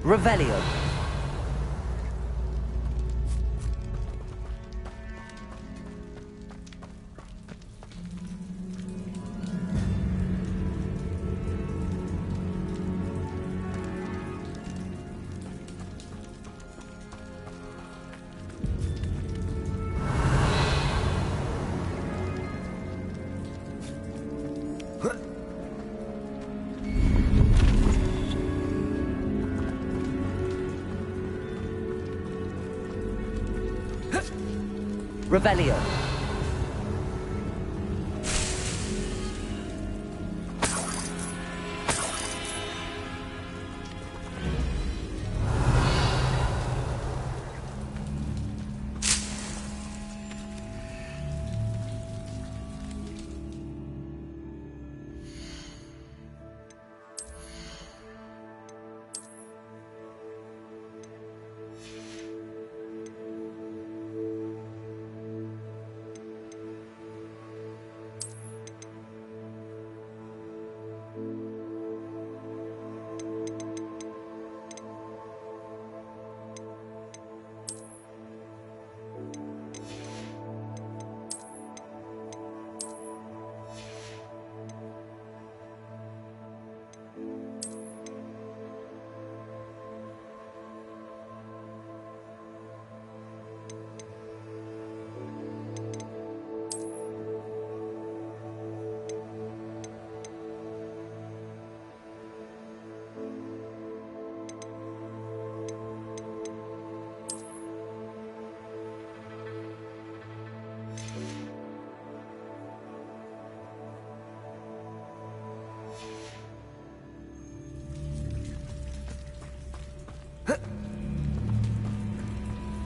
Revelio. Revelio.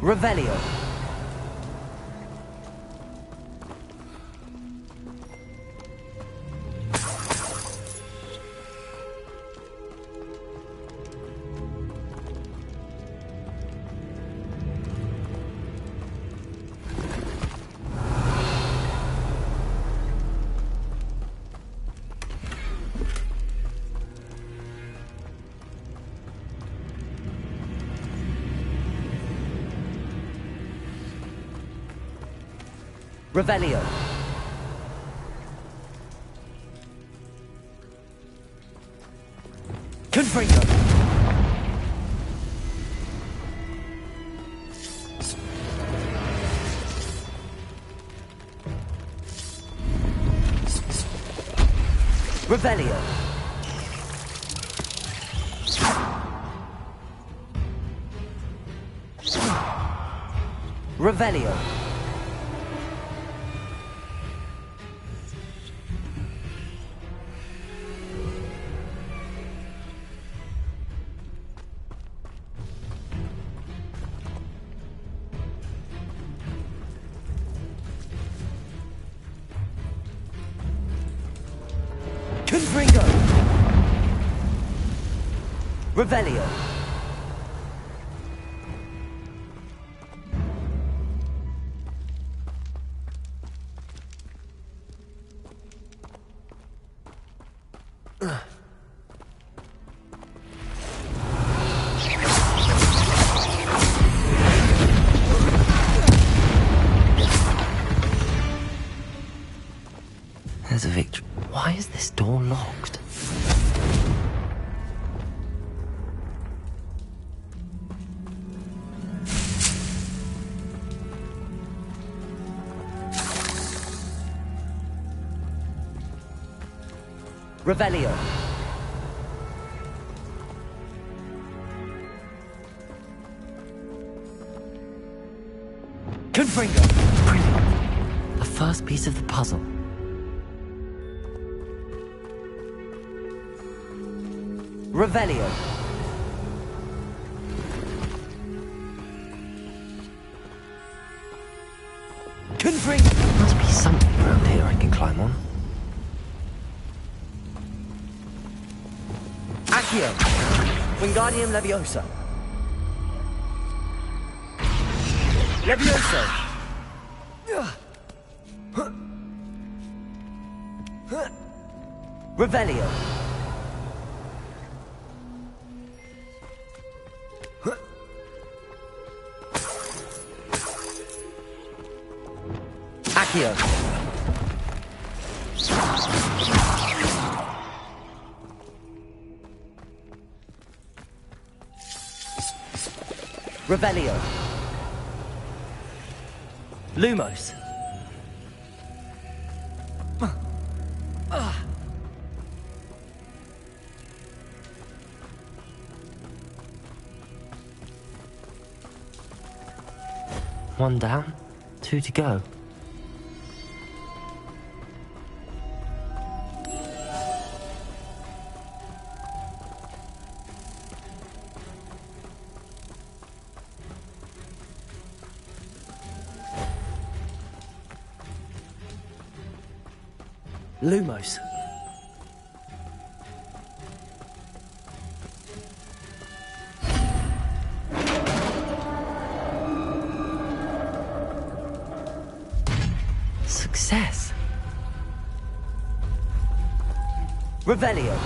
Revelio. Revelio. Confringo. Revelio. Revelio. Confringo. Revelio. There's a victory. Why is this door locked? Revelio. Confringo. Brilliant. The first piece of the puzzle. Revelio. Confringo. Must be something around here I can climb on. Accio. Wingardium Leviosa. Levioso. Revelio. Accio. Revelio. Lumos. One down, 2 to go. Lumos. Success. Revelio.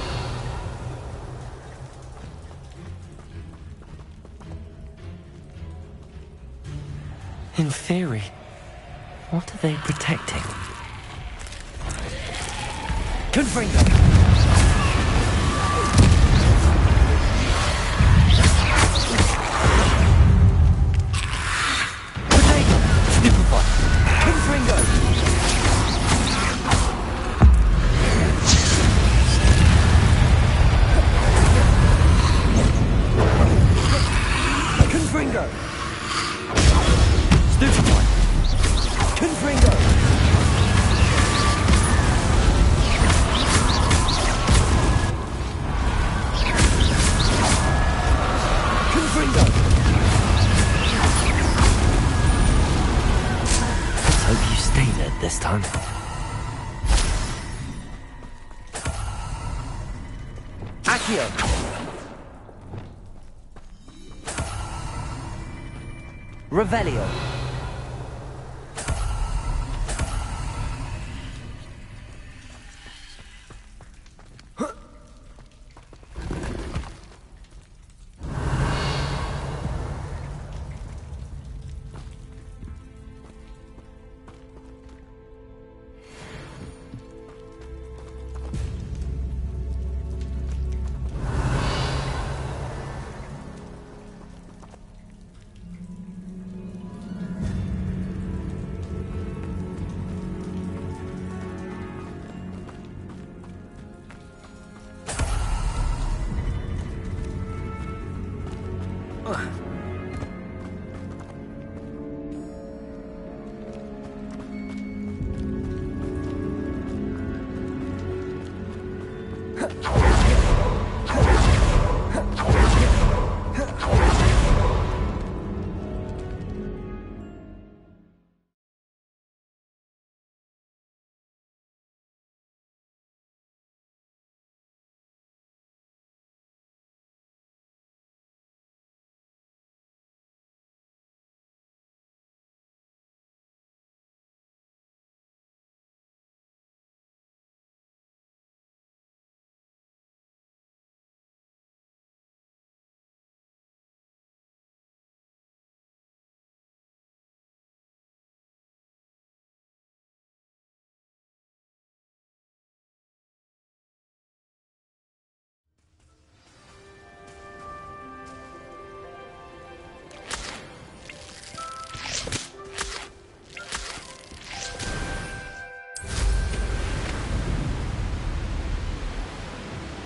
In theory, what are they protecting? Confringo. Potato. Stupefy. Confringo. Confringo. Stupefy. Confringo. Confringo. Let's hope you stay there this time. Accio. Revelio.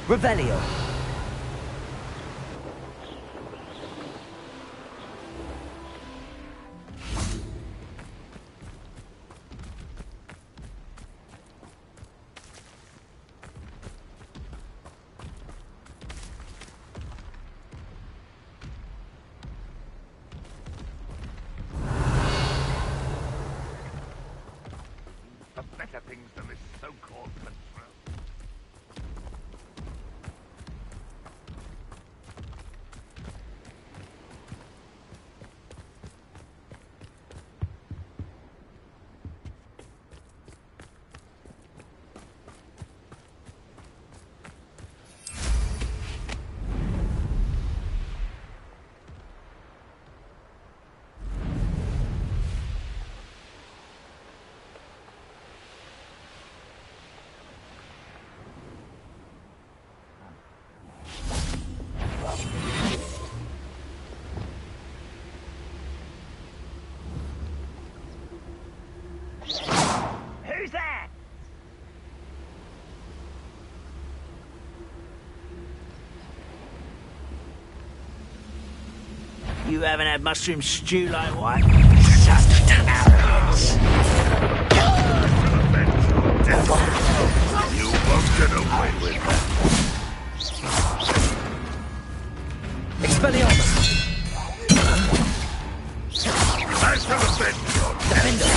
Revelio. The better things than this so-called control. You haven't had mushroom stew like what? Just arrows. You won't get away with that. Expelliarmus! I shall avenge your Defender!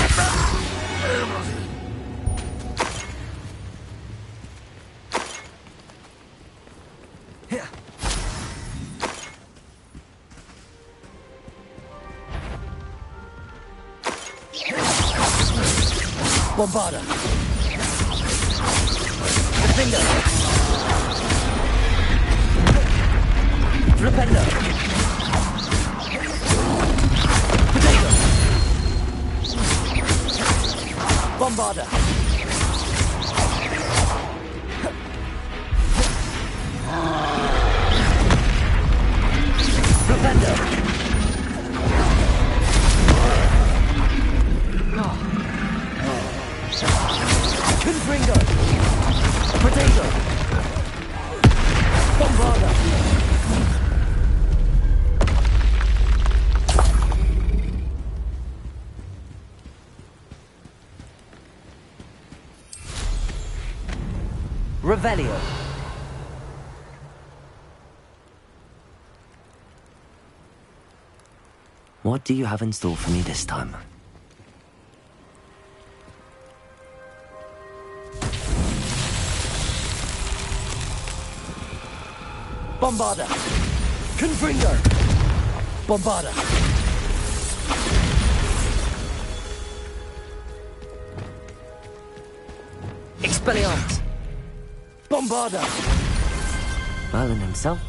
Here. Bombarda! Defender! Repender! Potato! Bombarda! Repender! Confringo! Potato! Bombarda! Revelio. What do you have in store for me this time? Bombarda! Confringo! Bombarda! Expelliarmus! Bombarda! Merlin himself?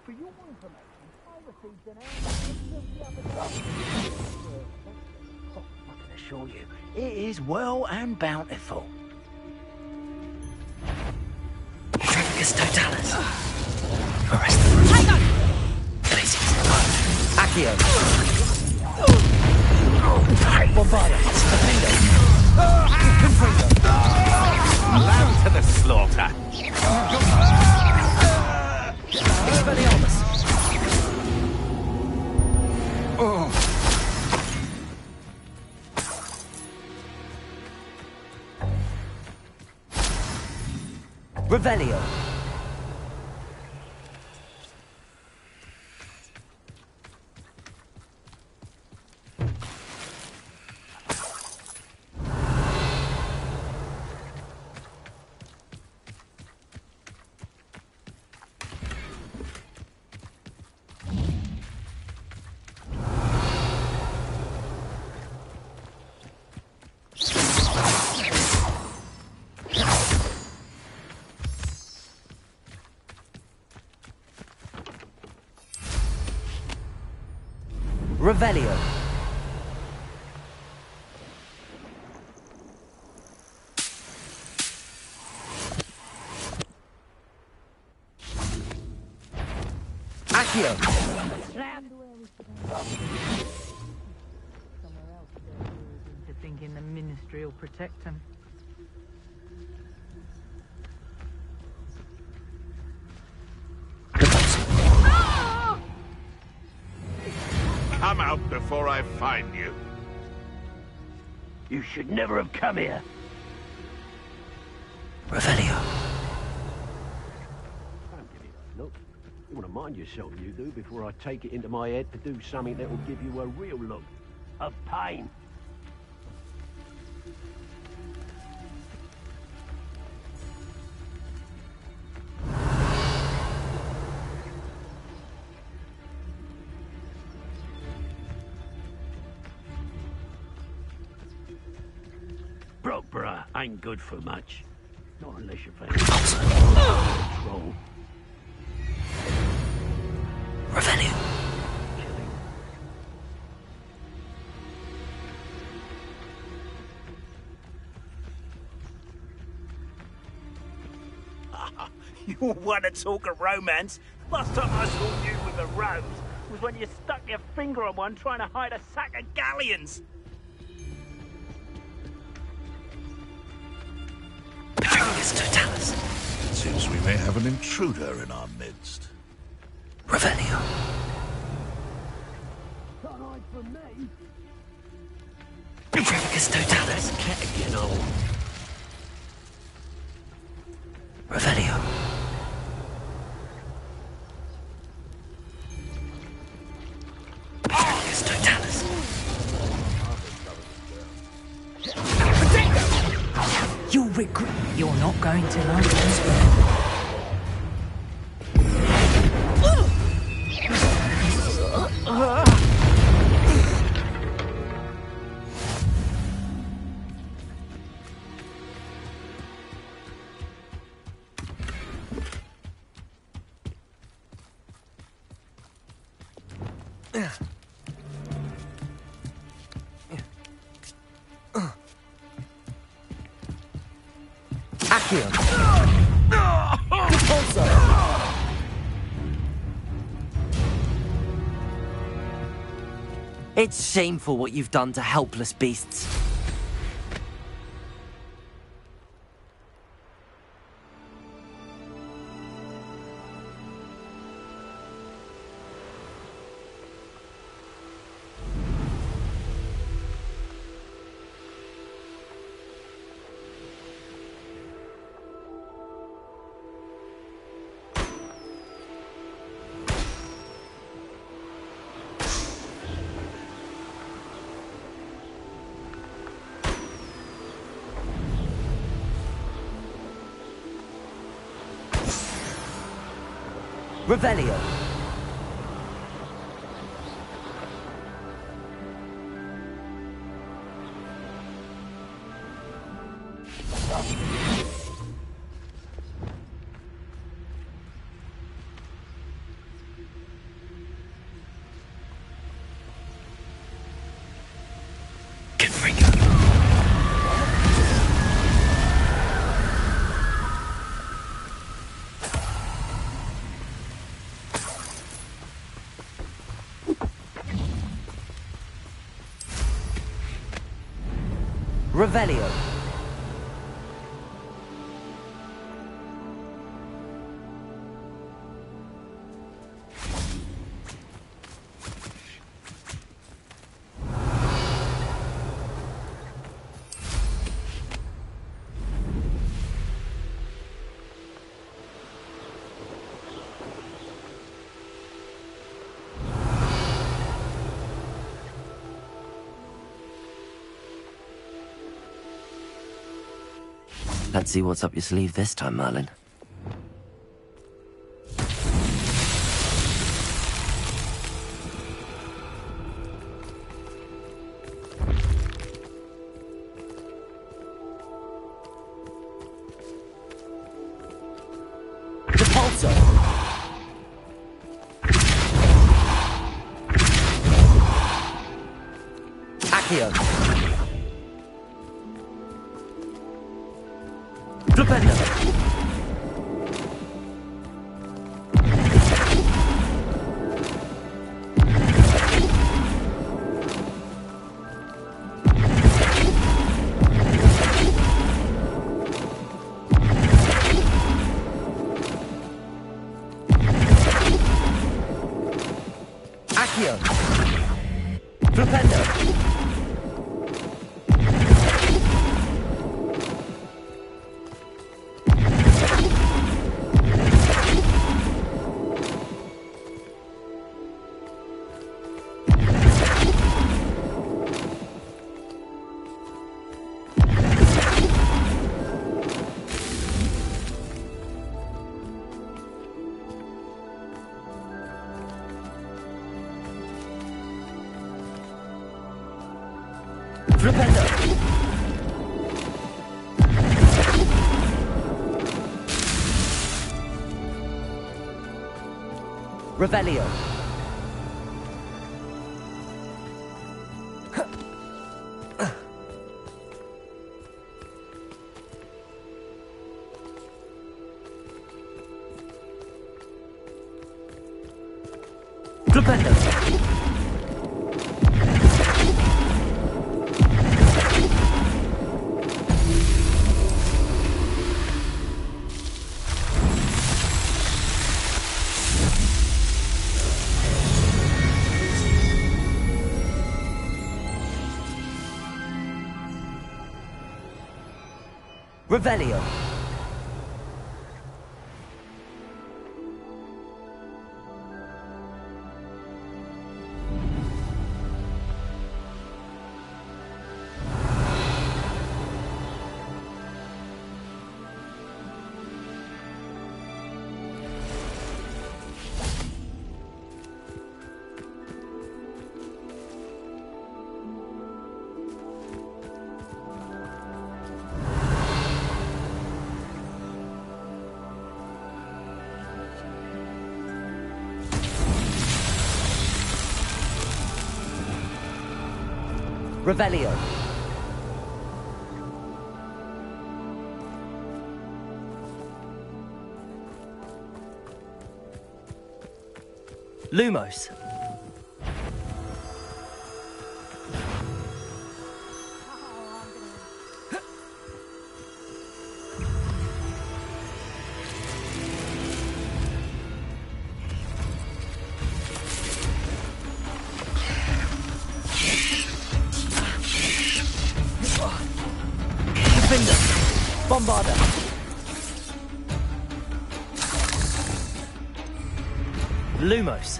For your information, I received an I can assure you, it is well and bountiful. Tricus totalis. Arrest them. Hang on! Blazing. Accio! Bombarda! Defender! Confringo! lamb to the slaughter. Expelliarmus! Revelio. Revelio. Accio. To thinking the ministry will protect them. Come out before I find you. You should never have come here. Revelio. Don't give it a look. You want to mind yourself, you do, before I take it into my head to do something that will give you a real look of pain. Brockborough ain't good for much. Not unless you fancy control. Revelio. You want to talk of romance? Last time I saw you with a rose was when you stuck your finger on one trying to hide a sack of galleons. Petricus totalis. It seems we may have an intruder in our midst. Revelio. Can't hide from me. Petricus totalis. Cat again, old. Revelio. Petricus totalis. You'll regret. You're not going to like this. Accio. Repulsor. It's shameful what you've done to helpless beasts. Revelio. Confringo. Revelio. Let's see what's up your sleeve this time, Merlin. Repulsor. Accio. Flipendo. Accio. Flipendo. Flipendo. Revelio. Flipendo. Revelio. Revelio. Lumos. Bombarda. Lumos.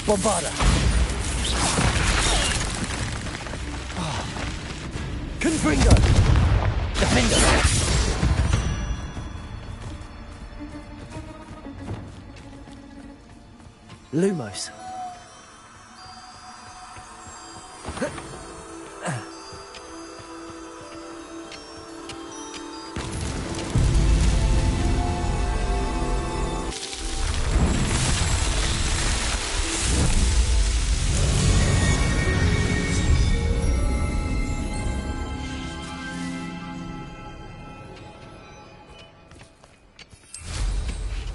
Bombarda. Confringo. Defender. Lumos.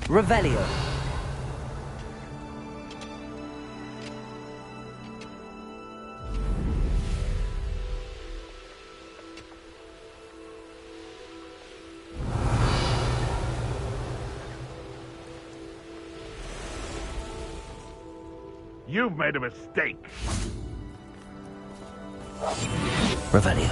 Revelio. You've made a mistake. Revelio.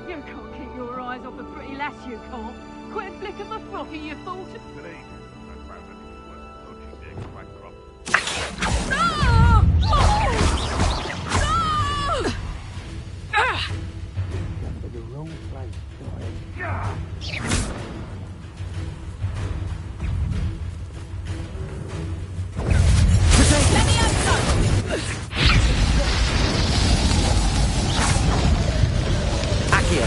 You can't keep your eyes off a pretty lass, you can't. Quit flicking my frocky, you fool. Today, I found that it was poaching the extract crop. No! No! Ah! To the wrong place, Let me have some! Accio.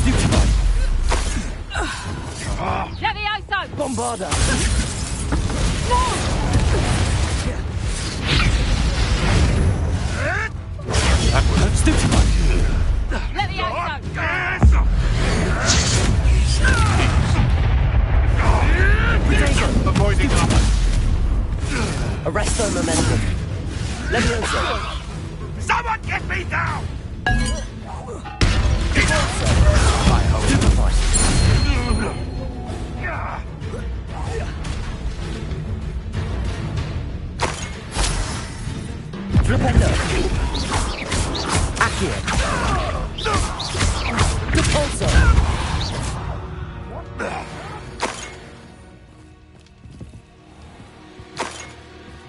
Stupefy. Let me have some! Bombarda. Stupefy. Let me have some! Avoiding armor. Arresto momentum. Levioso. Someone get me down! Stupefy. Flipendo. Accio. Repulso.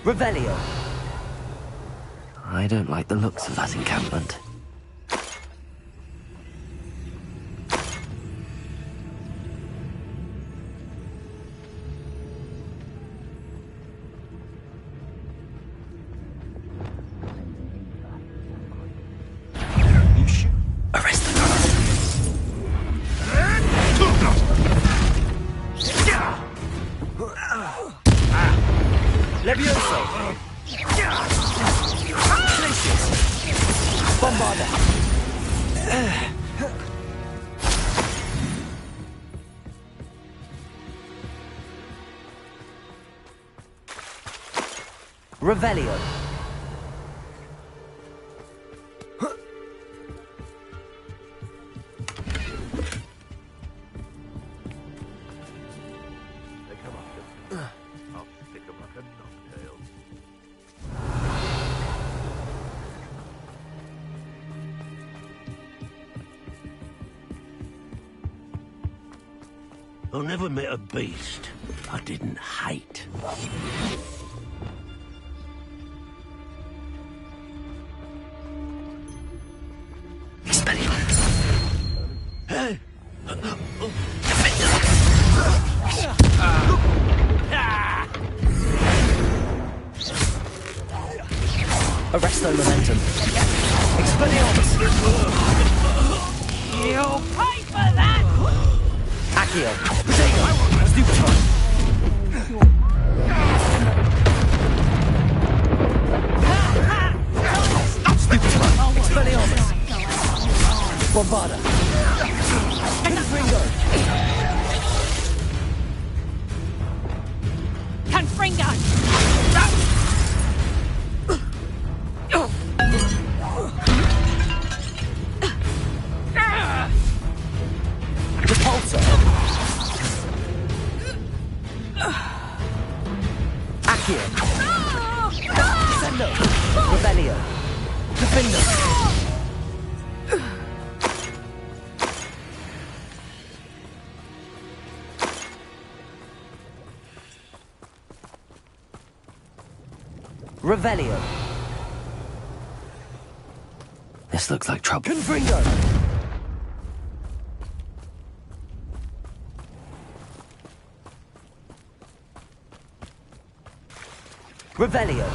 Revelio. I don't like the looks of that encampment. Levioso! Glacius! Bombarda! Revelio! They come up to me. I'll stick them like a knocktail. I never met a beast I didn't hate. Hey! Arresto momentum. Expelliarmus! You'll pay for that! Accio! Protego! Stupefy! Stupefy! Expelliarmus! Bombarda! Confringo! Confringo! Repulsor! Accio! Descendo! Revelio! Defendo! Revelio! This looks like trouble. Confringo! Revelio!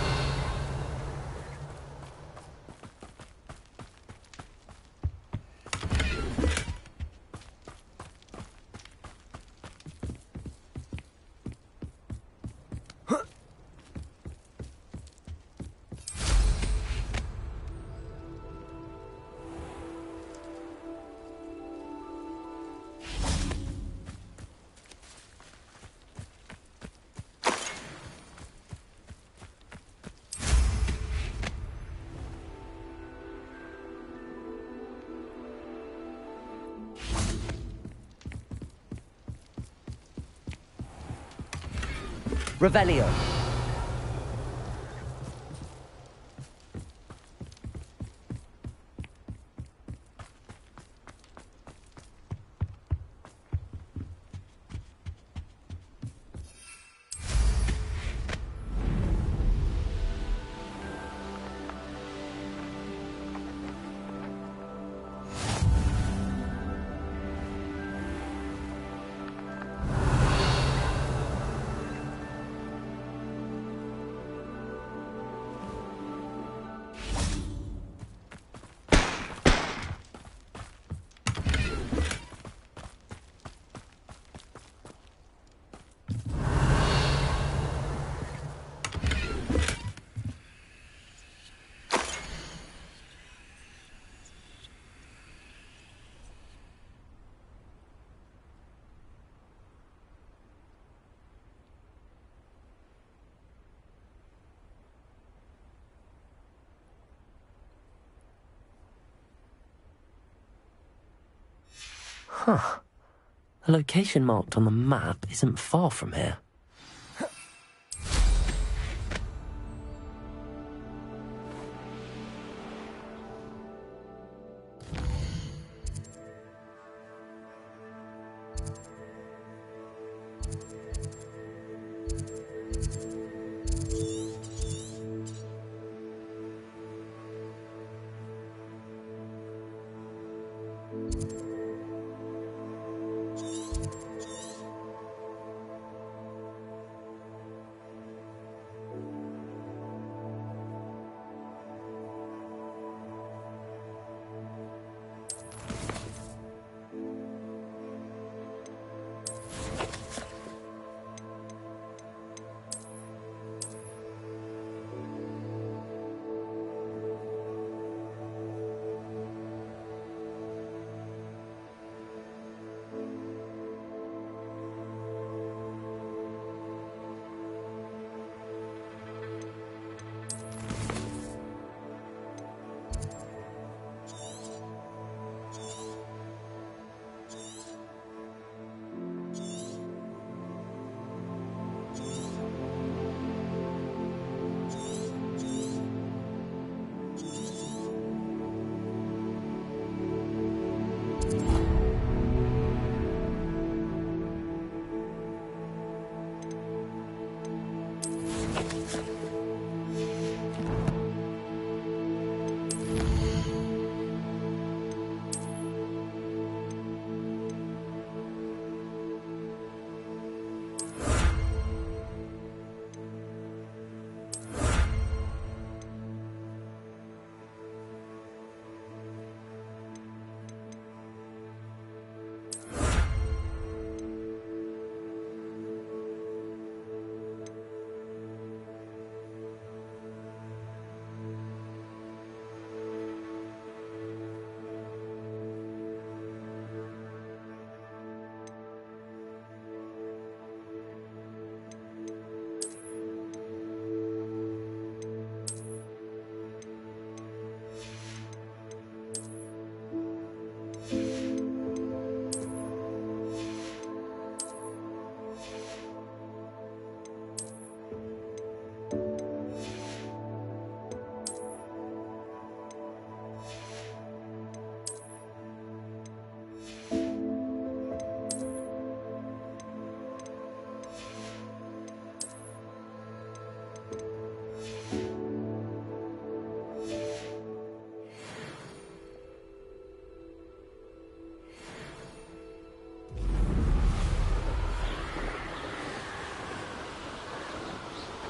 Revelio! Huh. The location marked on the map isn't far from here.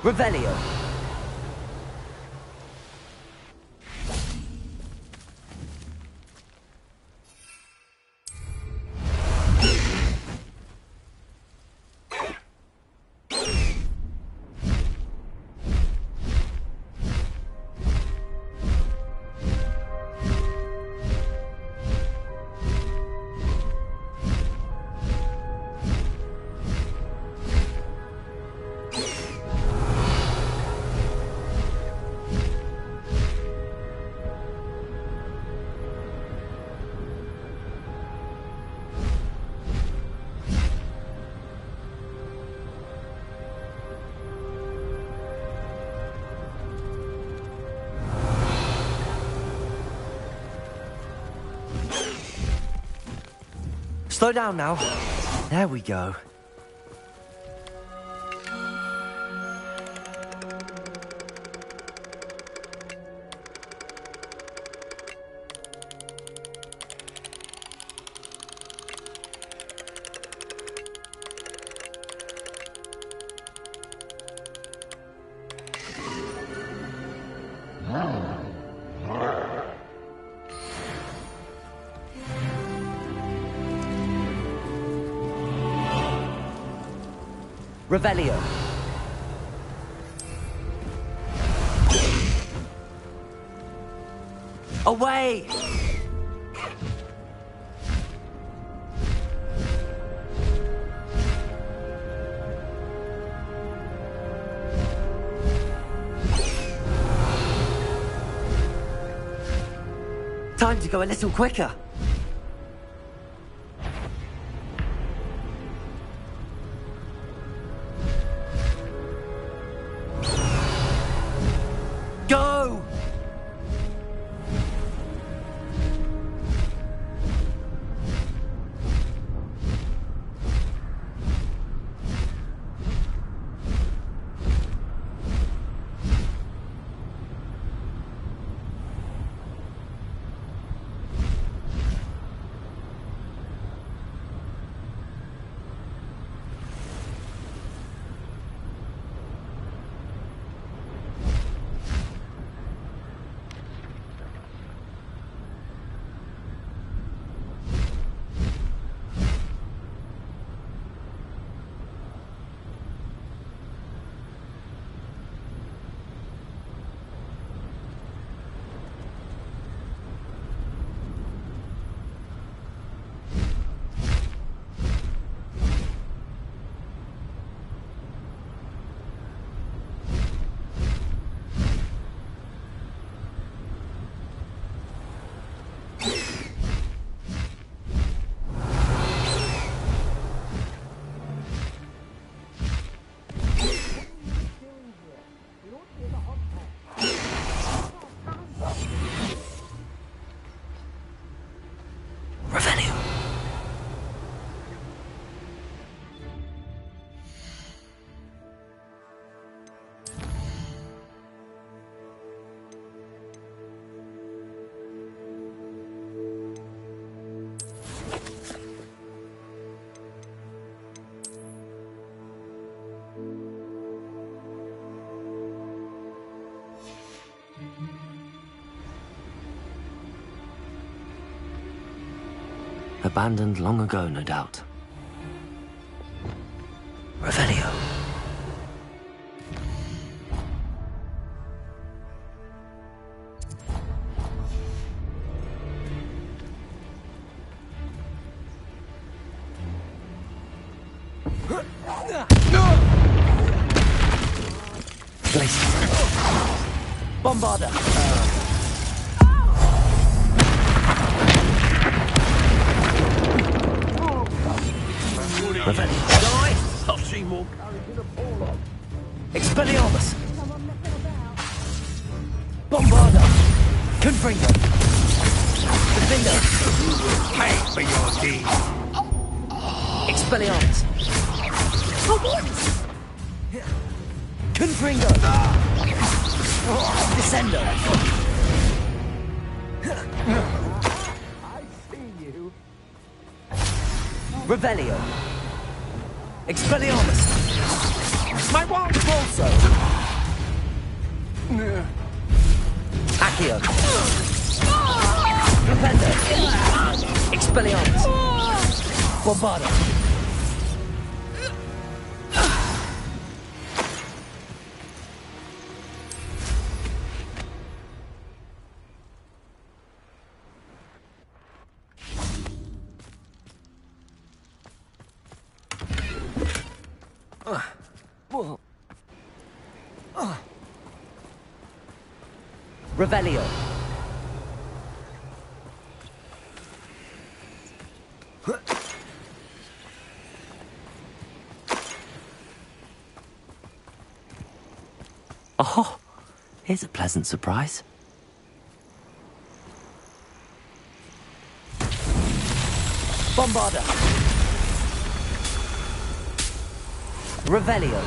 Revelio. Slow down now. There we go. Revelio. Away! Time to go a little quicker. Go! Abandoned long ago, no doubt. Revelio. Place. Bombarder. Revelio. Die! I've seen more courage in a fall on. Expelliarmus. Bombarder. Confringo. Defender. Pay for your deed. Expelliarmus. Confringo. Descendo. I see you. Revelio. Expelliarmus. My wand also. Accio. Defender. Expelliarmus. Bombarda. Revelio. Oh, here's a pleasant surprise. Bombarda. Revelio.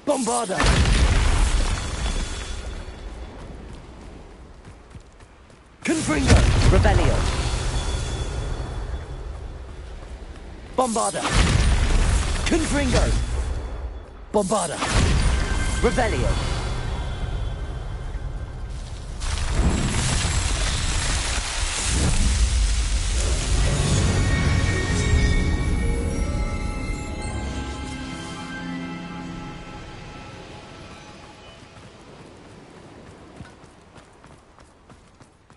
Bombarda. Confringo. Revelio. Bombarda. Confringo. Bombarda. Revelio.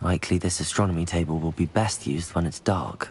Likely this astronomy table will be best used when it's dark.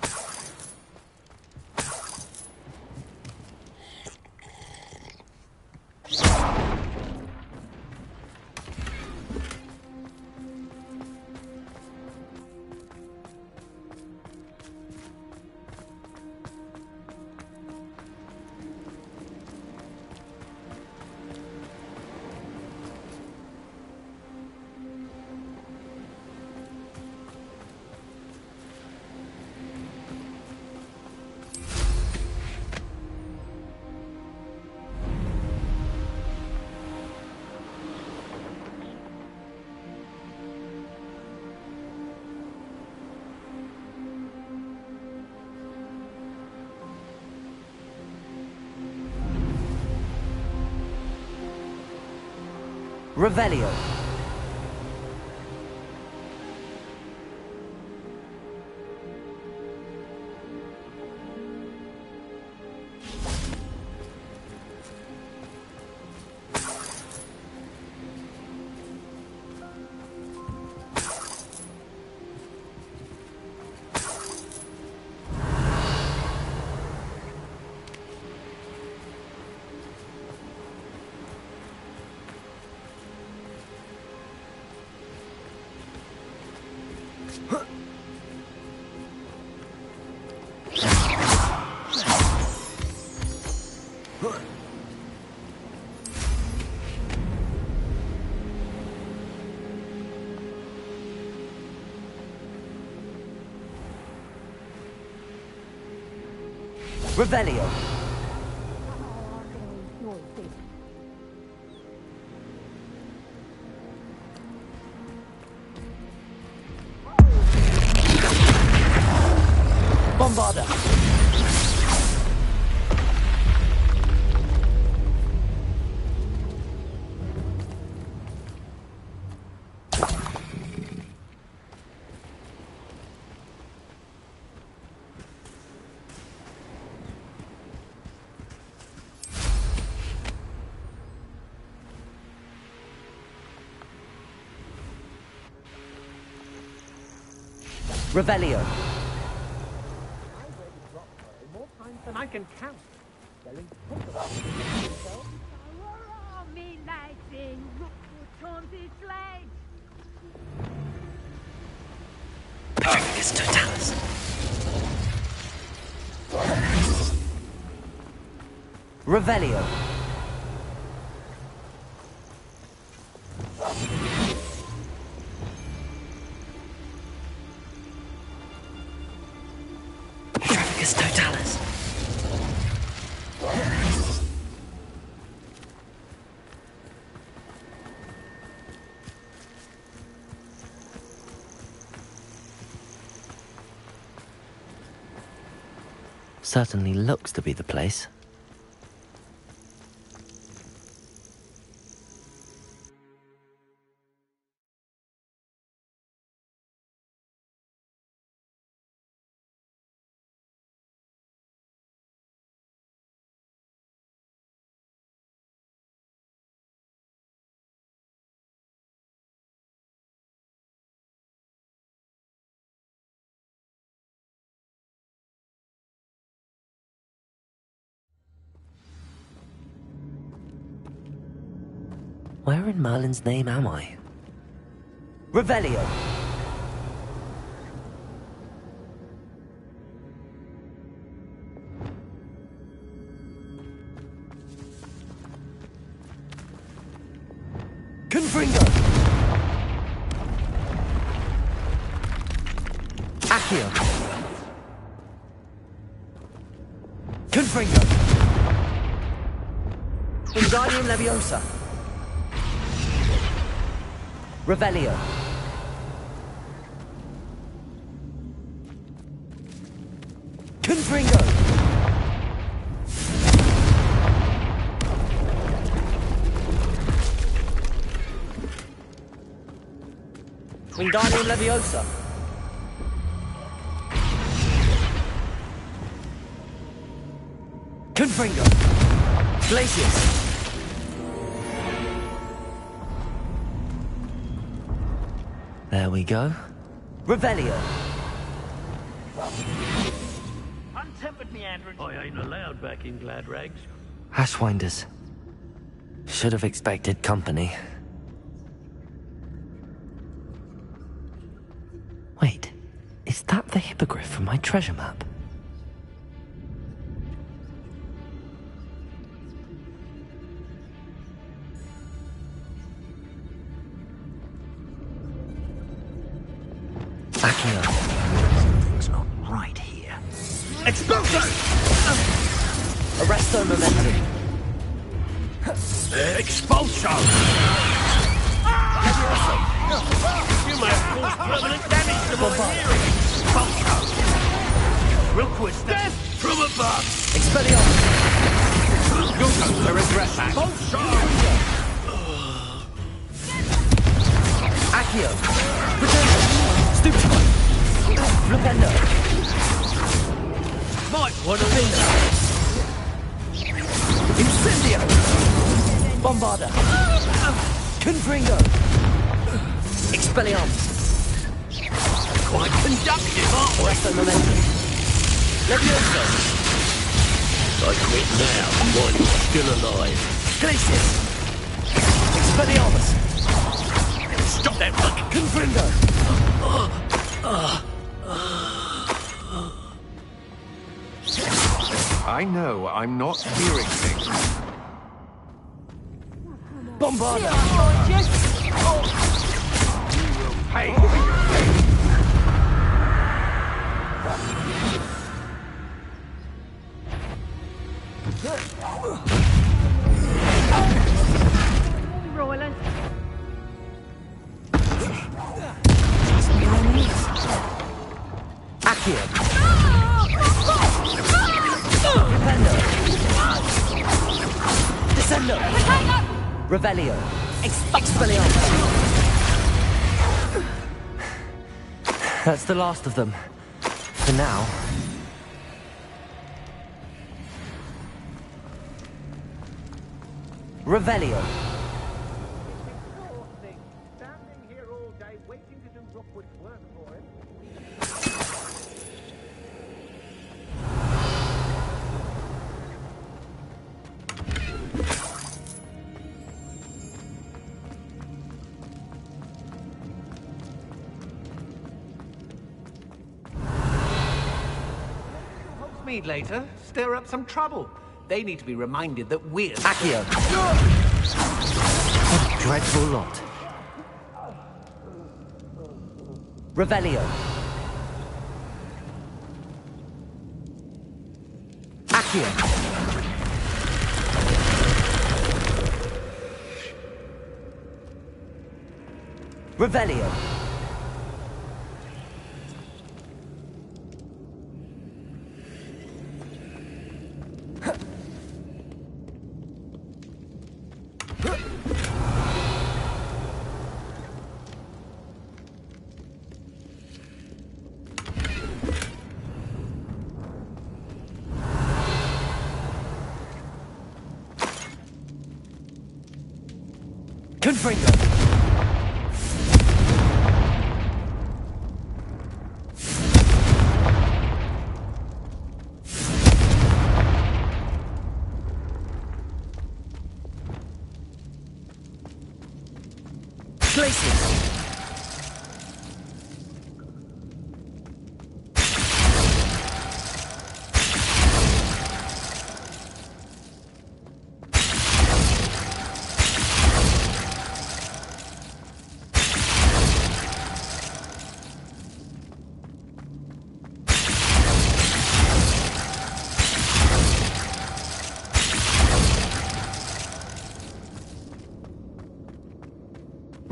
Revelio. Revelio. Bombarda. Revelio. More times than I can count. Oh, me lads in Rookwood taunted slaves. Perfectus totalis. Revelio. Perfectus totalis. Certainly looks to be the place. Where in Merlin's name am I? Revelio. Confringo. Accio. Confringo. Wingardium Leviosa. Revelio. Confringo. Wingardium Leviosa. Confringo. Glacius. There we go. Revelio. Untempered meandering. I ain't allowed back in Glad Rags. Ashwinders. Should have expected company. Wait, is that the hippogriff from my treasure map? Accio. Something's not right here. Explosion! Arresto Momentum. Expulsion! You may have caused permanent damage to my hearing. Expulsion! Request death From above! Expelliarmus. You'll go to regress that. Accio. Stupefy. Flipendo. Might want to leave. Incendio. Bombarda. Confringo. Expelliarmus. Quite conductive, aren't we? Arresto Momentum. Levioso. I quit now while you're still alive. Glacius. Expelliarmus. Stop that fucking... Confringo. I know I'm not hearing things. Bombarda. Hey, for your pain. Royland. Accio. Flipendo. Descendo. Revelio. Expelliarmus. That's the last of them. For now. Revelio. Standing here all day waiting to do Rookwood's work for him. Hogsmeade later, stir up some trouble. They need to be reminded that we're... Accio. What a dreadful lot. Revelio. Accio. Revelio. Confringo. Glacius.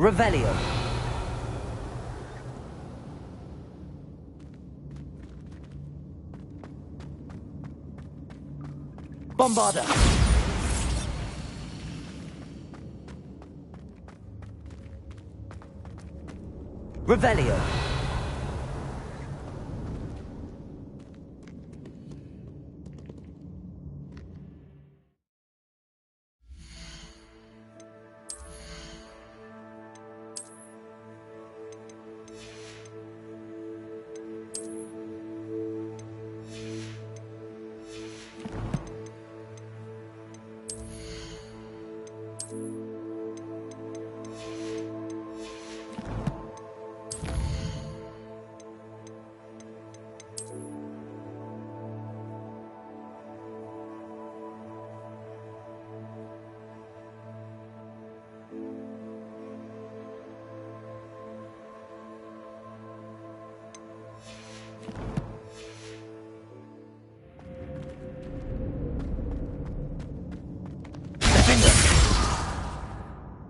Revelio. Bombarda. Revelio.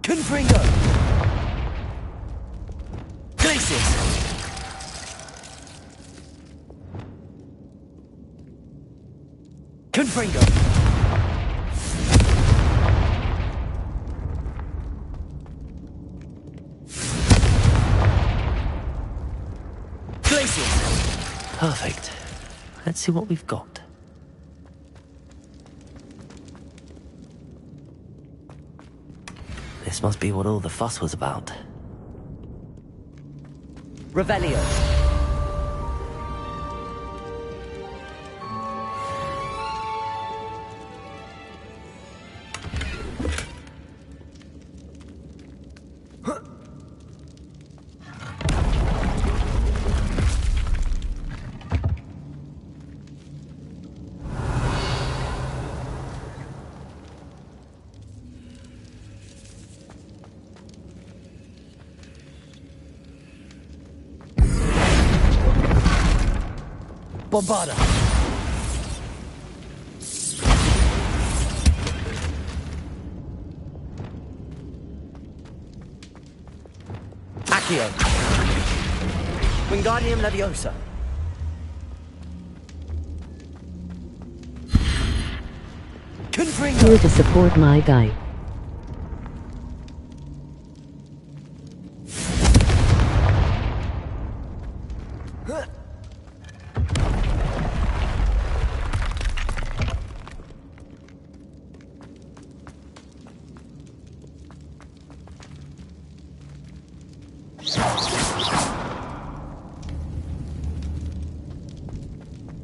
Confringo. Glacius. Confringo. Glacius. Perfect. Let's see what we've got. This must be what all the fuss was about. Revelio. Bombarda. Accio. Wingardium Leviosa. Confringo. Here to support my guy.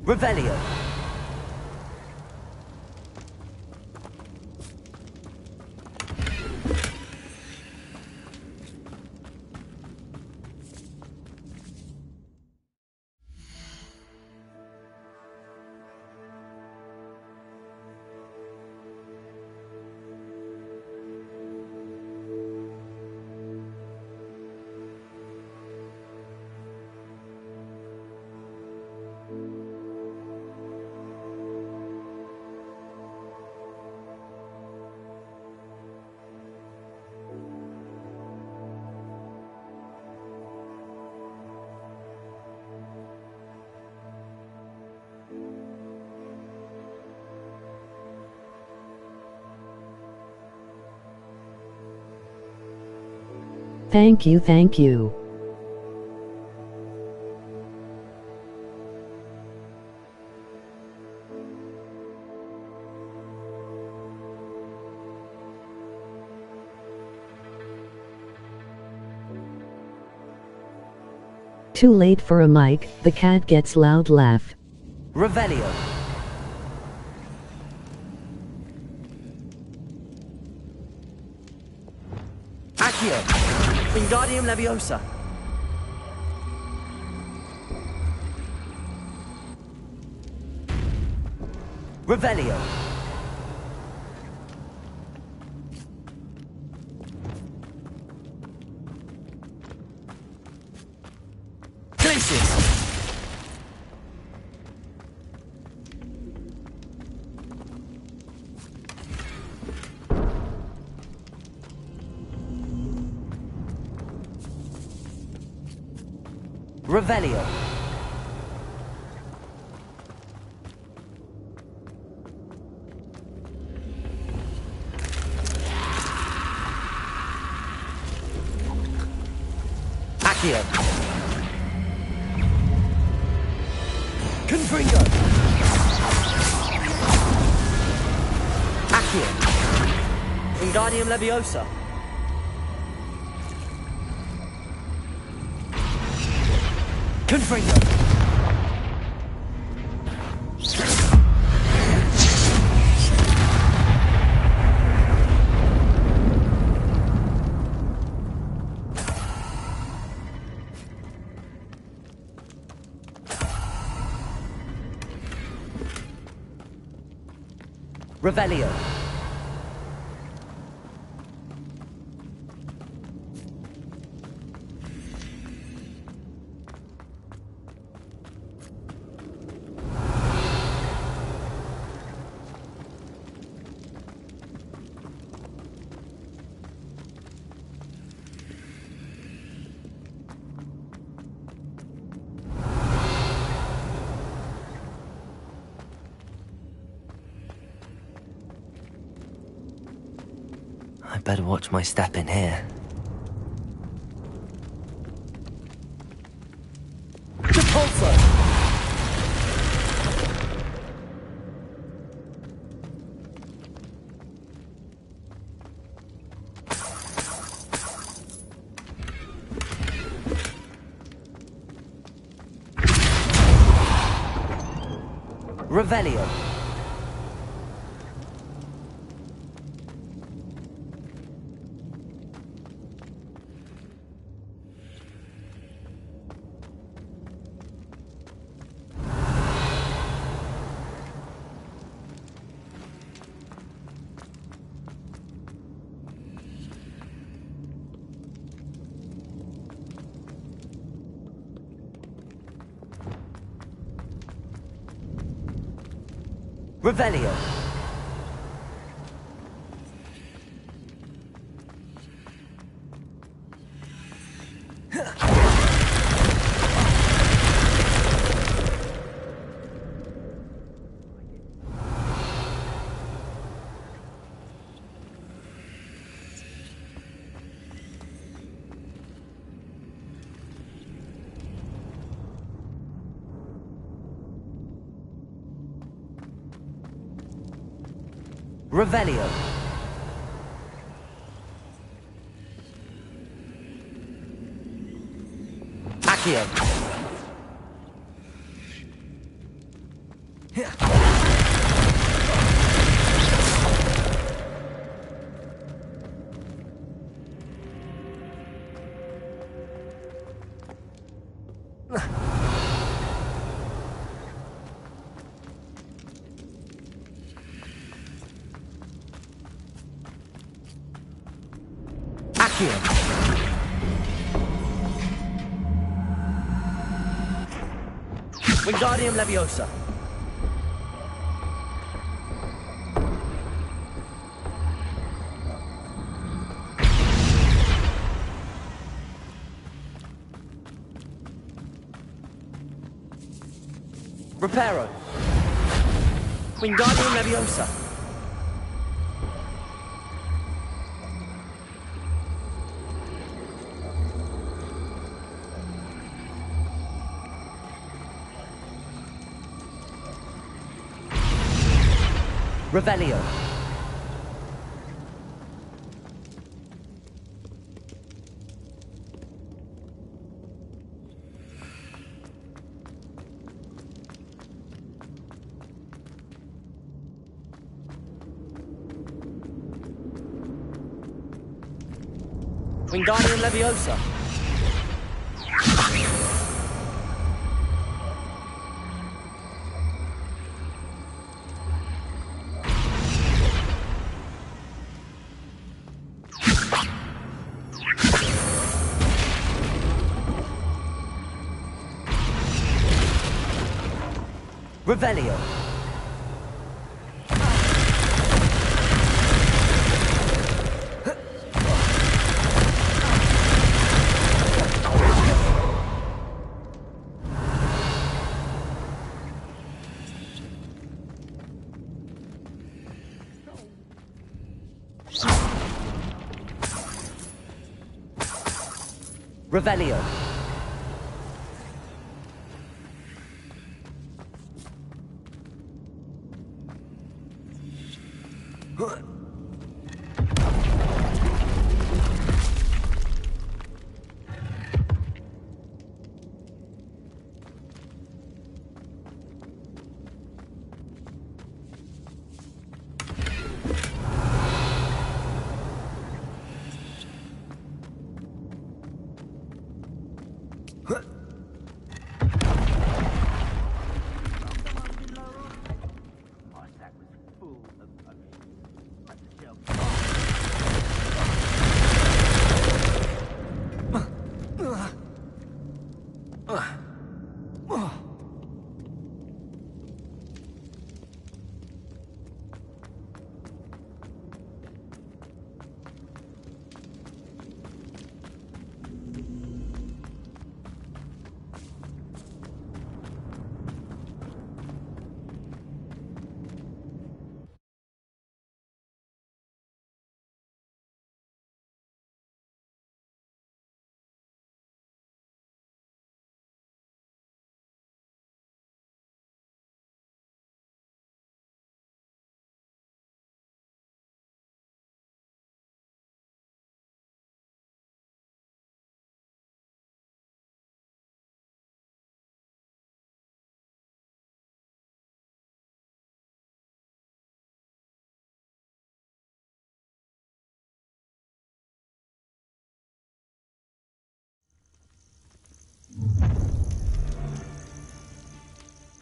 Revelio. Thank you, thank you. Too late for a mic, the cat gets loud laugh. Revelio. Accio. Wingardium Leviosa. Revelio. Glacius. Revelio. Accio. Confringo. Accio. Wingardium Leviosa. Confringo. Revelio. I better watch my step in here. Repulsor! Revelio. Revelio. Revelio. Accio. Accio. Wingardium Leviosa. Reparo. Wingardium Leviosa. Revelio. Wingardium Leviosa. Revelio. Revelio.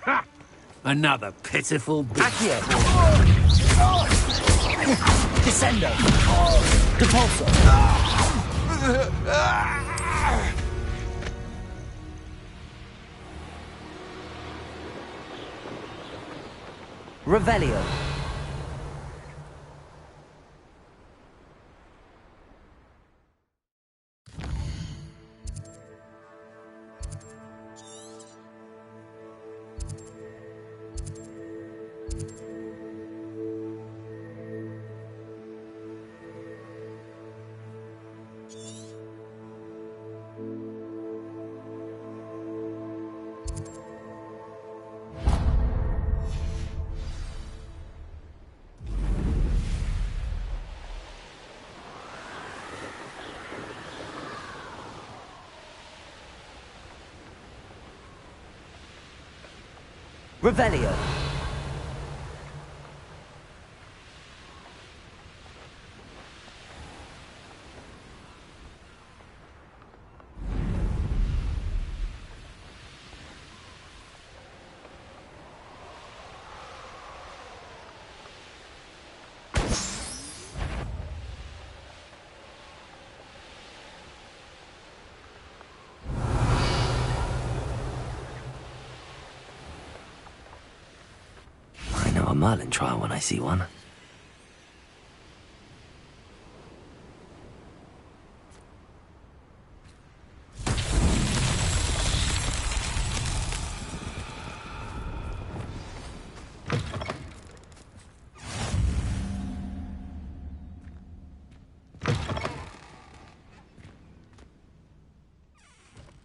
Ha! Another pitiful bit. Accio. Descendo. Depulso. Revelio. Revelio. A Merlin trial when I see one.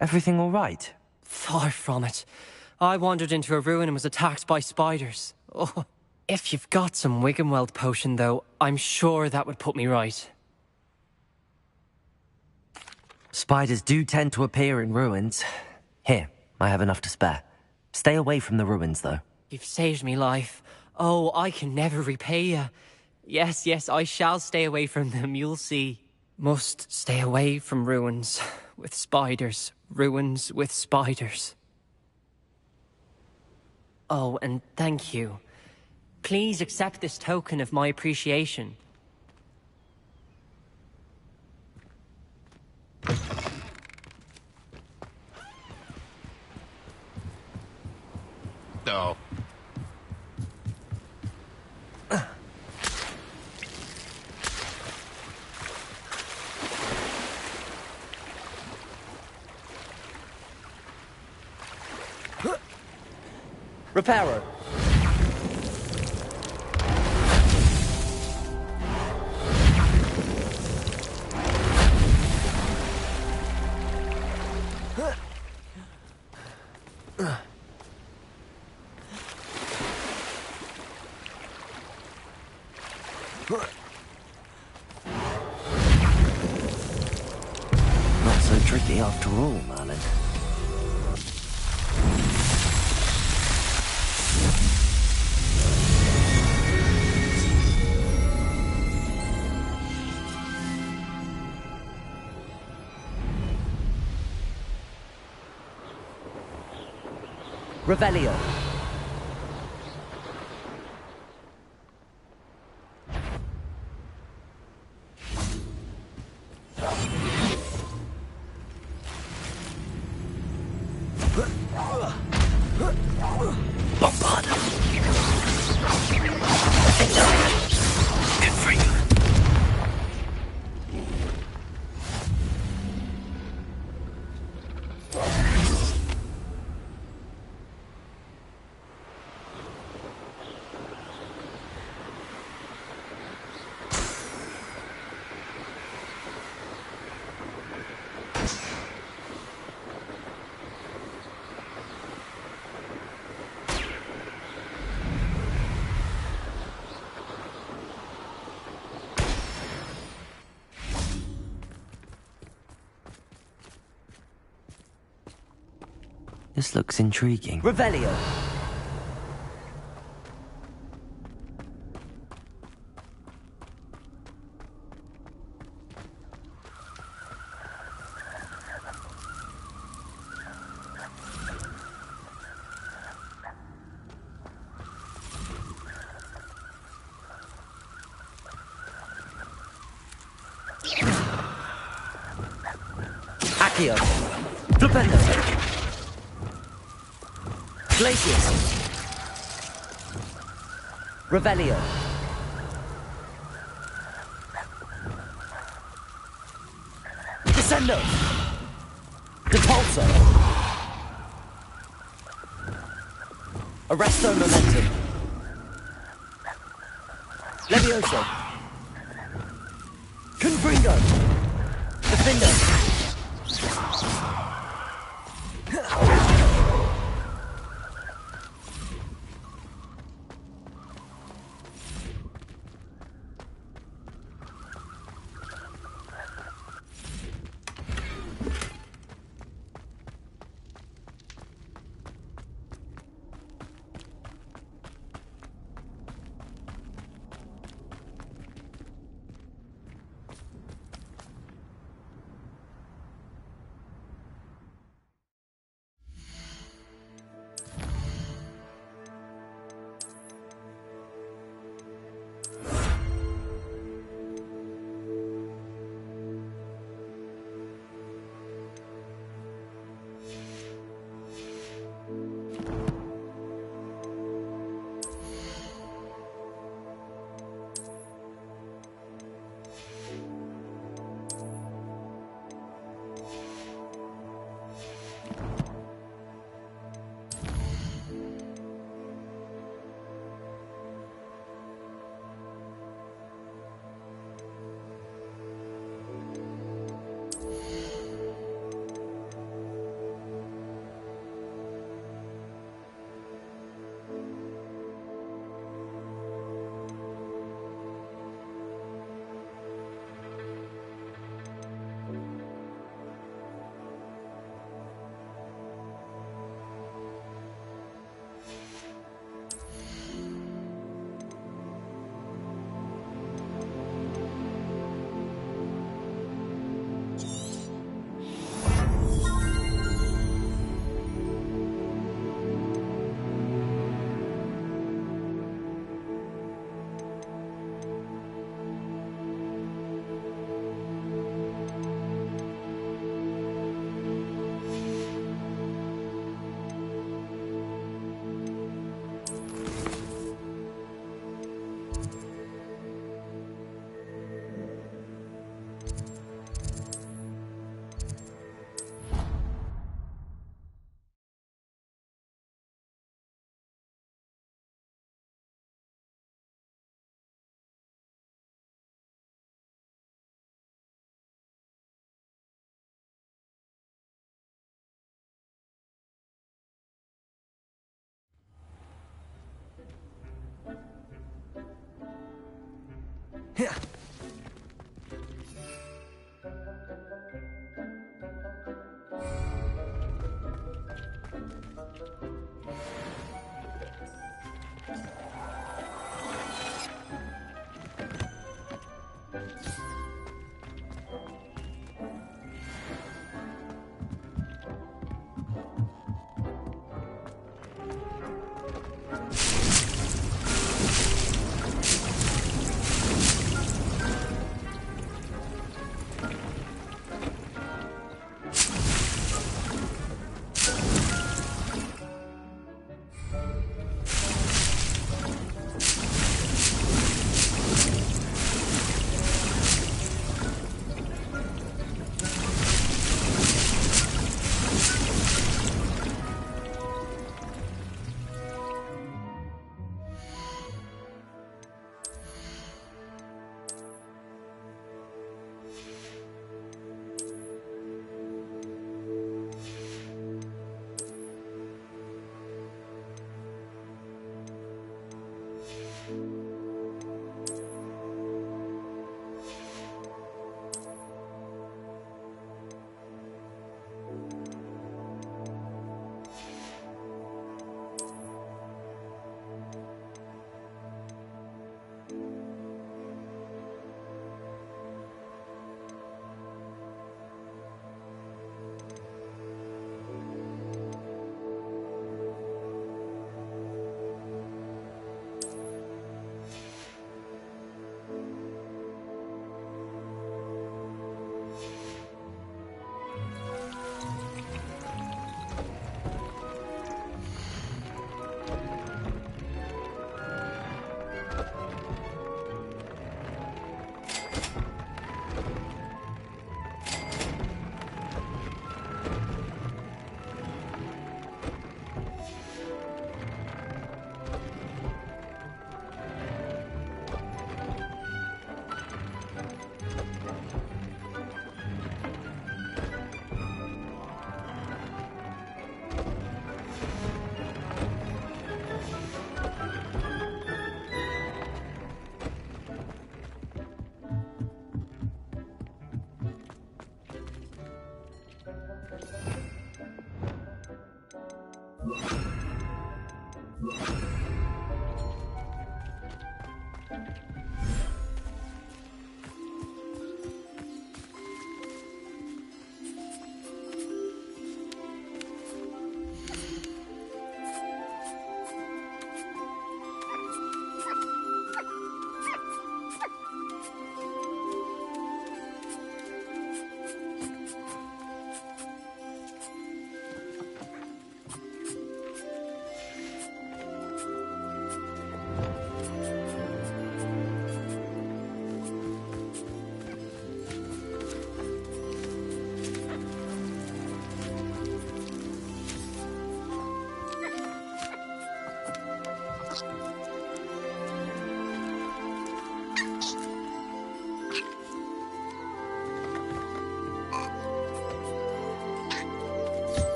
Everything all right? Far from it. I wandered into a ruin and was attacked by spiders. Oh. If you've got some Wiggenweld potion, though, I'm sure that would put me right. Spiders do tend to appear in ruins. Here, I have enough to spare. Stay away from the ruins, though. You've saved me life. Oh, I can never repay you. Yes, I shall stay away from them, you'll see. Must stay away from ruins with spiders. Ruins with spiders. Oh, and thank you. Please accept this token of my appreciation. No. Reparo. Not so tricky after all, Merlin. Revelio. Bombard. Good for you. This looks intriguing. Revelio. Accio. Flipendo. Glacius. Revelio. Descendo. Depulso. Arresto Momentum. Levioso. Confringo. Defendo.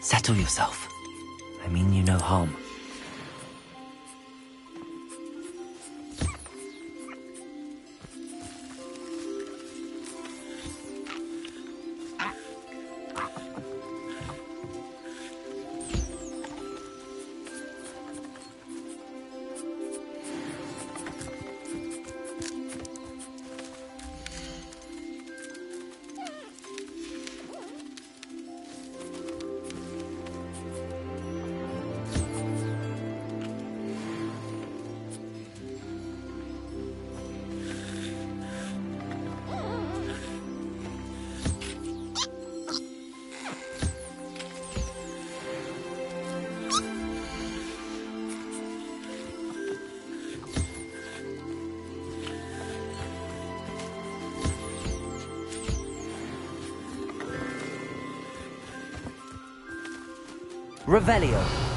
Settle yourself. I mean you no harm. Revelio.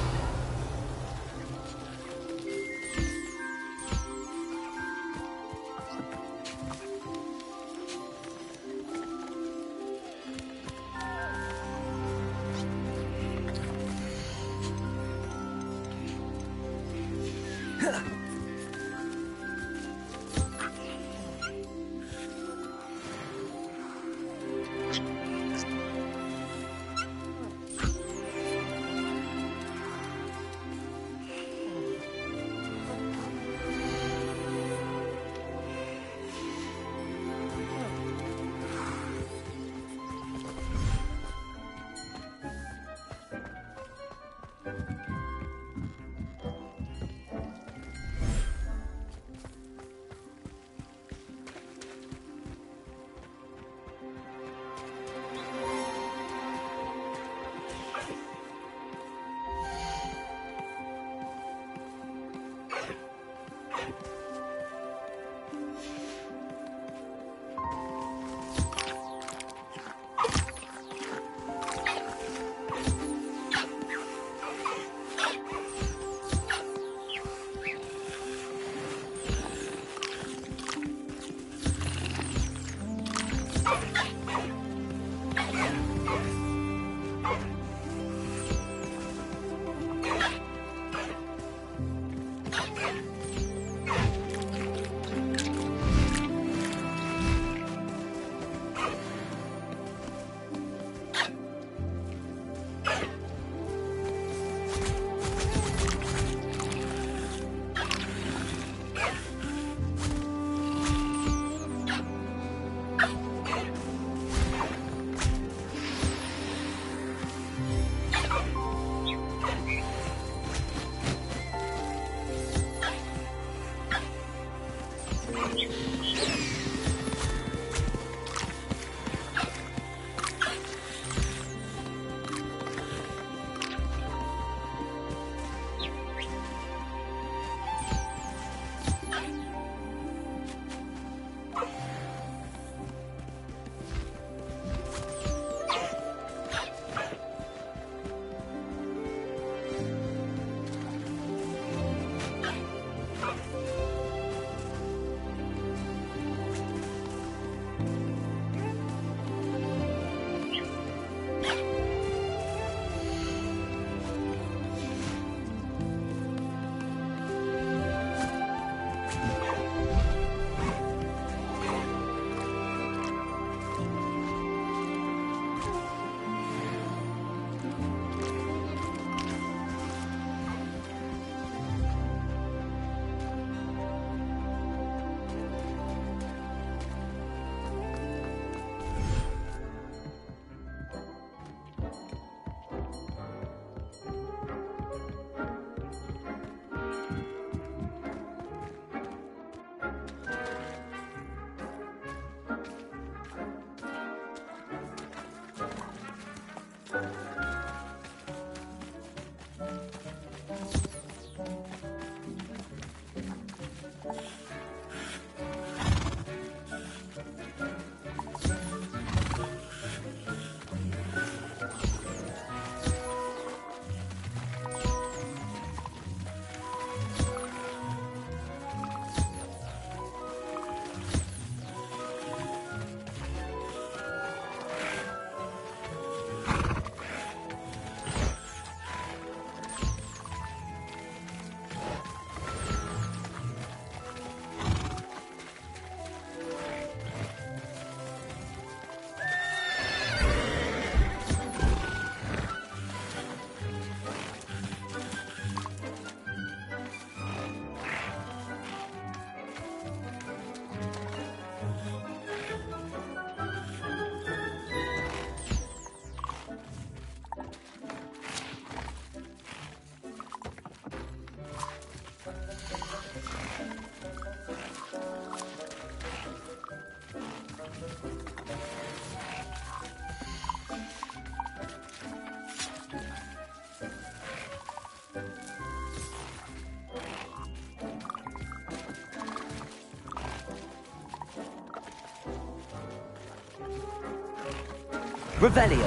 Revelio.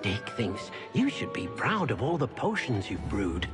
Dick thinks you should be proud of all the potions you've brewed.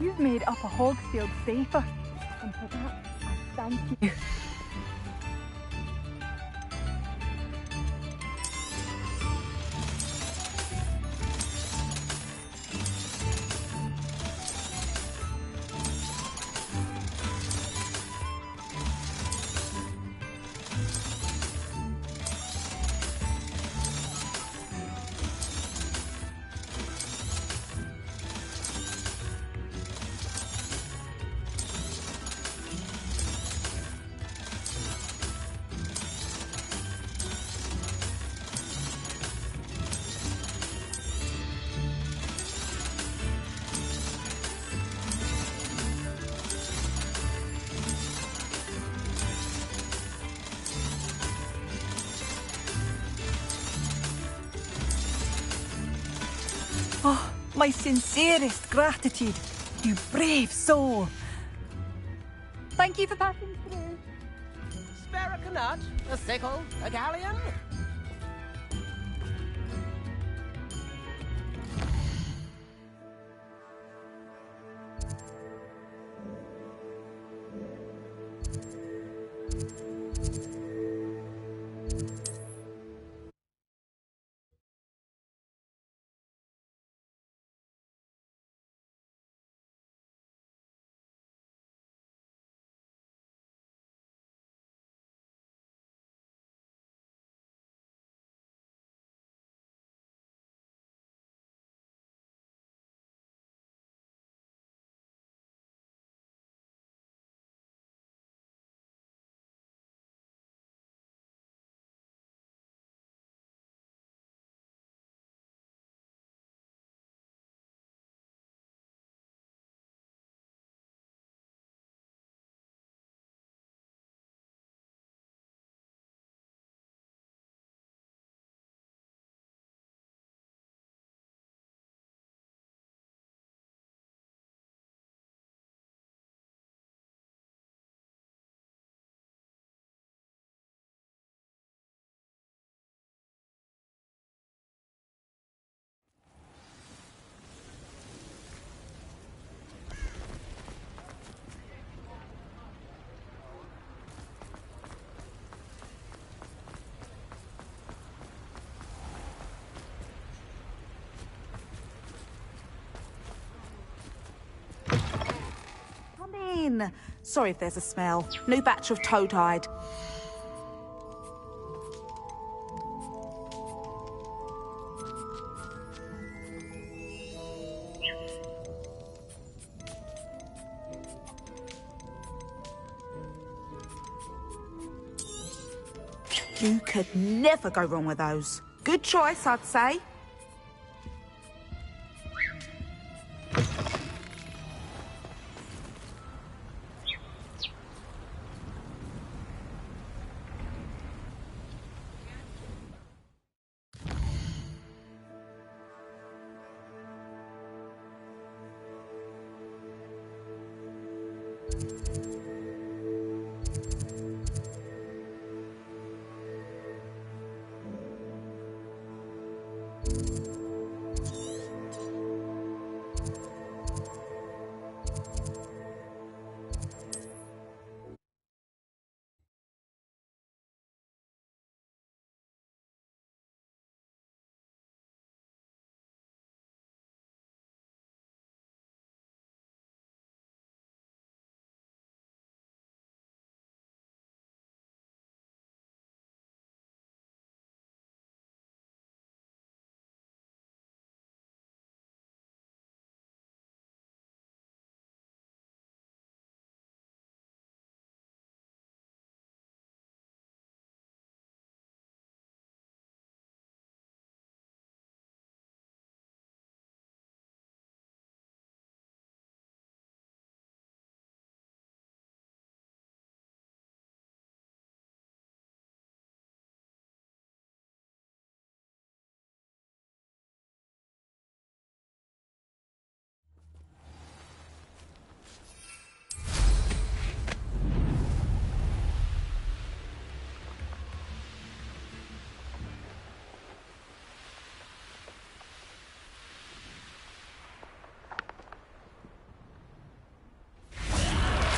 You've made Upper Hogsfield safer, and for that, I thank you. Oh, my sincerest gratitude, you brave soul. Thank you for passing through. Spare a nut, a sickle, a galleon? Sorry if there's a smell. New batch of toad-hide. You could never go wrong with those. Good choice, I'd say.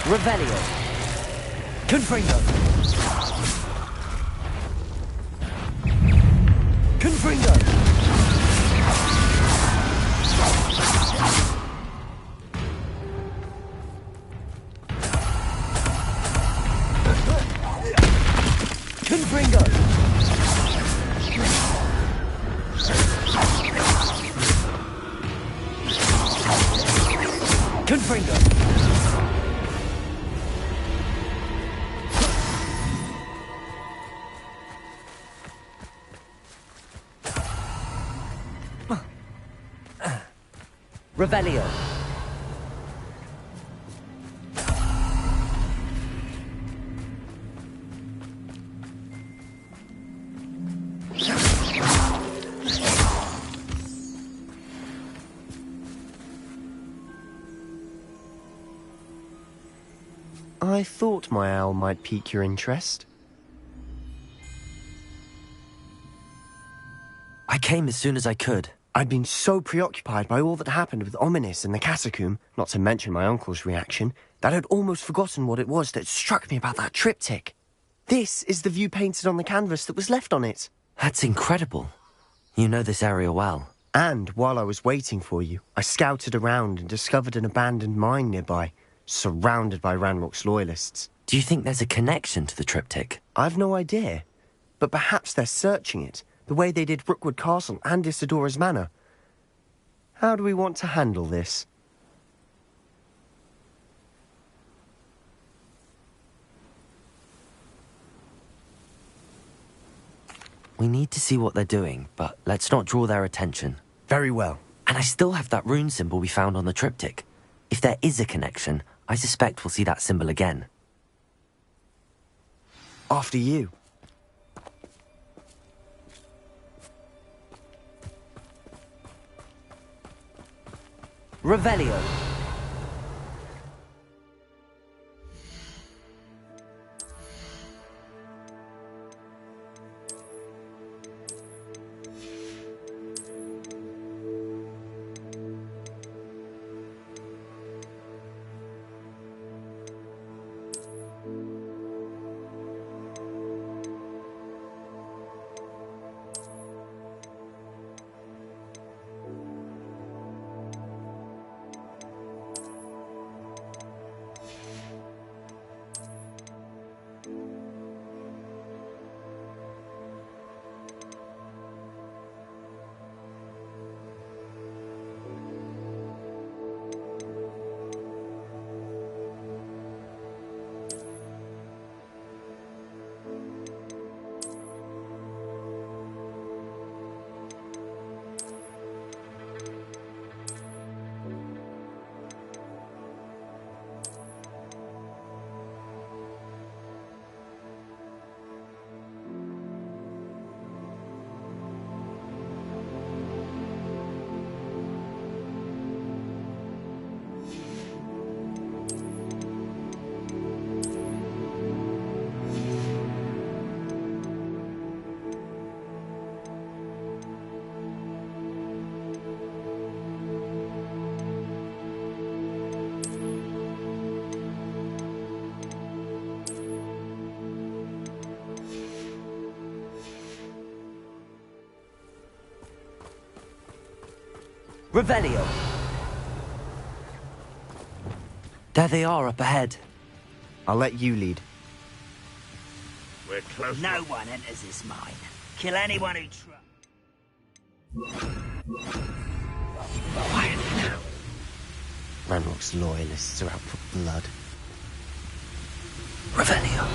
Revelio. Confringo. Confringo. Confringo. Confringo. Revelio. I thought my owl might pique your interest. I came as soon as I could. I'd been so preoccupied by all that happened with Ominis and the catacomb, not to mention my uncle's reaction, that I'd almost forgotten what it was that struck me about that triptych. This is the view painted on the canvas that was left on it. That's incredible. You know this area well. And while I was waiting for you, I scouted around and discovered an abandoned mine nearby, surrounded by Ranrock's loyalists. Do you think there's a connection to the triptych? I've no idea, but perhaps they're searching it, the way they did Brookwood Castle and Isidora's Manor. How do we want to handle this? We need to see what they're doing, but let's not draw their attention. Very well. And I still have that rune symbol we found on the triptych. If there is a connection, I suspect we'll see that symbol again. After you. Revelio. Revelio! There they are up ahead. I'll let you lead. We're close. No one enters this mine. Kill anyone who tries. Quietly now. Ranrock's loyalists are out for blood. Revelio.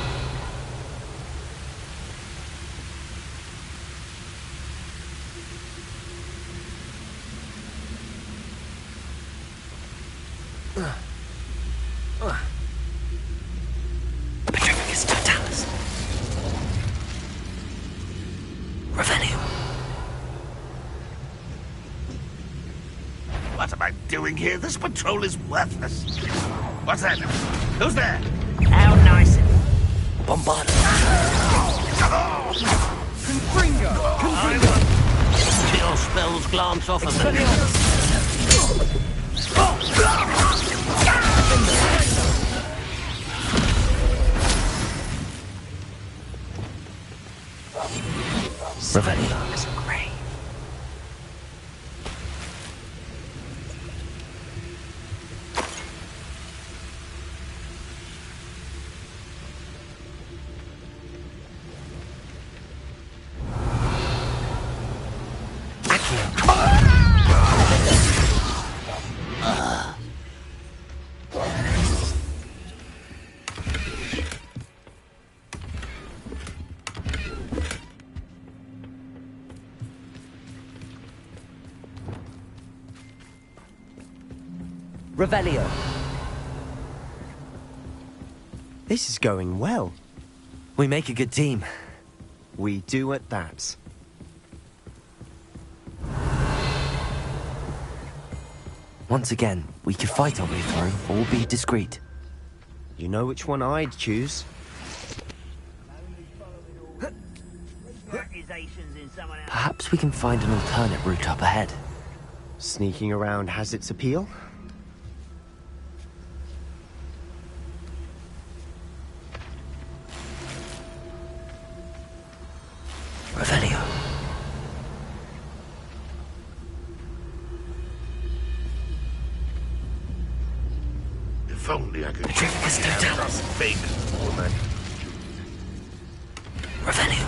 Petrificus totalis. Revelio. What am I doing here? This patrol is worthless. What's that? Who's there? How nice it is. Bombarda. Your spells glance off of them. Revelio. It's great. Revelio. This is going well. We make a good team. We do at that. Once again, we could fight our way through or be discreet. You know which one I'd choose. Accusations in someone else. Perhaps we can find an alternate route up ahead. Sneaking around has its appeal. Revelio. If only I could Petrificus totalis. fake woman. Revelio.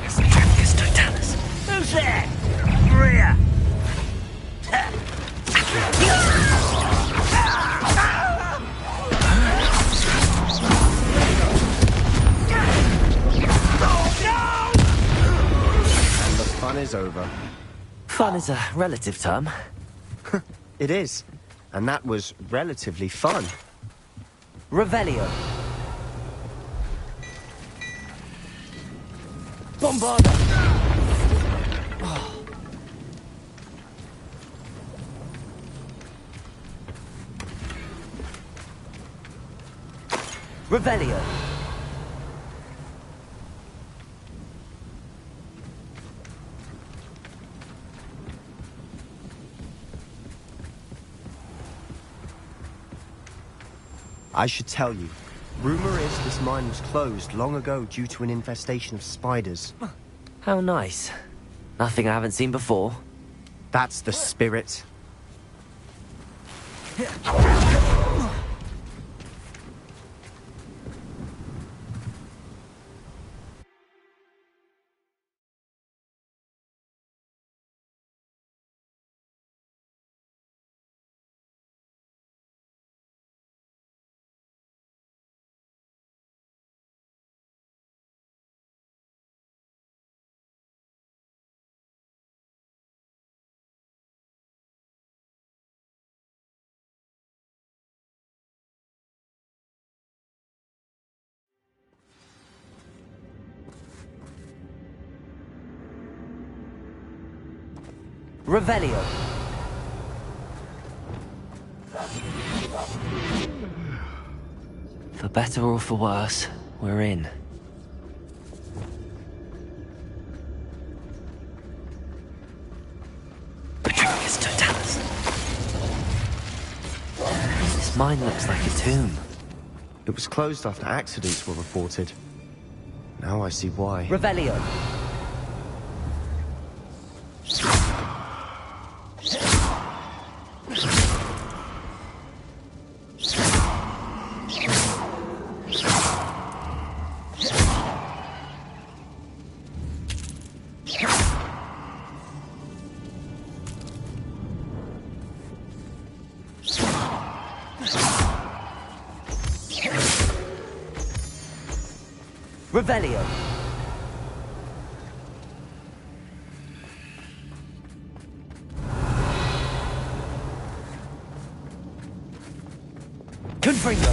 Petrificus totalis. Who's there? Maria. And the fun is over. Fun is a relative term. It is. And that was relatively fun. Revelio. Bombarda. Revelio. I should tell you. Rumor is this mine was closed long ago due to an infestation of spiders. How nice. Nothing I haven't seen before. That's the spirit. Revelio. For better or for worse, we're in. Petrificus totalis. This mine looks like a tomb. It was closed after accidents were reported. Now I see why. Revelio. Revelio. Confringo.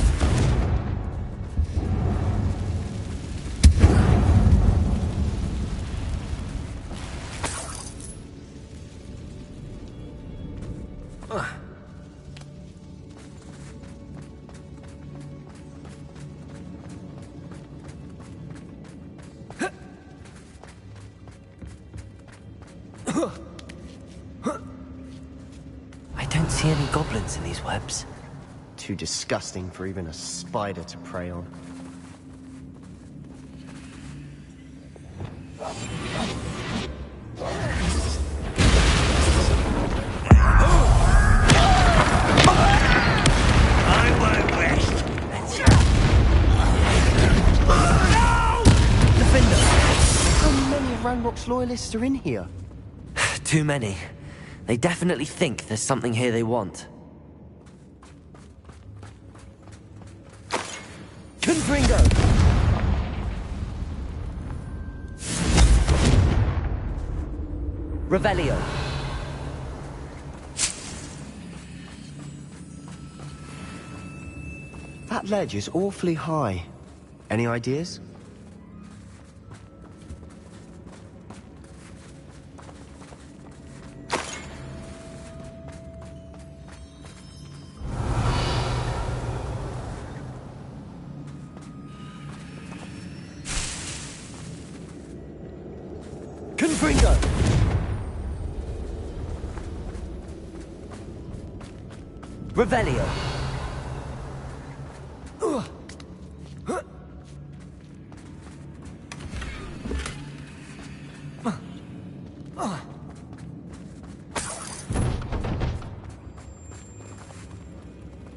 I don't see any goblins in these webs. Too disgusting for even a spider to prey on. I won't rest. Defender! How many of Ranrock's loyalists are in here? Too many. They definitely think there's something here they want. Confringo! Revelio. That ledge is awfully high. Any ideas? Confringo! Revelio.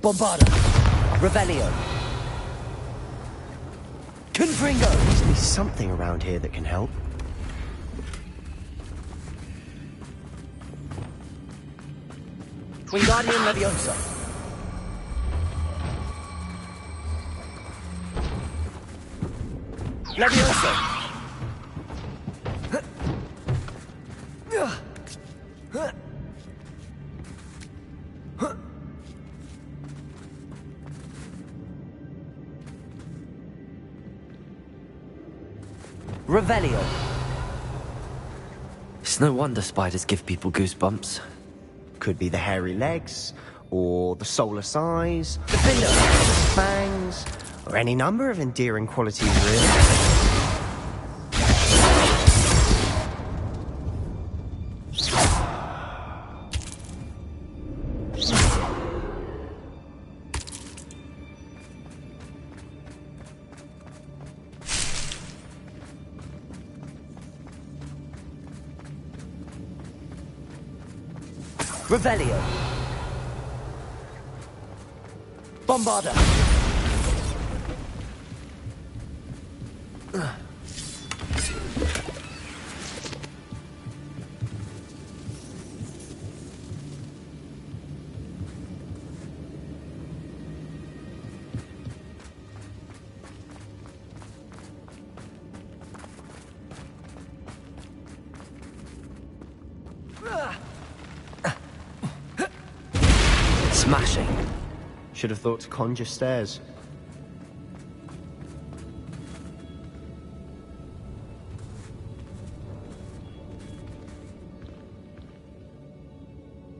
Bombarda. Revelio. Confringo. Must be something around here that can help. Wingardium Leviosa. Leviosa. Revelio. It's no wonder spiders give people goosebumps. Could be the hairy legs, or the soulless eyes, Defender. fangs, or any number of endearing qualities, really. Revelio. Bombarda. Smashing. Should have thought to conjure stairs.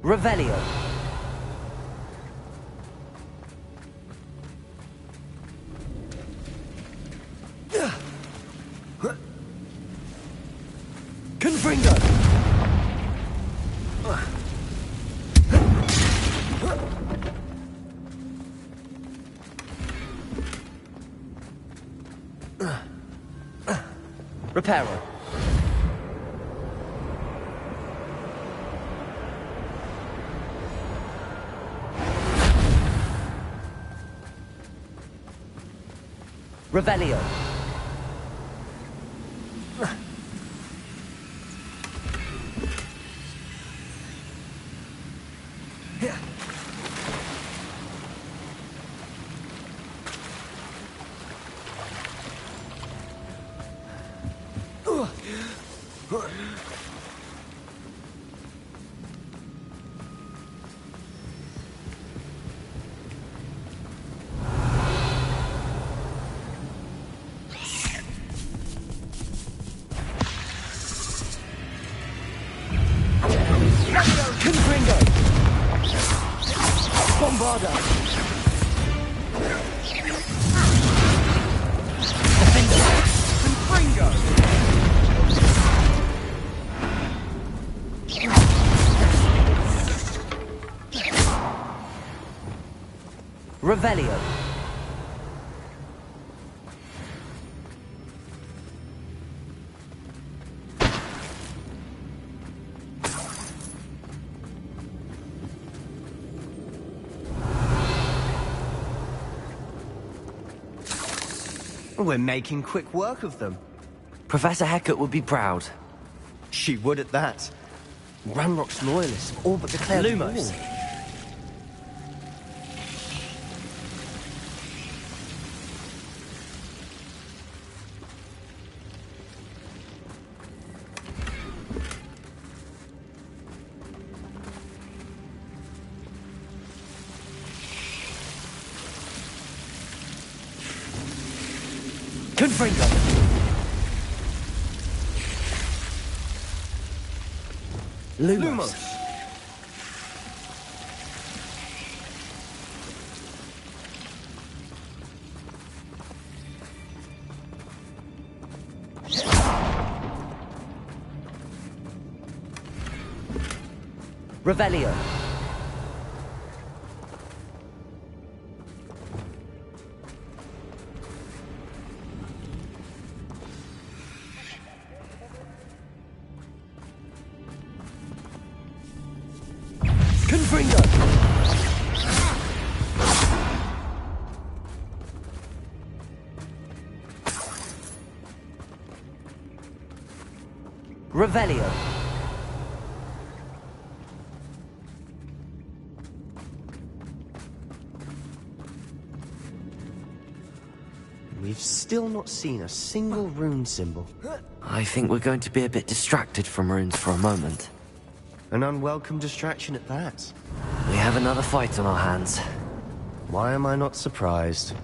Revelio. Confringo. Reparo. Revelio. Revelio. We're making quick work of them. Professor Hecat would be proud. She would at that. Ranrock's loyalists have all but declared Lumos. war. Confringo. Lumos. Revelio. Confringo. Revelio. We've still not seen a single rune symbol. I think we're going to be a bit distracted from runes for a moment. An unwelcome distraction at that. We have another fight on our hands. Why am I not surprised?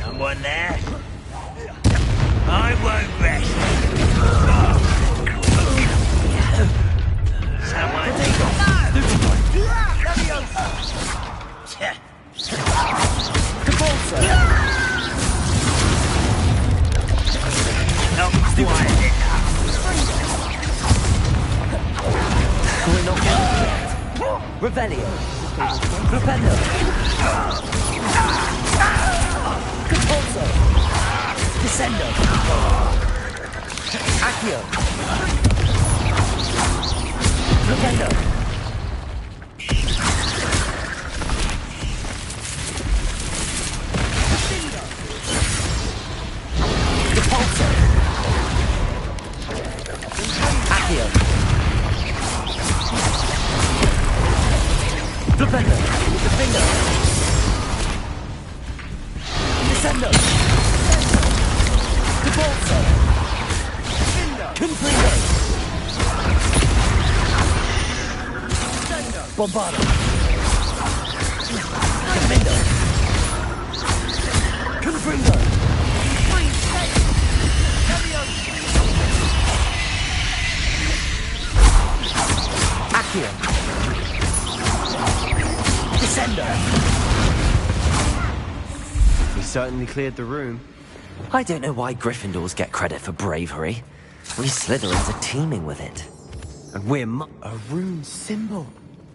Someone there? I won't rest. Someone not quiet enough. We're not getting yet. Revelio. Propendo. Compulso. Descendo. Accio. Propendo. Compulso. Accio. Propendo. Defendo. Descendo. Compulso. Confringo. Bombardo. Defendo. Confringo. Accio. Descendo. We certainly cleared the room. I don't know why Gryffindors get credit for bravery. We Slytherins are teeming with it. And we're a rune symbol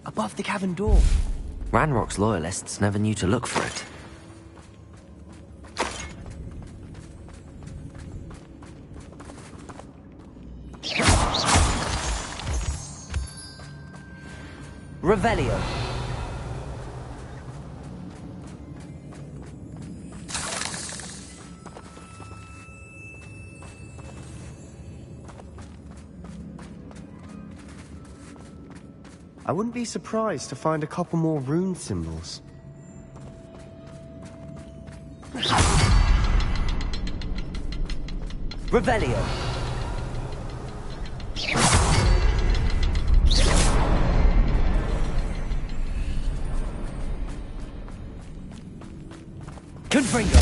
above the cavern door. Ranrock's loyalists never knew to look for it. Revelio. I wouldn't be surprised to find a couple more rune symbols. Revelio. Confringo!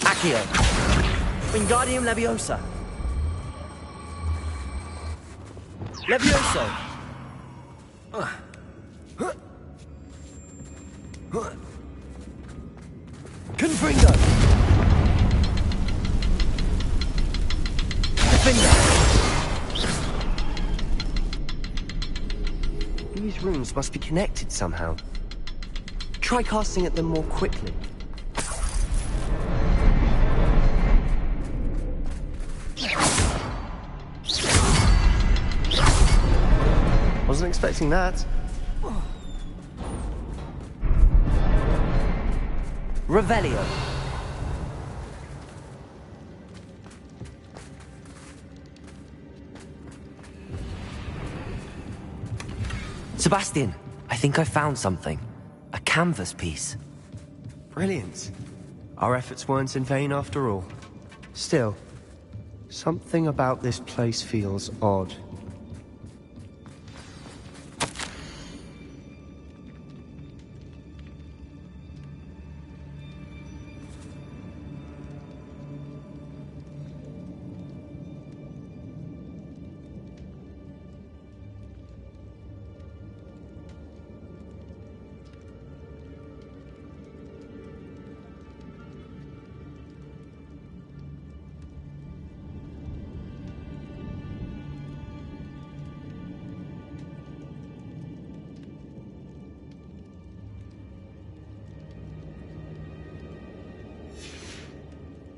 Accio! Wingardium Leviosa! Levioso! Confringo! These runes must be connected somehow. Try casting at them more quickly. Wasn't expecting that. Revelio. Sebastian, I think I found something. A canvas piece. Brilliant. Our efforts weren't in vain after all. Still, something about this place feels odd.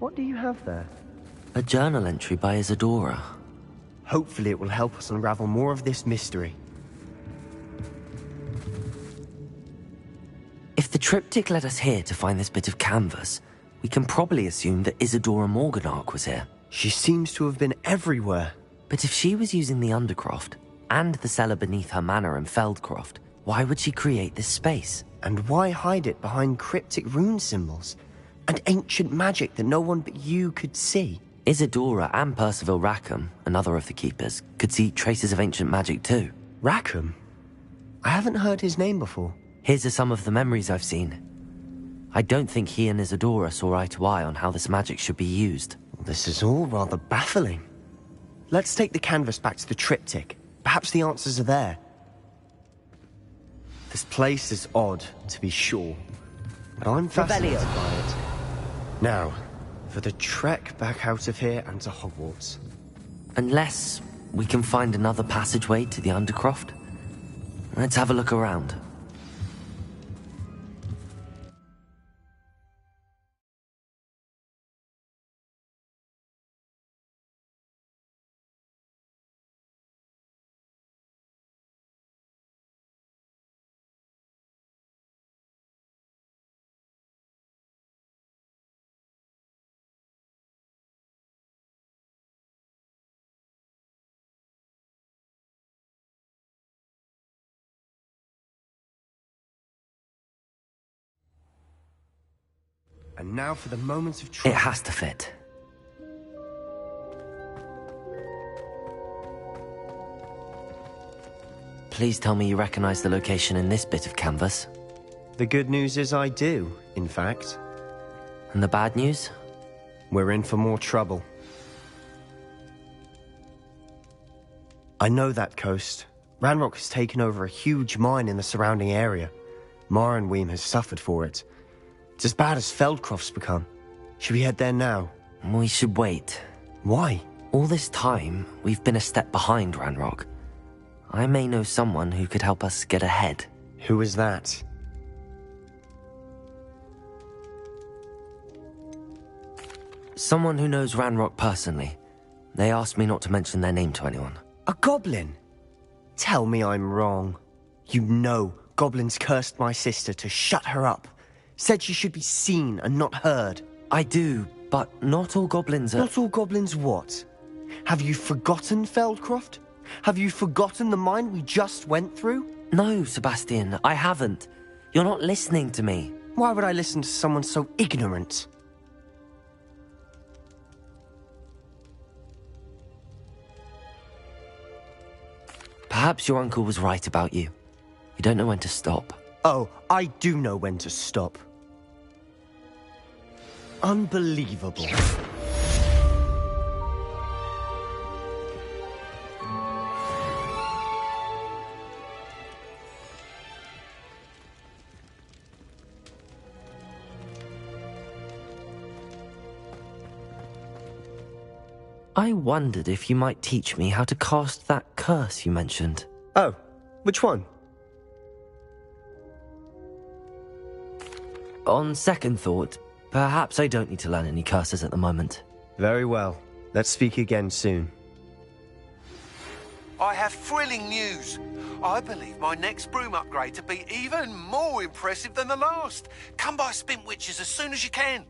What do you have there? A journal entry by Isadora. Hopefully it will help us unravel more of this mystery. If the triptych led us here to find this bit of canvas, we can probably assume that Isadora Morganach was here. She seems to have been everywhere. But if she was using the Undercroft, and the cellar beneath her manor in Feldcroft, why would she create this space? And why hide it behind cryptic rune symbols? And ancient magic that no one but you could see? Isadora and Percival Rackham, another of the Keepers, could see traces of ancient magic too. Rackham? I haven't heard his name before. Here's some of the memories I've seen. I don't think he and Isadora saw eye to eye on how this magic should be used. This is all rather baffling. Let's take the canvas back to the triptych. Perhaps the answers are there. This place is odd, to be sure, but I'm fascinated by it. Now, for the trek back out of here and to Hogwarts. Unless we can find another passageway to the Undercroft. Let's have a look around. And now for the moments of truth. It has to fit. Please tell me you recognize the location in this bit of canvas. The good news is I do, in fact. And the bad news? We're in for more trouble. I know that coast. Ranrock has taken over a huge mine in the surrounding area. Mornweem has suffered for it. It's as bad as Feldcroft's become. Should we head there now? We should wait. Why? All this time, we've been a step behind Ranrock. I may know someone who could help us get ahead. Who is that? Someone who knows Ranrock personally. They asked me not to mention their name to anyone. A goblin? Tell me I'm wrong. You know goblins cursed my sister to shut her up. Said she should be seen and not heard. I do, but not all goblins are... Not all goblins what? Have you forgotten Feldcroft? Have you forgotten the mine we just went through? No, Sebastian, I haven't. You're not listening to me. Why would I listen to someone so ignorant? Perhaps your uncle was right about you. You don't know when to stop. Oh, I do know when to stop. Unbelievable. I wondered if you might teach me how to cast that curse you mentioned. Oh, which one? On second thought, perhaps I don't need to learn any curses at the moment. Very well. Let's speak again soon. I have thrilling news. I believe my next broom upgrade to be even more impressive than the last. Come by Spintwitches as soon as you can.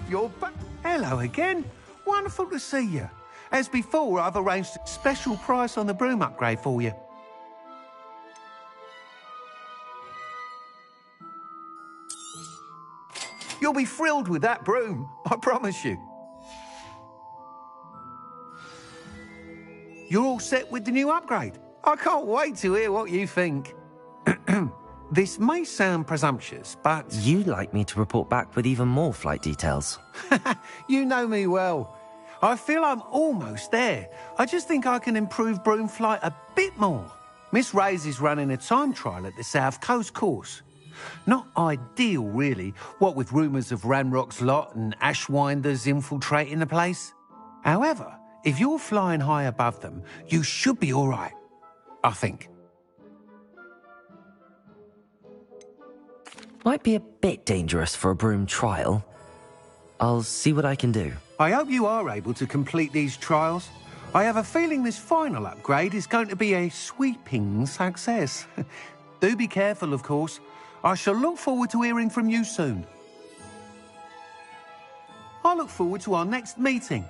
You're back. Hello again. Wonderful to see you. As before, I've arranged a special price on the broom upgrade for you. You'll be thrilled with that broom, I promise you. You're all set with the new upgrade. I can't wait to hear what you think. This may sound presumptuous, but... You'd like me to report back with even more flight details. You know me well. I feel I'm almost there. I just think I can improve broom flight a bit more. Miss Ray's is running a time trial at the South Coast course. Not ideal, really, what with rumours of Ranrock's lot and Ashwinders infiltrating the place. However, if you're flying high above them, you should be all right, I think. Might be a bit dangerous for a broom trial. I'll see what I can do. I hope you are able to complete these trials. I have a feeling this final upgrade is going to be a sweeping success. Do be careful, of course. I shall look forward to hearing from you soon. I look forward to our next meeting.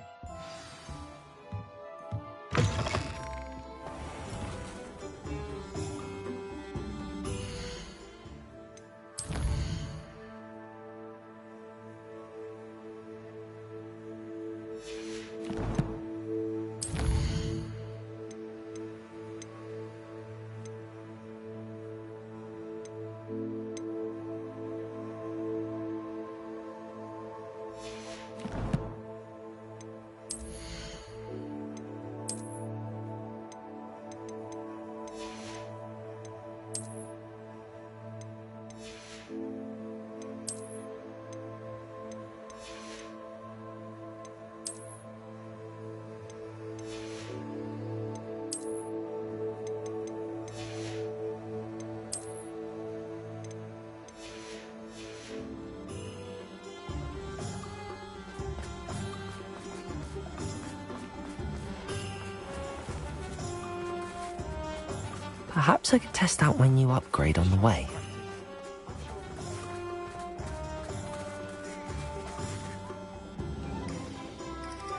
Perhaps I could test out my new upgrade on the way.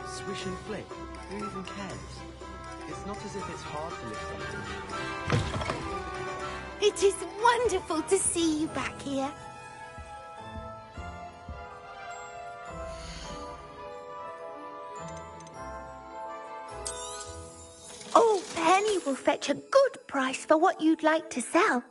Swish and flick. Who even cares? It's not as if it's hard to lift something. It is wonderful to see you back here. Old Penny will fetch a good price for what you'd like to sell.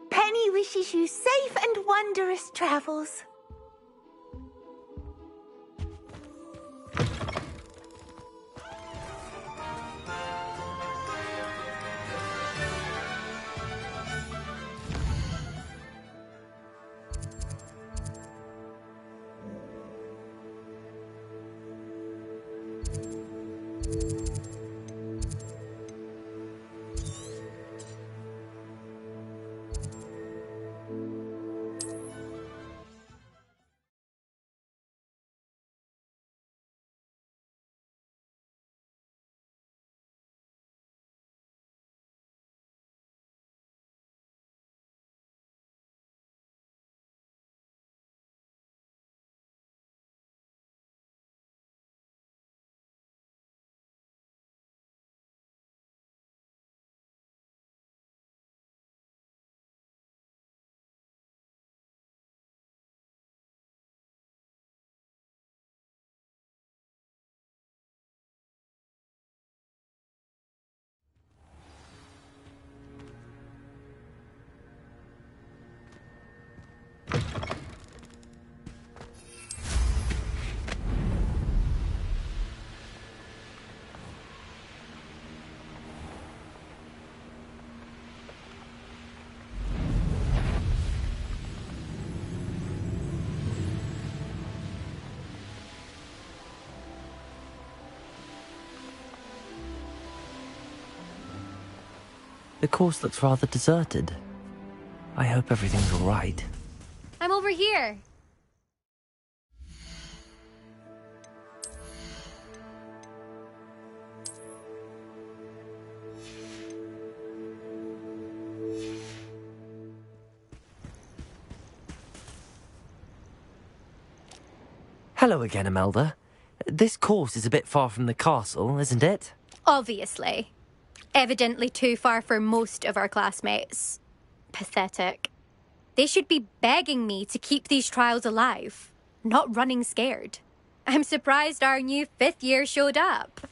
Penny wishes you safe and wondrous travels. The course looks rather deserted. I hope everything's all right. I'm over here. Hello again, Imelda. This course is a bit far from the castle, isn't it? Obviously. Evidently too far for most of our classmates. Pathetic. They should be begging me to keep these trials alive, not running scared. I'm surprised our new 5th year showed up.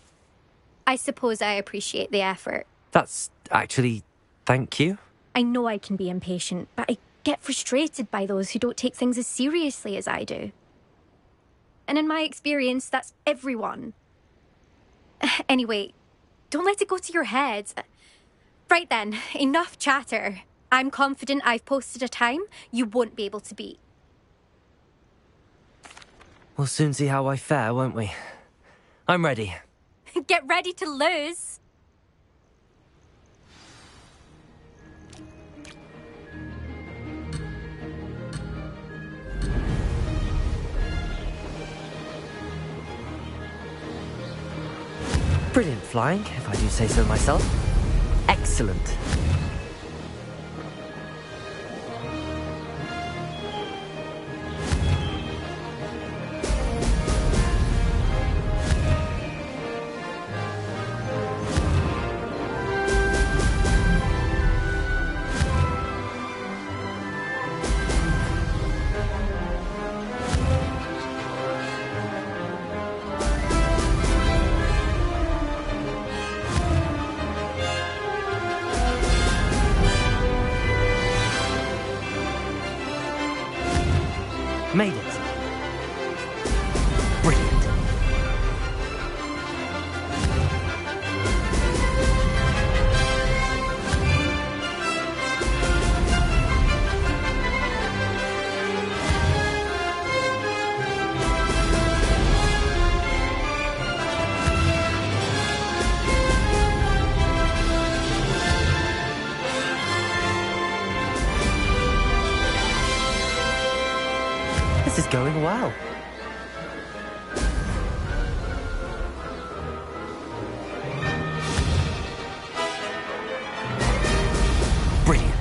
I suppose I appreciate the effort. That's actually... thank you. I know I can be impatient, but I get frustrated by those who don't take things as seriously as I do. And in my experience, that's everyone. Anyway, don't let it go to your head. Right then, enough chatter. I'm confident I've posted a time you won't be able to beat. We'll soon see how I fare, won't we? I'm ready. Get ready to lose. Brilliant flying, if I do say so myself. Excellent. Made it. Brilliant. This is going well. Brilliant.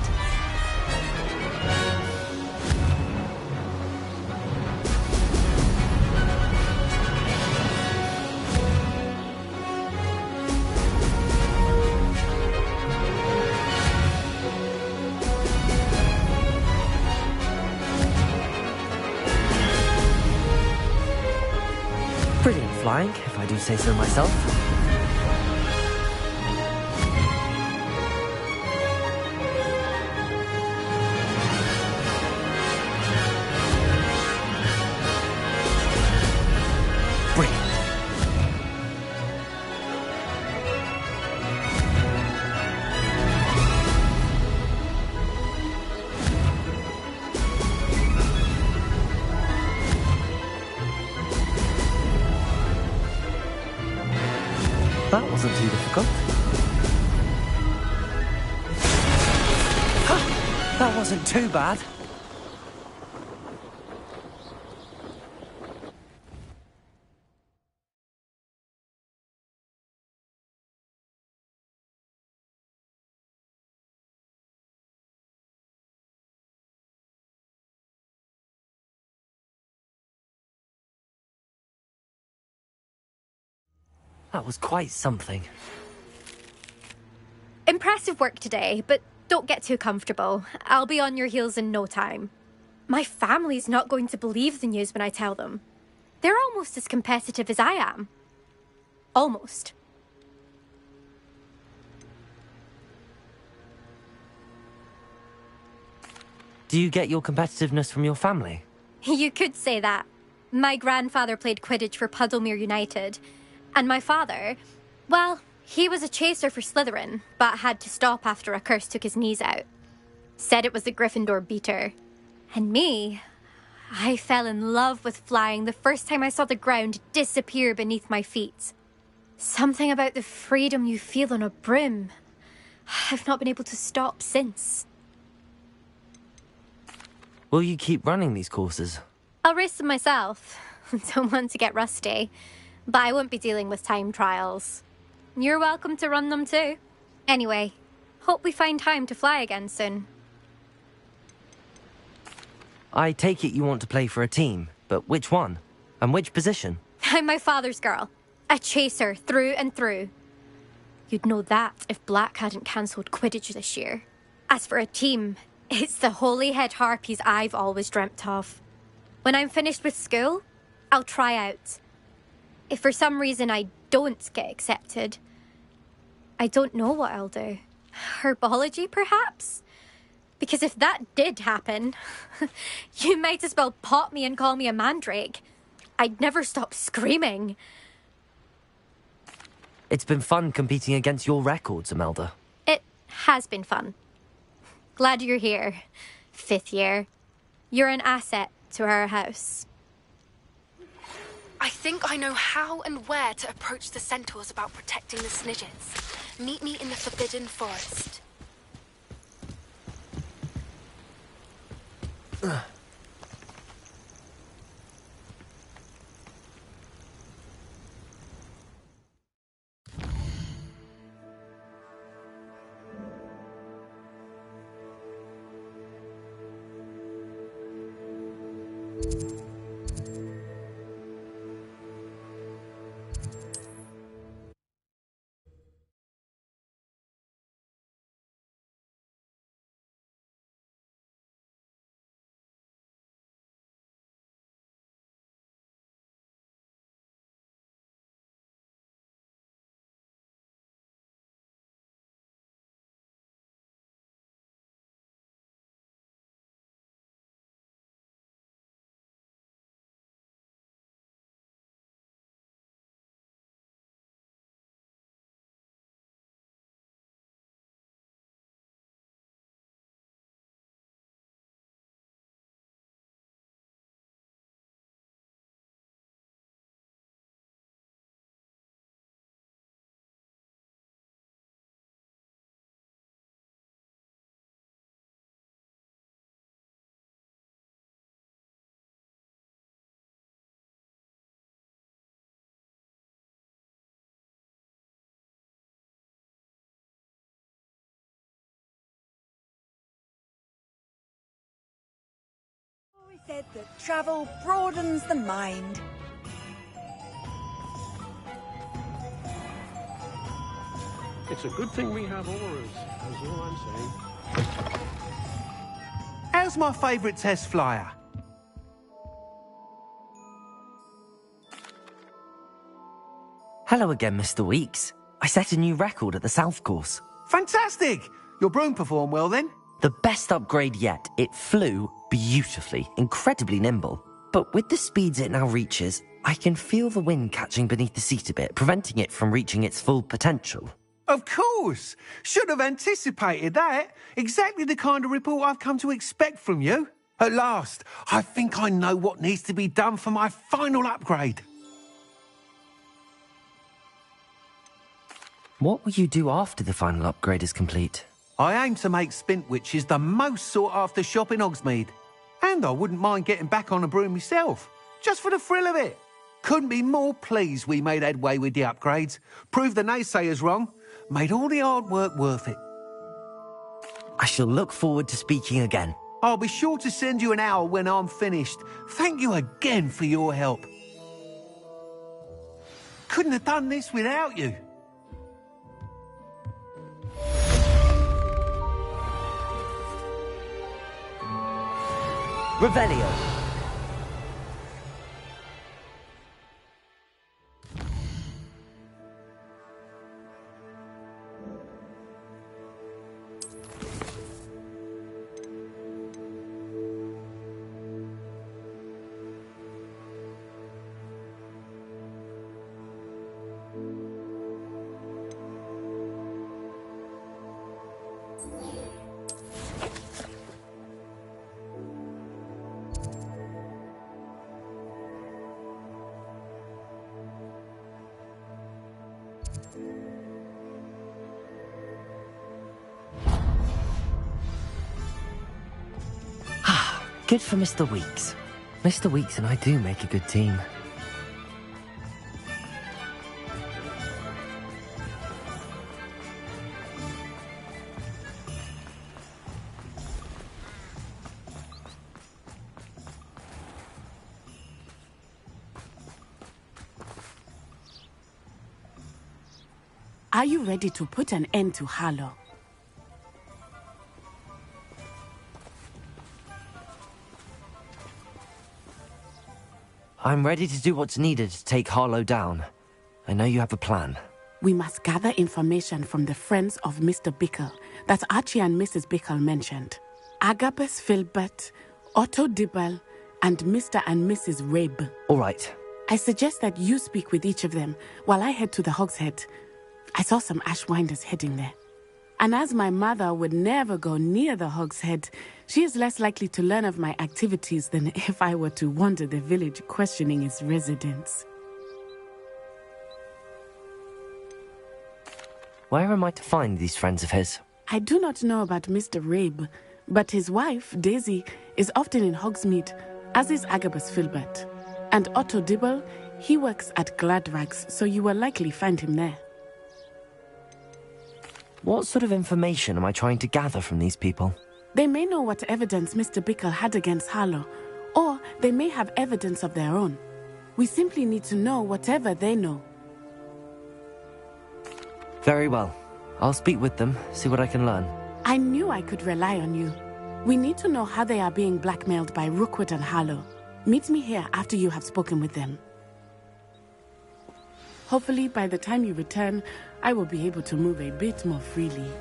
Brilliant flying, if I do say so myself. Brilliant. That wasn't too difficult. That wasn't too bad. That was quite something. Impressive work today, but don't get too comfortable. I'll be on your heels in no time. My family's not going to believe the news when I tell them. They're almost as competitive as I am. Almost. Do you get your competitiveness from your family? You could say that. My grandfather played Quidditch for Puddlemere United. And my father, well, he was a chaser for Slytherin, but had to stop after a curse took his knees out. Said it was the Gryffindor beater. And me, I fell in love with flying the first time I saw the ground disappear beneath my feet. Something about the freedom you feel on a broom. I've not been able to stop since. Will you keep running these courses? I'll race them myself. Don't want to get rusty. But I won't be dealing with time trials. You're welcome to run them too. Anyway, hope we find time to fly again soon. I take it you want to play for a team, but which one? And which position? I'm my father's girl. A chaser through and through. You'd know that if Black hadn't cancelled Quidditch this year. As for a team, it's the Holyhead Harpies I've always dreamt of. When I'm finished with school, I'll try out. If for some reason I don't get accepted, I don't know what I'll do. Herbology, perhaps? Because if that did happen, you might as well pop me and call me a mandrake. I'd never stop screaming. It's been fun competing against your records, Imelda. It has been fun. Glad you're here, 5th year. You're an asset to our house. I think I know how and where to approach the centaurs about protecting the Snidgets. Meet me in the Forbidden Forest. Said that travel broadens the mind. It's a good thing we have auras, that's all I'm saying. How's my favourite test flyer? Hello again, Mr. Weeks. I set a new record at the South Course. Fantastic! Your broom performed well then? The best upgrade yet. It flew beautifully, incredibly nimble. But with the speeds it now reaches, I can feel the wind catching beneath the seat a bit, preventing it from reaching its full potential. Of course! Should have anticipated that. Exactly the kind of report I've come to expect from you. At last, I think I know what needs to be done for my final upgrade. What will you do after the final upgrade is complete? I aim to make Spintwitches the most sought-after shop in Hogsmeade. And I wouldn't mind getting back on a broom myself, just for the thrill of it. Couldn't be more pleased we made headway with the upgrades, proved the naysayers wrong, made all the hard work worth it. I shall look forward to speaking again. I'll be sure to send you an owl when I'm finished. Thank you again for your help. Couldn't have done this without you. Revelio. Good for Mr. Weeks. Mr. Weeks and I do make a good team. Are you ready to put an end to Harlow? I'm ready to do what's needed to take Harlow down. I know you have a plan. We must gather information from the friends of Mr. Bickle that Archie and Mrs. Bickle mentioned. Agabus Filbert, Otto Dibble, and Mr. and Mrs. Rabe. All right. I suggest that you speak with each of them while I head to the Hogshead. I saw some Ashwinders heading there. And as my mother would never go near the Hogshead, she is less likely to learn of my activities than if I were to wander the village questioning its residents. Where am I to find these friends of his? I do not know about Mr. Rabe, but his wife, Daisy, is often in Hogsmeade, as is Agabus Filbert. And Otto Dibble, he works at Gladrags, so you will likely find him there. What sort of information am I trying to gather from these people? They may know what evidence Mr. Bickle had against Harlow, or they may have evidence of their own. We simply need to know whatever they know. Very well. I'll speak with them, see what I can learn. I knew I could rely on you. We need to know how they are being blackmailed by Rookwood and Harlow. Meet me here after you have spoken with them. Hopefully, by the time you return, I will be able to move a bit more freely.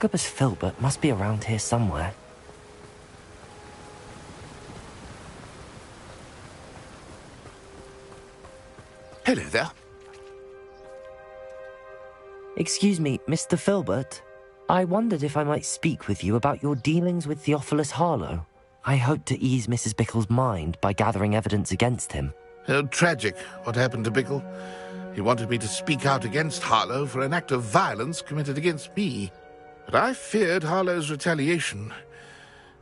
Agabus Filbert must be around here somewhere. Hello there. Excuse me, Mr. Filbert. I wondered if I might speak with you about your dealings with Theophilus Harlow. I hope to ease Mrs. Bickle's mind by gathering evidence against him. Oh, tragic, what happened to Bickle. He wanted me to speak out against Harlow for an act of violence committed against me. But I feared Harlow's retaliation,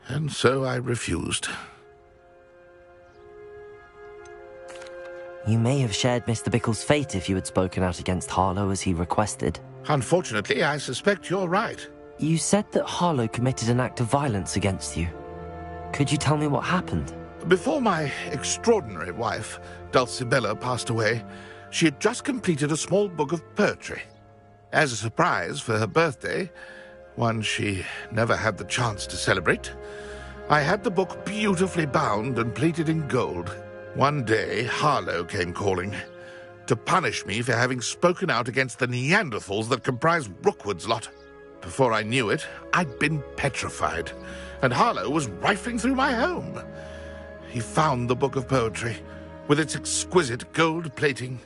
and so I refused. You may have shared Mr. Bickle's fate if you had spoken out against Harlow as he requested. Unfortunately, I suspect you're right. You said that Harlow committed an act of violence against you. Could you tell me what happened? Before my extraordinary wife, Dulcibella, passed away, she had just completed a small book of poetry. As a surprise for her birthday, one she never had the chance to celebrate, I had the book beautifully bound and plated in gold. One day, Harlow came calling to punish me for having spoken out against the Neanderthals that comprise Rookwood's lot. Before I knew it, I'd been petrified, and Harlow was rifling through my home. He found the book of poetry, with its exquisite gold plating.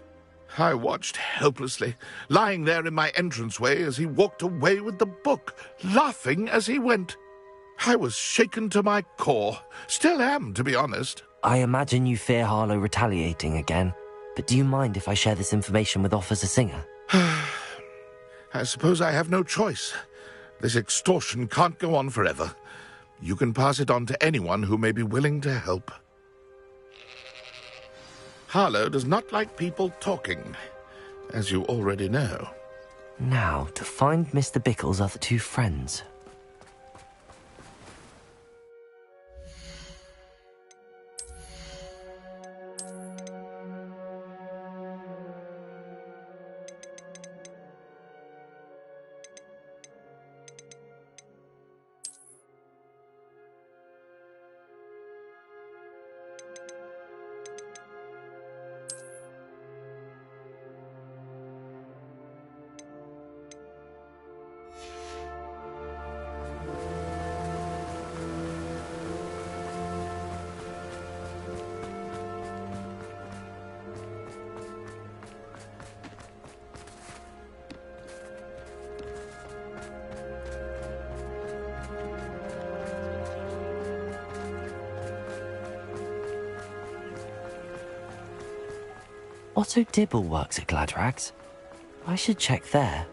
I watched helplessly, lying there in my entranceway as he walked away with the book, laughing as he went. I was shaken to my core. Still am, to be honest. I imagine you fear Harlow retaliating again, but do you mind if I share this information with Officer Singer? I suppose I have no choice. This extortion can't go on forever. You can pass it on to anyone who may be willing to help. Harlow does not like people talking, as you already know. Now, to find Mr. Bickle's other two friends. Otto Dibble works at Gladrags. I should check there.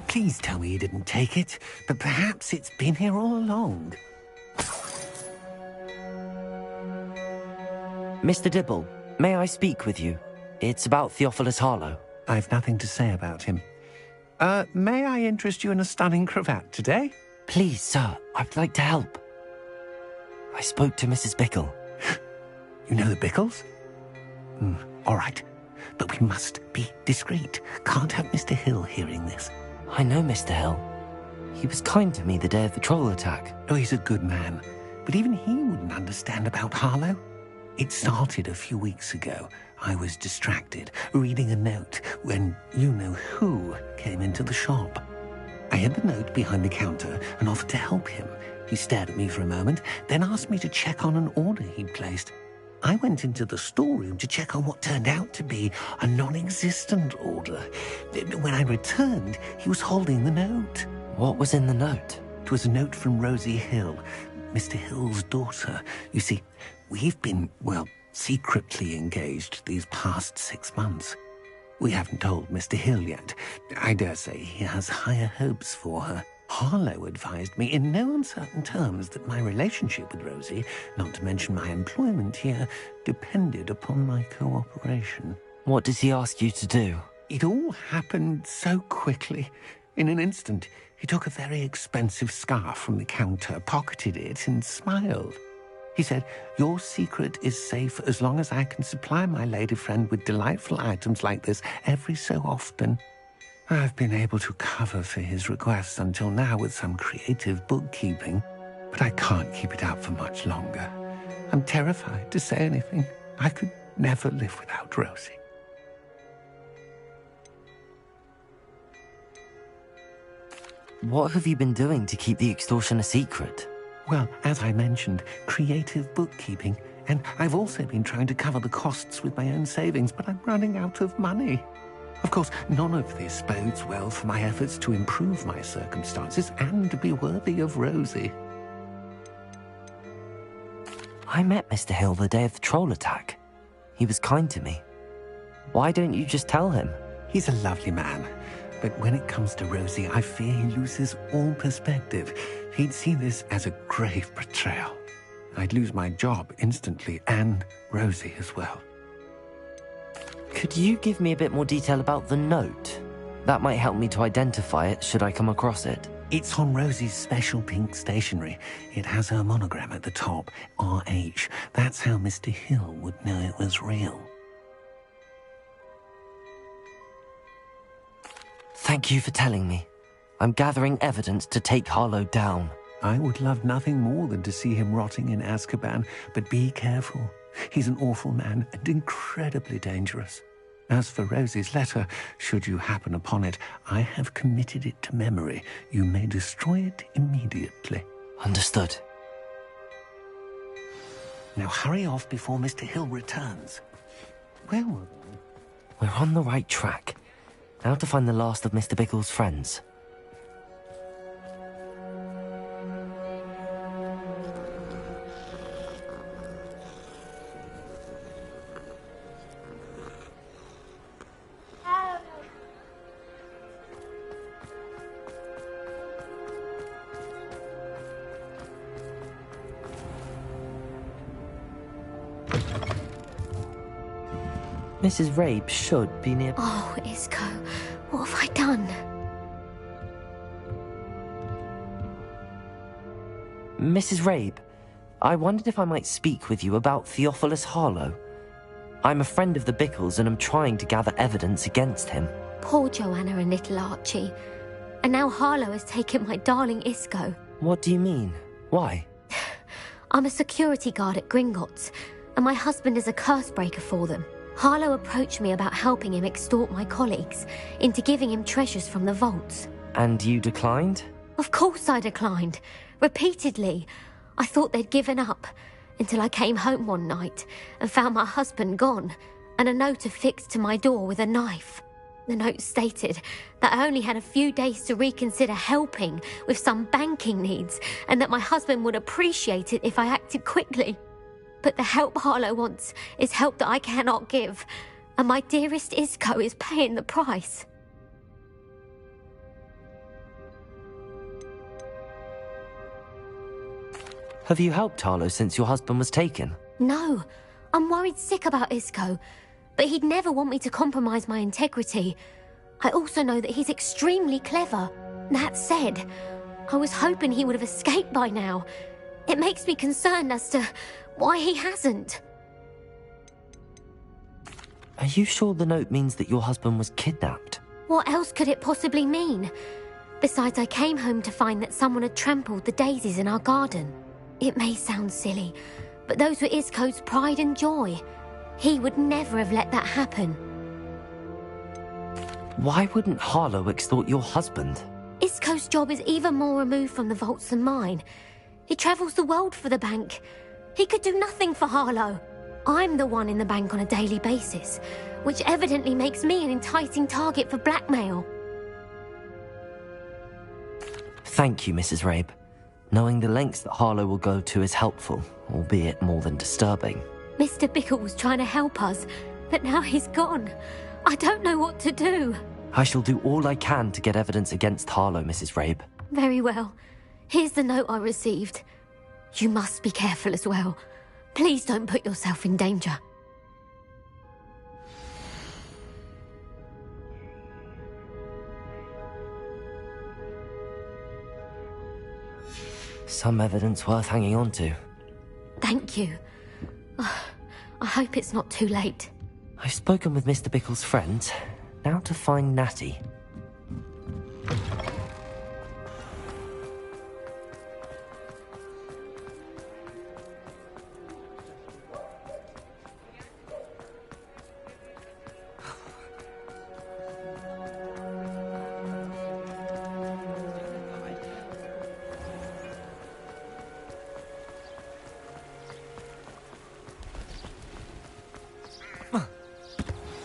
Please tell me you didn't take it, but perhaps it's been here all along. Mr. Dibble, may I speak with you? It's about Theophilus Harlow. I've nothing to say about him. May I interest you in a stunning cravat today? Please, sir, I'd like to help. I spoke to Mrs. Bickle. You know the Bickles? All right. But we must be discreet. Can't have Mr. Hill hearing this. I know Mr. Hill. He was kind to me the day of the troll attack. Oh, he's a good man. But even he wouldn't understand about Harlow. It started a few weeks ago. I was distracted, reading a note, when you-know-who came into the shop. I hid the note behind the counter and offered to help him. He stared at me for a moment, then asked me to check on an order he'd placed. I went into the storeroom to check on what turned out to be a non-existent order. When I returned, he was holding the note. What was in the note? It was a note from Rosie Hill, Mr. Hill's daughter. You see, we've been, secretly engaged these past 6 months. We haven't told Mr. Hill yet. I dare say he has higher hopes for her. Harlow advised me in no uncertain terms that my relationship with Rosie, not to mention my employment here, depended upon my cooperation. What does he ask you to do? It all happened so quickly. In an instant, he took a very expensive scarf from the counter, pocketed it, and smiled. He said, "Your secret is safe as long as I can supply my lady friend with delightful items like this every so often." I've been able to cover for his requests until now with some creative bookkeeping, but I can't keep it up for much longer. I'm terrified to say anything. I could never live without Rosie. What have you been doing to keep the extortion a secret? Well, as I mentioned, creative bookkeeping, and I've also been trying to cover the costs with my own savings, but I'm running out of money. Of course, none of this bodes well for my efforts to improve my circumstances and to be worthy of Rosie. I met Mr. Hill the day of the troll attack. He was kind to me. Why don't you just tell him? He's a lovely man, but when it comes to Rosie, I fear he loses all perspective. He'd see this as a grave betrayal. I'd lose my job instantly, and Rosie as well. Could you give me a bit more detail about the note? That might help me to identify it should I come across it. It's on Rosie's special pink stationery. It has her monogram at the top, RH. That's how Mr. Hill would know it was real. Thank you for telling me. I'm gathering evidence to take Harlow down. I would love nothing more than to see him rotting in Azkaban, but be careful. He's an awful man and incredibly dangerous. As for Rosie's letter, should you happen upon it, I have committed it to memory. You may destroy it immediately. Understood. Now hurry off before Mr. Hill returns. Well, we're on the right track. Now to find the last of Mr. Bickle's friends. Mrs. Rabe should be near... Oh, Isco, what have I done? Mrs. Rabe, I wondered if I might speak with you about Theophilus Harlow. I'm a friend of the Bickles and I'm trying to gather evidence against him. Poor Joanna and little Archie. And now Harlow has taken my darling Isco. What do you mean? Why? I'm a security guard at Gringotts, and my husband is a curse breaker for them. Harlow approached me about helping him extort my colleagues into giving him treasures from the vaults. And you declined? Of course I declined. Repeatedly. I thought they'd given up, until I came home one night and found my husband gone, and a note affixed to my door with a knife. The note stated that I only had a few days to reconsider helping with some banking needs, and that my husband would appreciate it if I acted quickly. But the help Harlow wants is help that I cannot give, and my dearest Isco is paying the price. Have you helped Harlow since your husband was taken? No, I'm worried sick about Isco, but he'd never want me to compromise my integrity. I also know that he's extremely clever. That said, I was hoping he would have escaped by now. It makes me concerned as to why he hasn't. Are you sure the note means that your husband was kidnapped? What else could it possibly mean? Besides, I came home to find that someone had trampled the daisies in our garden. It may sound silly, but those were Isco's pride and joy. He would never have let that happen. Why wouldn't Harlow extort your husband? Isco's job is even more removed from the vaults than mine. He travels the world for the bank. He could do nothing for Harlow. I'm the one in the bank on a daily basis, which evidently makes me an enticing target for blackmail. Thank you, Mrs. Rabe. Knowing the lengths that Harlow will go to is helpful, albeit more than disturbing. Mr. Bickle was trying to help us, but now he's gone. I don't know what to do. I shall do all I can to get evidence against Harlow, Mrs. Rabe. Very well. Here's the note I received. You must be careful as well. Please don't put yourself in danger. Some evidence worth hanging on to. Thank you. I hope it's not too late. I've spoken with Mr. Bickle's friends. Now to find Natty.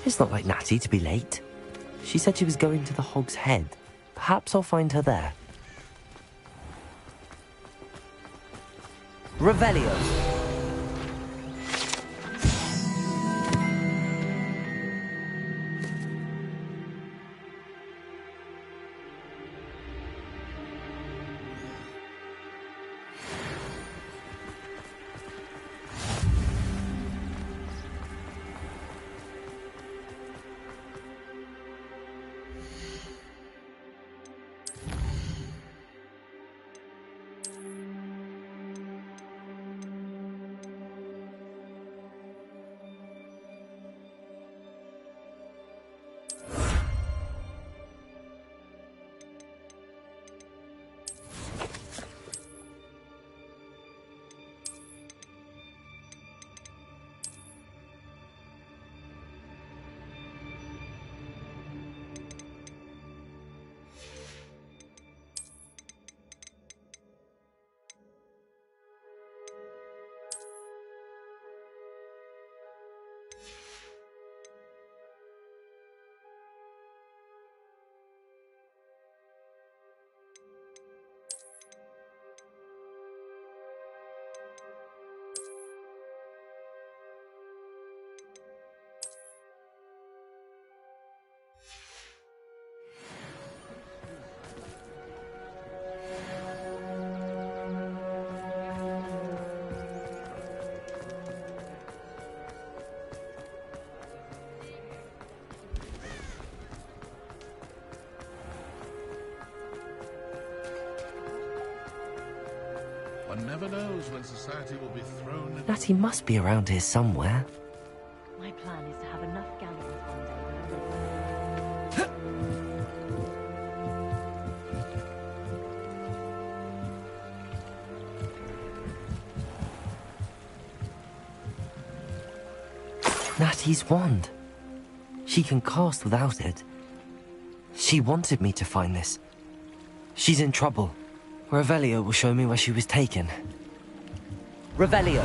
It's not like Natty to be late. She said she was going to the Hog's Head. Perhaps I'll find her there. Revelio. One never knows when society will be thrown in... Natty must be around here somewhere. My plan is to have enough galleries one day. Natty's wand. She can cast without it. She wanted me to find this. She's in trouble. Revelio will show me where she was taken. Revelio!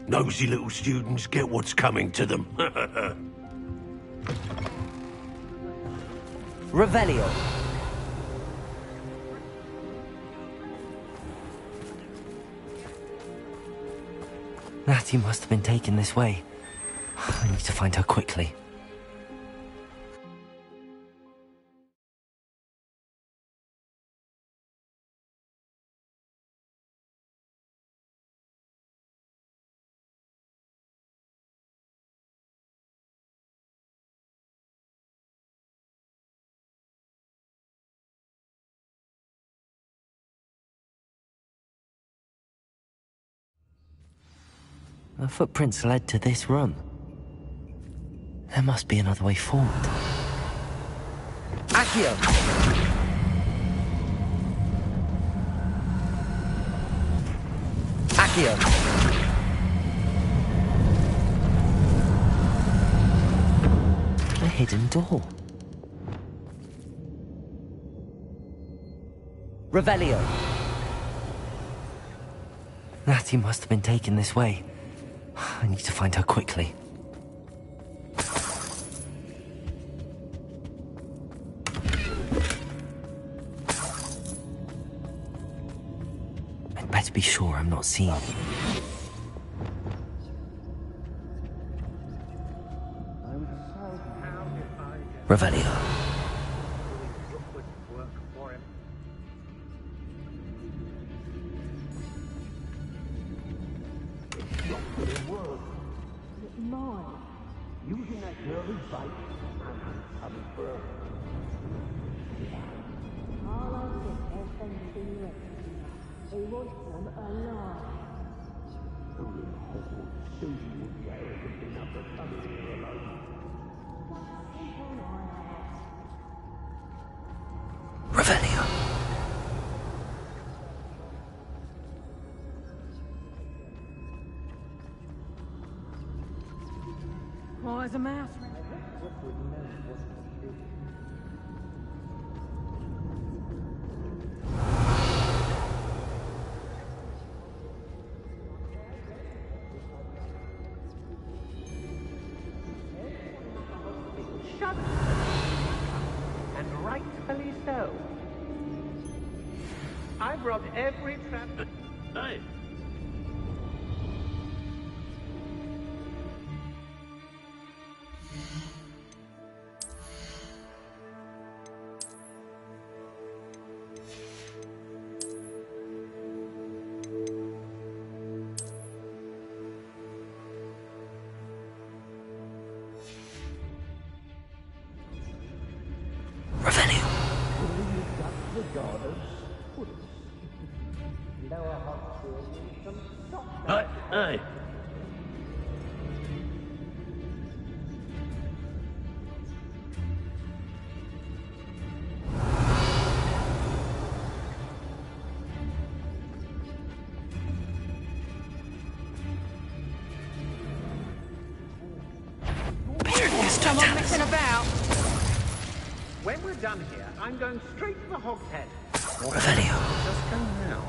Nosy little students get what's coming to them. Revelio! Natty must have been taken this way. I need to find her quickly. The footprints led to this room. There must be another way forward. Accio! Accio! A hidden door. Revelio! Natty must have been taken this way. I need to find her quickly. I'd better be sure I'm not seen. Revelio. Using that nervous bite, I'm for her. All I think has been ready. He wants them alive. Only Susie would be arrogant enough to come in here alone. Revelio. Oh, there's a mouse. Shut up. And rightfully so. I've robbed every trap. Hey! Hey! Come on, messing about. When we're done here, I'm going straight to the Hogshead. Revelio. Just go now.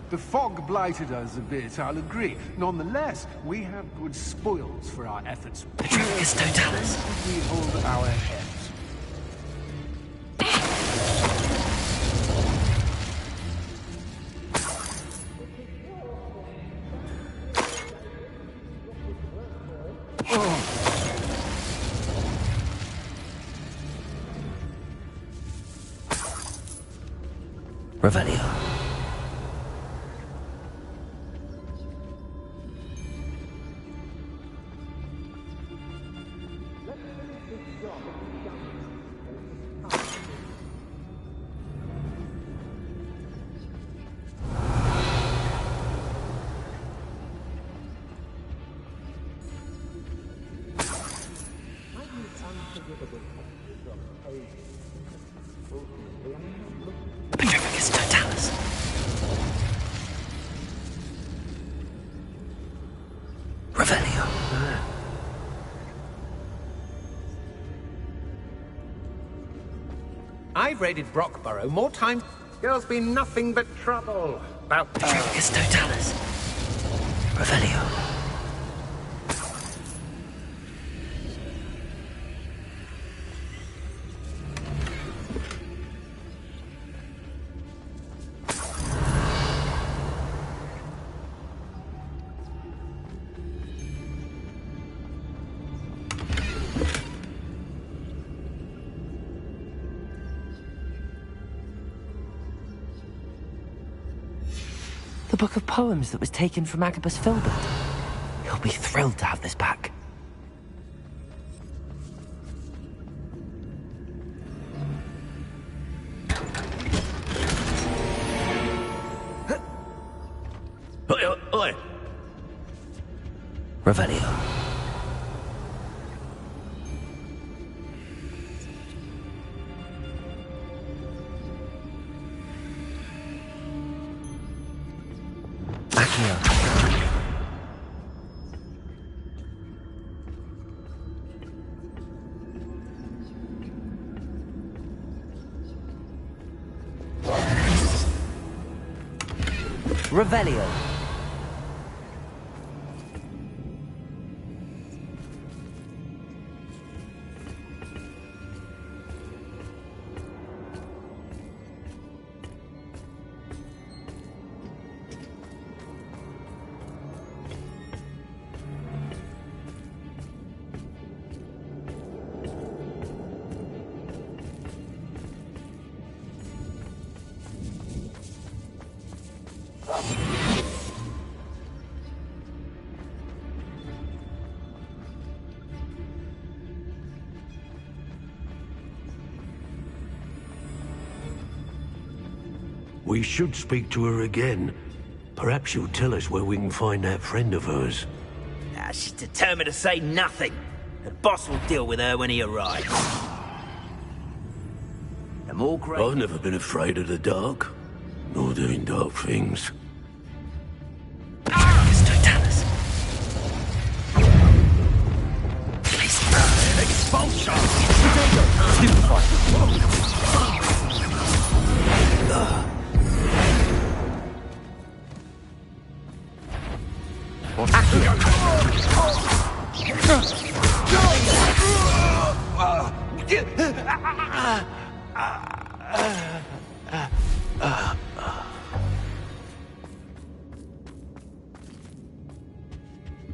The fog blighted us a bit, I'll agree. Nonetheless, we have good spoils for our efforts. Petricus totalis. We hold our heads. Revelio. Petricus totalis. Revelio. I've raided Brockborough more times. There's been nothing but trouble. About Petricus totalis. Revelio. The book of poems that was taken from Agabus Filbert. He'll be thrilled to have this back. Oi! Revelio. Revelio. We should speak to her again. Perhaps she'll tell us where we can find that friend of hers. She's determined to say nothing. The boss will deal with her when he arrives. The more great... I've never been afraid of the dark, nor doing dark things.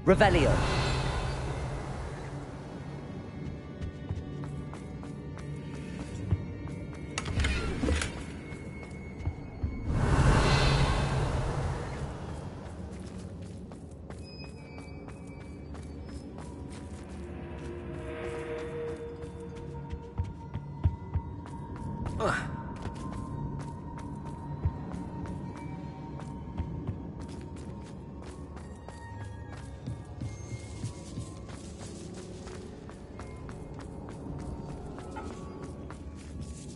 Revelio.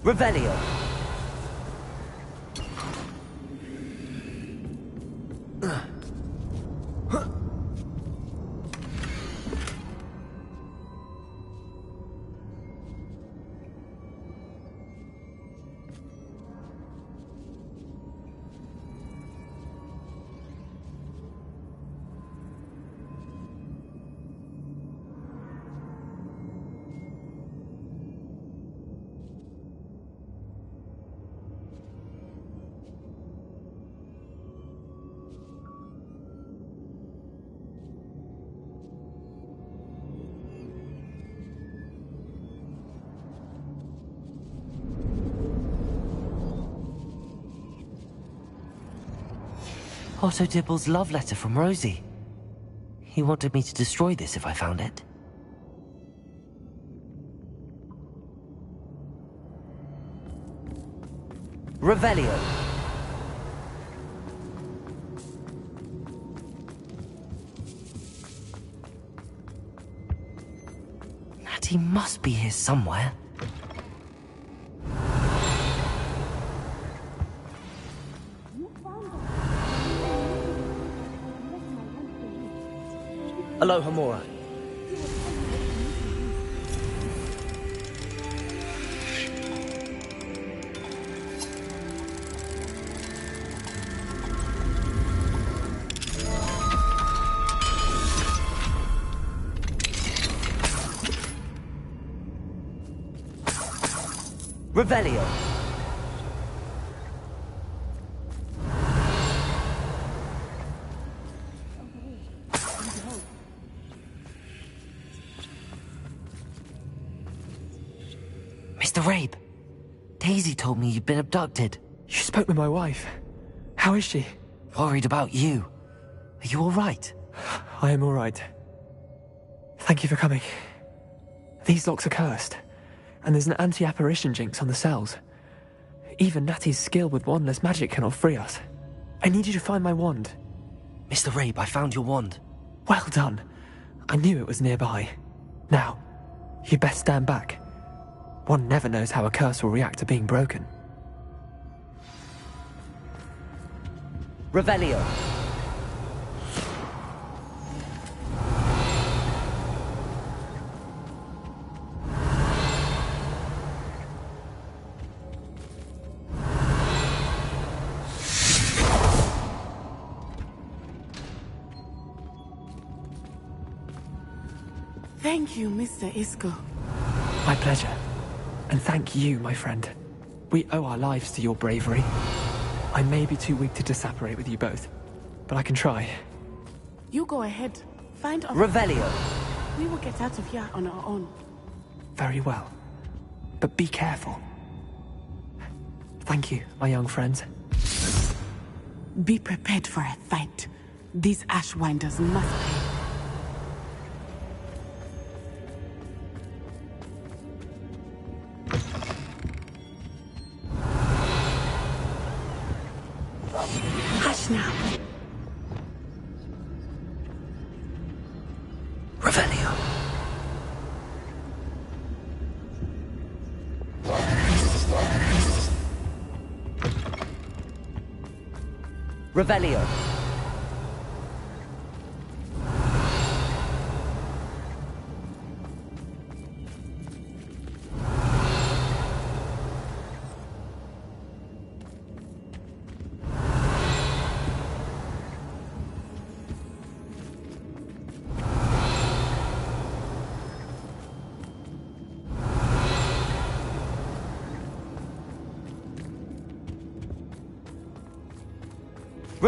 Revelio. Otto Dibble's love letter from Rosie. He wanted me to destroy this if I found it. Revelio. Natty must be here somewhere. Aloha Mora. Revelio. Mr. Rabe, Daisy told me you'd been abducted. You spoke with my wife. How is she? Worried about you. Are you all right? I am all right. Thank you for coming. These locks are cursed, and there's an anti-apparition jinx on the cells. Even Natty's skill with wandless magic cannot free us. I need you to find my wand. Mr. Rabe, I found your wand. Well done. I knew it was nearby. Now, you best stand back. One never knows how a curse will react to being broken. Revelio. Thank you, Mr. Isco. My pleasure. And thank you, my friend. We owe our lives to your bravery. I may be too weak to disapparate with you both, but I can try. You go ahead. Find us. Revelio. We will get out of here on our own. Very well. But be careful. Thank you, my young friends. Be prepared for a fight. These Ashwinders must pay. Revelio.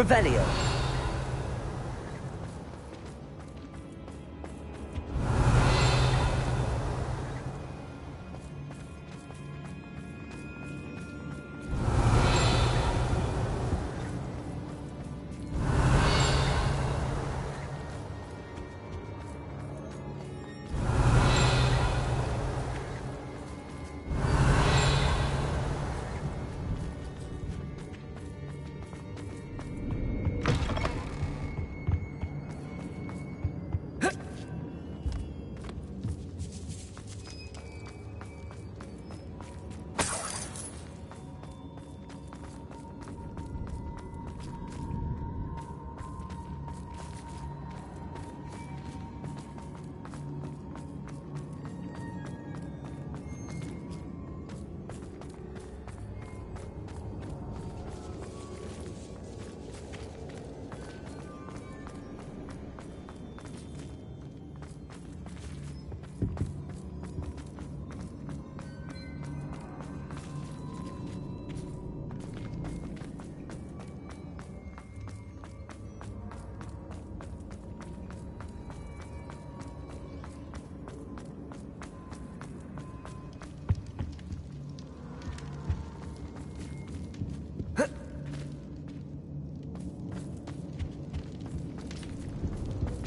Revelio.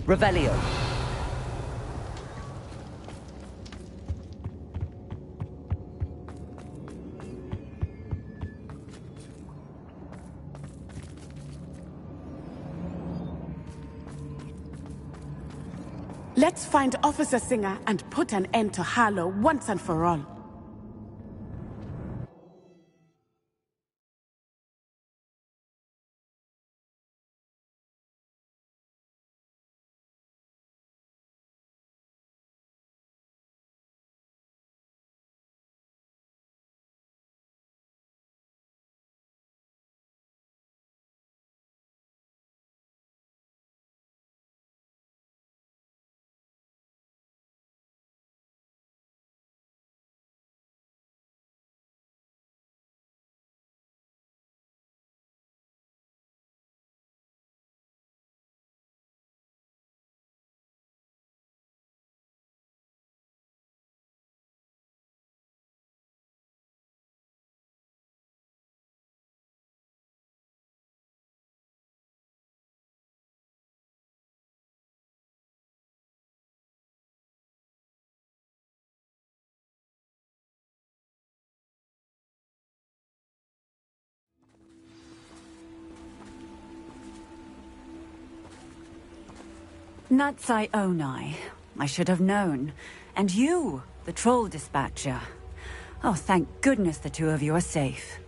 Revelio. Let's find Officer Singer and put an end to Harlow once and for all. Natsai Onai. I should have known. And you, the troll dispatcher. Oh, thank goodness the two of you are safe.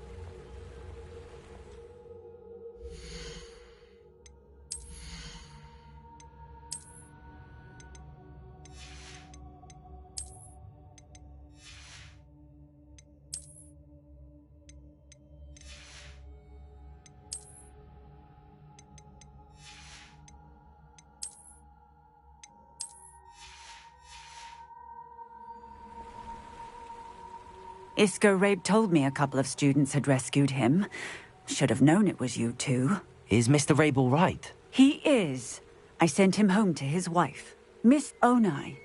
Isco Rabe told me a couple of students had rescued him. Should have known it was you two. Is Mr. Rabe all right? He is. I sent him home to his wife. Miss Onai,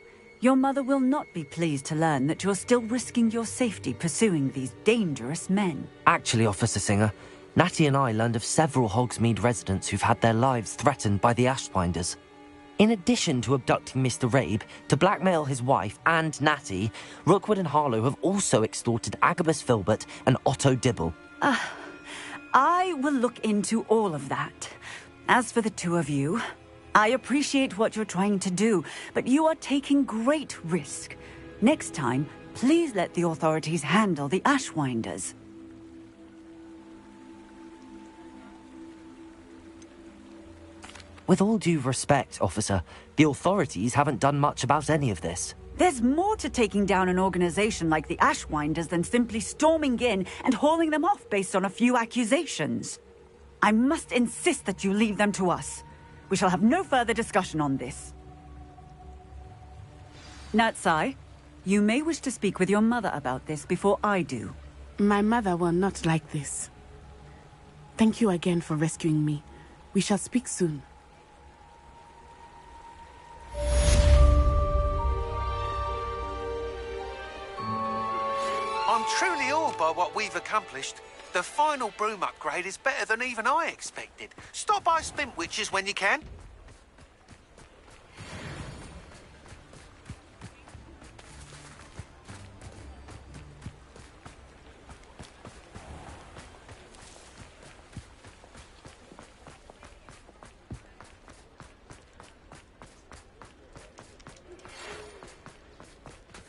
your mother will not be pleased to learn that you're still risking your safety pursuing these dangerous men. Actually, Officer Singer, Natty and I learned of several Hogsmeade residents who've had their lives threatened by the Ashwinders. In addition to abducting Mr. Rabe, to blackmail his wife and Natty, Rookwood and Harlow have also extorted Agabus Filbert and Otto Dibble. I will look into all of that. As for the two of you, I appreciate what you're trying to do, but you are taking great risk. Next time, please let the authorities handle the Ashwinders. With all due respect, officer, the authorities haven't done much about any of this. There's more to taking down an organization like the Ashwinders than simply storming in and hauling them off based on a few accusations. I must insist that you leave them to us. We shall have no further discussion on this. Natsai, you may wish to speak with your mother about this before I do. My mother will not like this. Thank you again for rescuing me. We shall speak soon. I'm truly awed by what we've accomplished. The final broom upgrade is better than even I expected. Stop by Spintwitches when you can.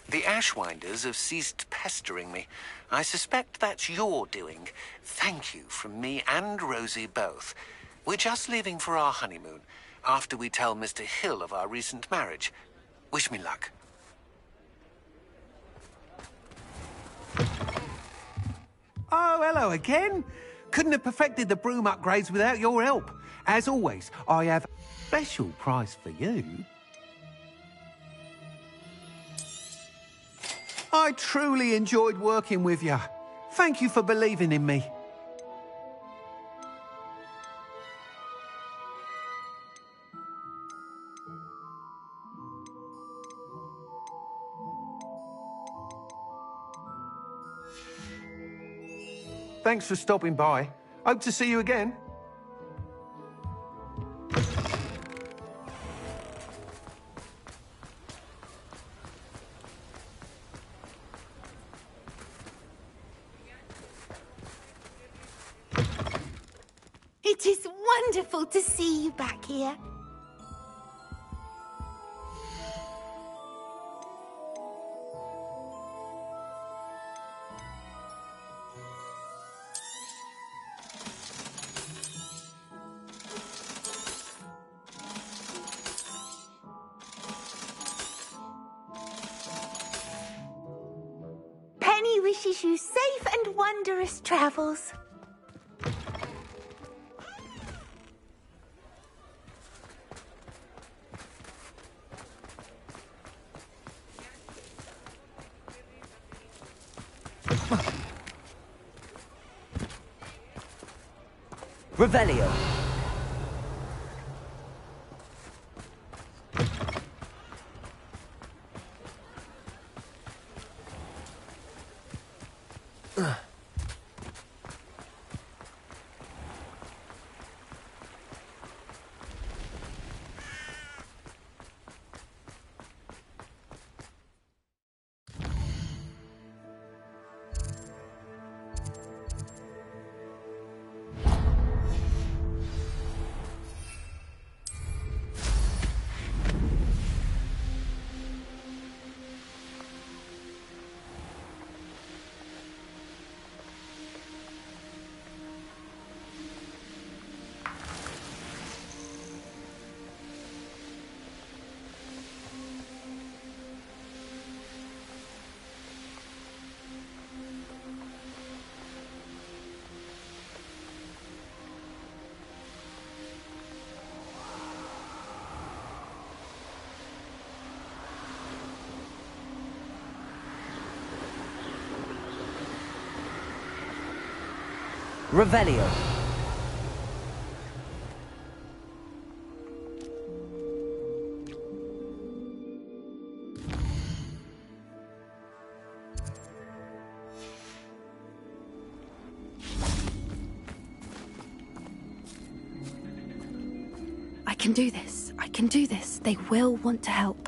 The Ashwinders have ceased pestering me. I suspect that's your doing. Thank you from me and Rosie both. We're just leaving for our honeymoon, after we tell Mr. Hill of our recent marriage. Wish me luck. Oh, hello again. Couldn't have perfected the broom upgrades without your help. As always, I have a special prize for you. I truly enjoyed working with you. Thank you for believing in me. Thanks for stopping by. Hope to see you again. It is wonderful to see you back here. Penny wishes you safe and wondrous travels. Revelio. Revelio. I can do this. I can do this. They will want to help.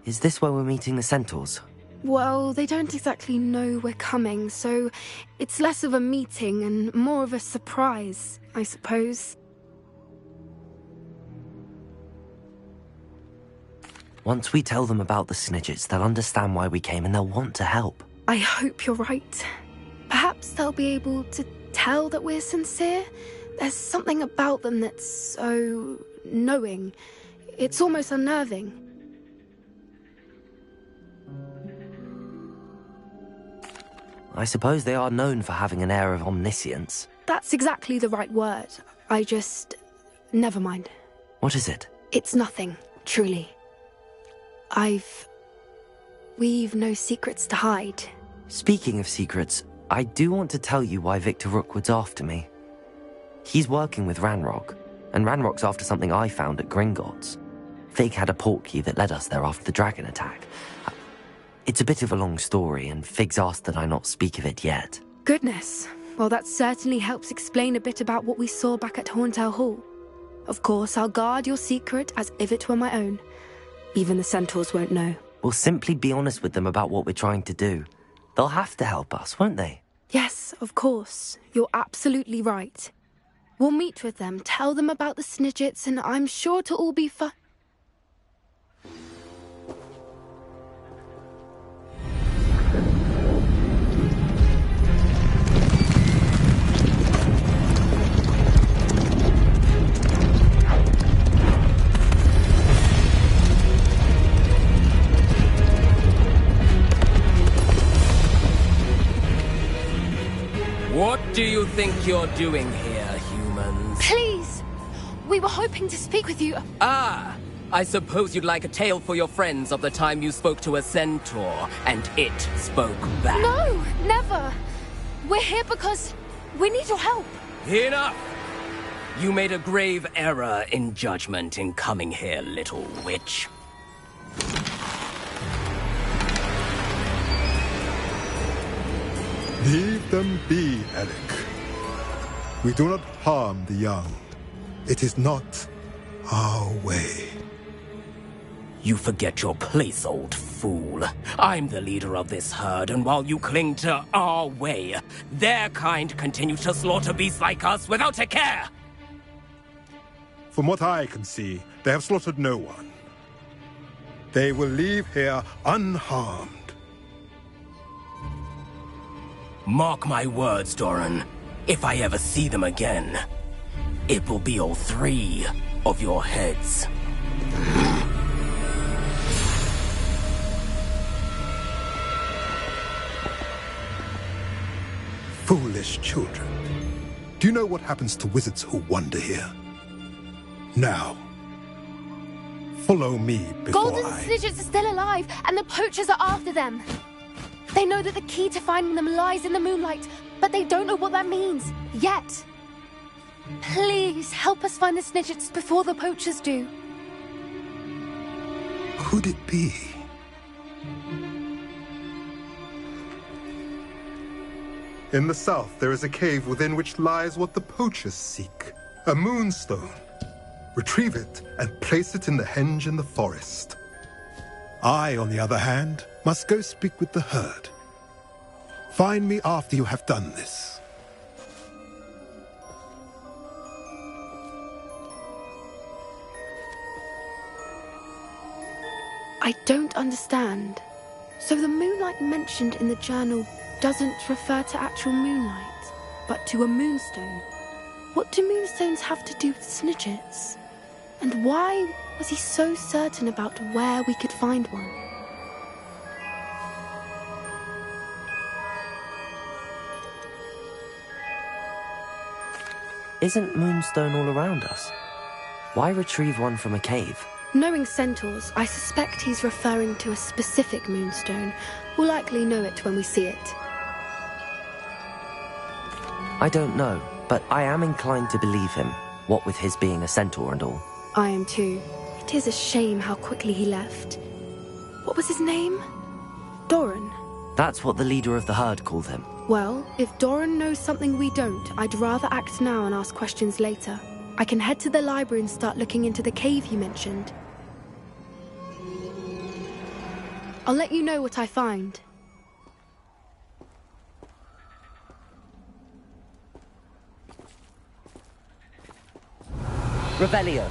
Is this where we're meeting the centaurs? Well, they don't exactly know we're coming, so it's less of a meeting and more of a surprise, I suppose. Once we tell them about the Snidgets, they'll understand why we came and they'll want to help. I hope you're right. Perhaps they'll be able to tell that we're sincere, There's something about them that's so knowing. It's almost unnerving. I suppose they are known for having an air of omniscience. That's exactly the right word. Never mind. What is it? It's nothing, truly. We've no secrets to hide. Speaking of secrets, I do want to tell you why Victor Rookwood's after me. He's working with Ranrock, and Ranrock's after something I found at Gringotts. Fig had a portkey that led us there after the dragon attack. It's a bit of a long story, and Fig's asked that I not speak of it yet. Goodness. Well, that certainly helps explain a bit about what we saw back at Horntail Hall. Of course, I'll guard your secret as if it were my own. Even the centaurs won't know. We'll simply be honest with them about what we're trying to do. They'll have to help us, won't they? Yes, of course. You're absolutely right. We'll meet with them, tell them about the Snidgets, and I'm sure it'll all be fun. What do you think you're doing here, humans? Please! We were hoping to speak with you. Ah! I suppose you'd like a tale for your friends of the time you spoke to a centaur, and it spoke back. No! Never! We're here because we need your help. Enough! You made a grave error in judgment in coming here, little witch. Leave them be, Eric. We do not harm the young. It is not our way. You forget your place, old fool. I'm the leader of this herd, and while you cling to our way, their kind continue to slaughter beasts like us without a care! From what I can see, they have slaughtered no one. They will leave here unharmed. Mark my words, Doran. If I ever see them again, it will be all 3 of your heads. Foolish children. Do you know what happens to wizards who wander here? Now, follow me before Golden Snidgets are still alive, and the poachers are after them. They know that the key to finding them lies in the moonlight, but they don't know what that means, yet. Please, help us find the Snidgets before the poachers do. Could it be? In the south, there is a cave within which lies what the poachers seek. A moonstone. Retrieve it and place it in the henge in the forest. I, on the other hand, must go speak with the herd. Find me after you have done this. I don't understand. So the moonlight mentioned in the journal doesn't refer to actual moonlight, but to a moonstone. What do moonstones have to do with Snidgets? And why was he so certain about where we could find one? Isn't Moonstone all around us? Why retrieve one from a cave? Knowing centaurs, I suspect he's referring to a specific moonstone. We'll likely know it when we see it. I don't know, but I am inclined to believe him, what with his being a centaur and all. I am too. It is a shame how quickly he left. What was his name? Doran. That's what the leader of the herd called him. Well, if Doran knows something we don't, I'd rather act now and ask questions later. I can head to the library and start looking into the cave you mentioned. I'll let you know what I find. Revelio.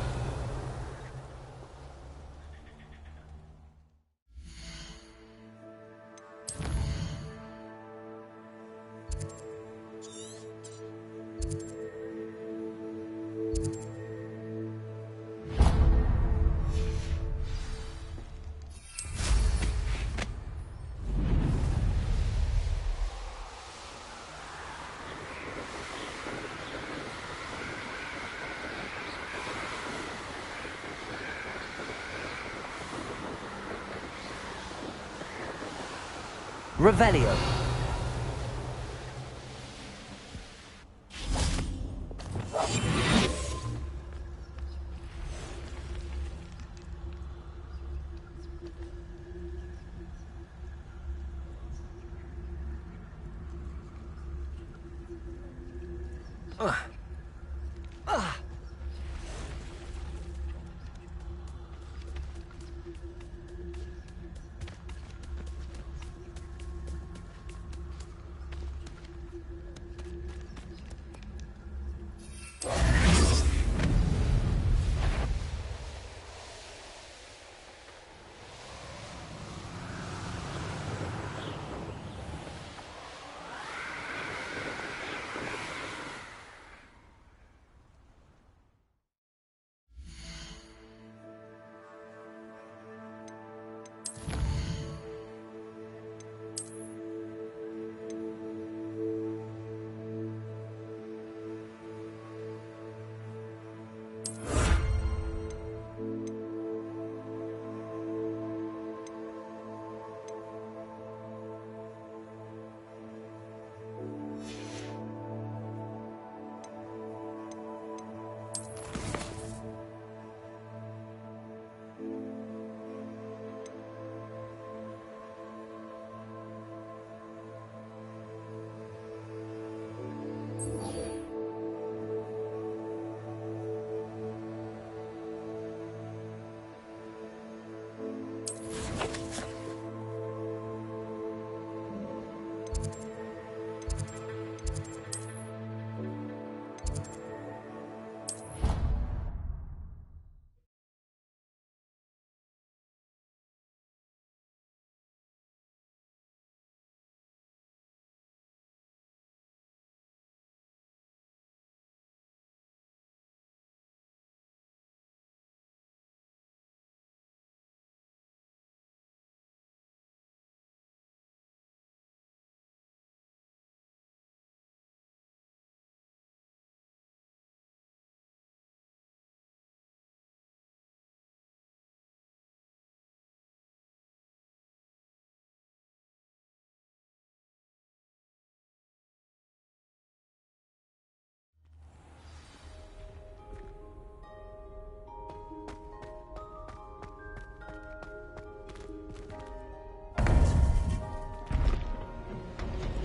Revelio.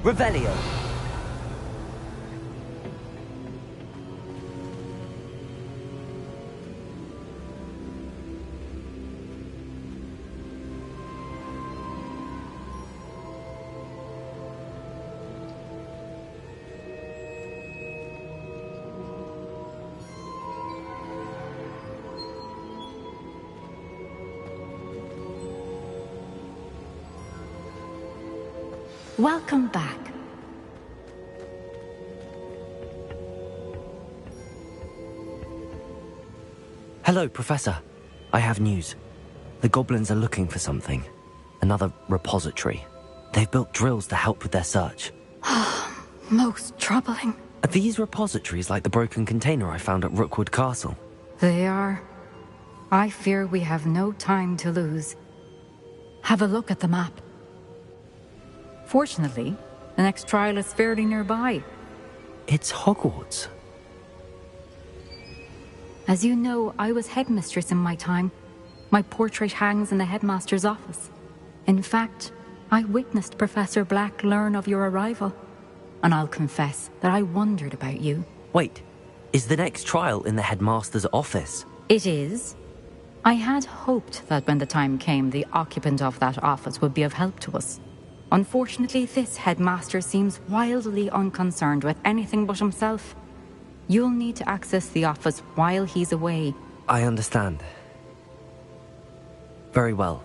Revelio. Welcome back. Hello, Professor. I have news. The goblins are looking for something. Another repository. They've built drills to help with their search. Most troubling. Are these repositories like the broken container I found at Rookwood Castle? They are. I fear we have no time to lose. Have a look at the map. Fortunately, the next trial is fairly nearby. It's Hogwarts. As you know, I was headmistress in my time. My portrait hangs in the headmaster's office. In fact, I witnessed Professor Black learn of your arrival. And I'll confess that I wondered about you. Wait, is the next trial in the headmaster's office? It is. I had hoped that when the time came, the occupant of that office would be of help to us. Unfortunately, this headmaster seems wildly unconcerned with anything but himself. You'll need to access the office while he's away. I understand. Very well.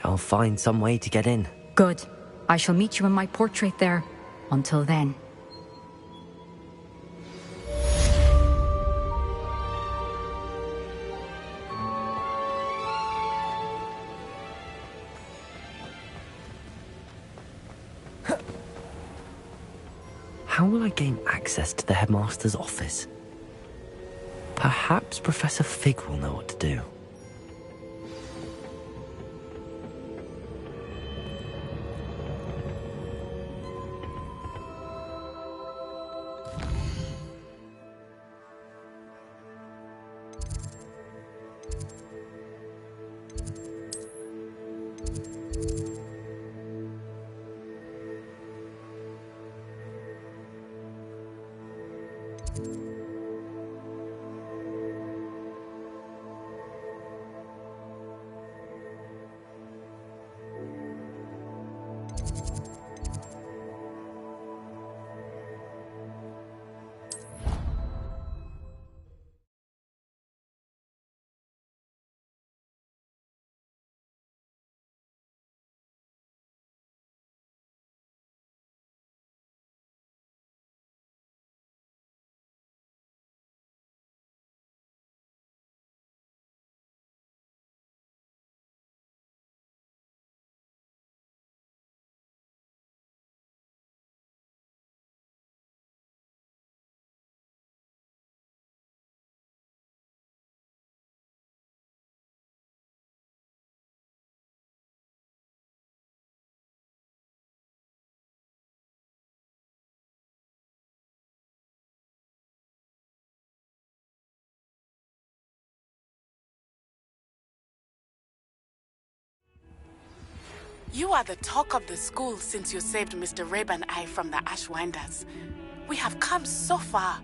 I'll find some way to get in. Good. I shall meet you in my portrait there. Until then. how will I gain access to the headmaster's office? Perhaps Professor Fig will know what to do. You are the talk of the school since you saved Mr. Rabe and I from the Ashwinders. We have come so far.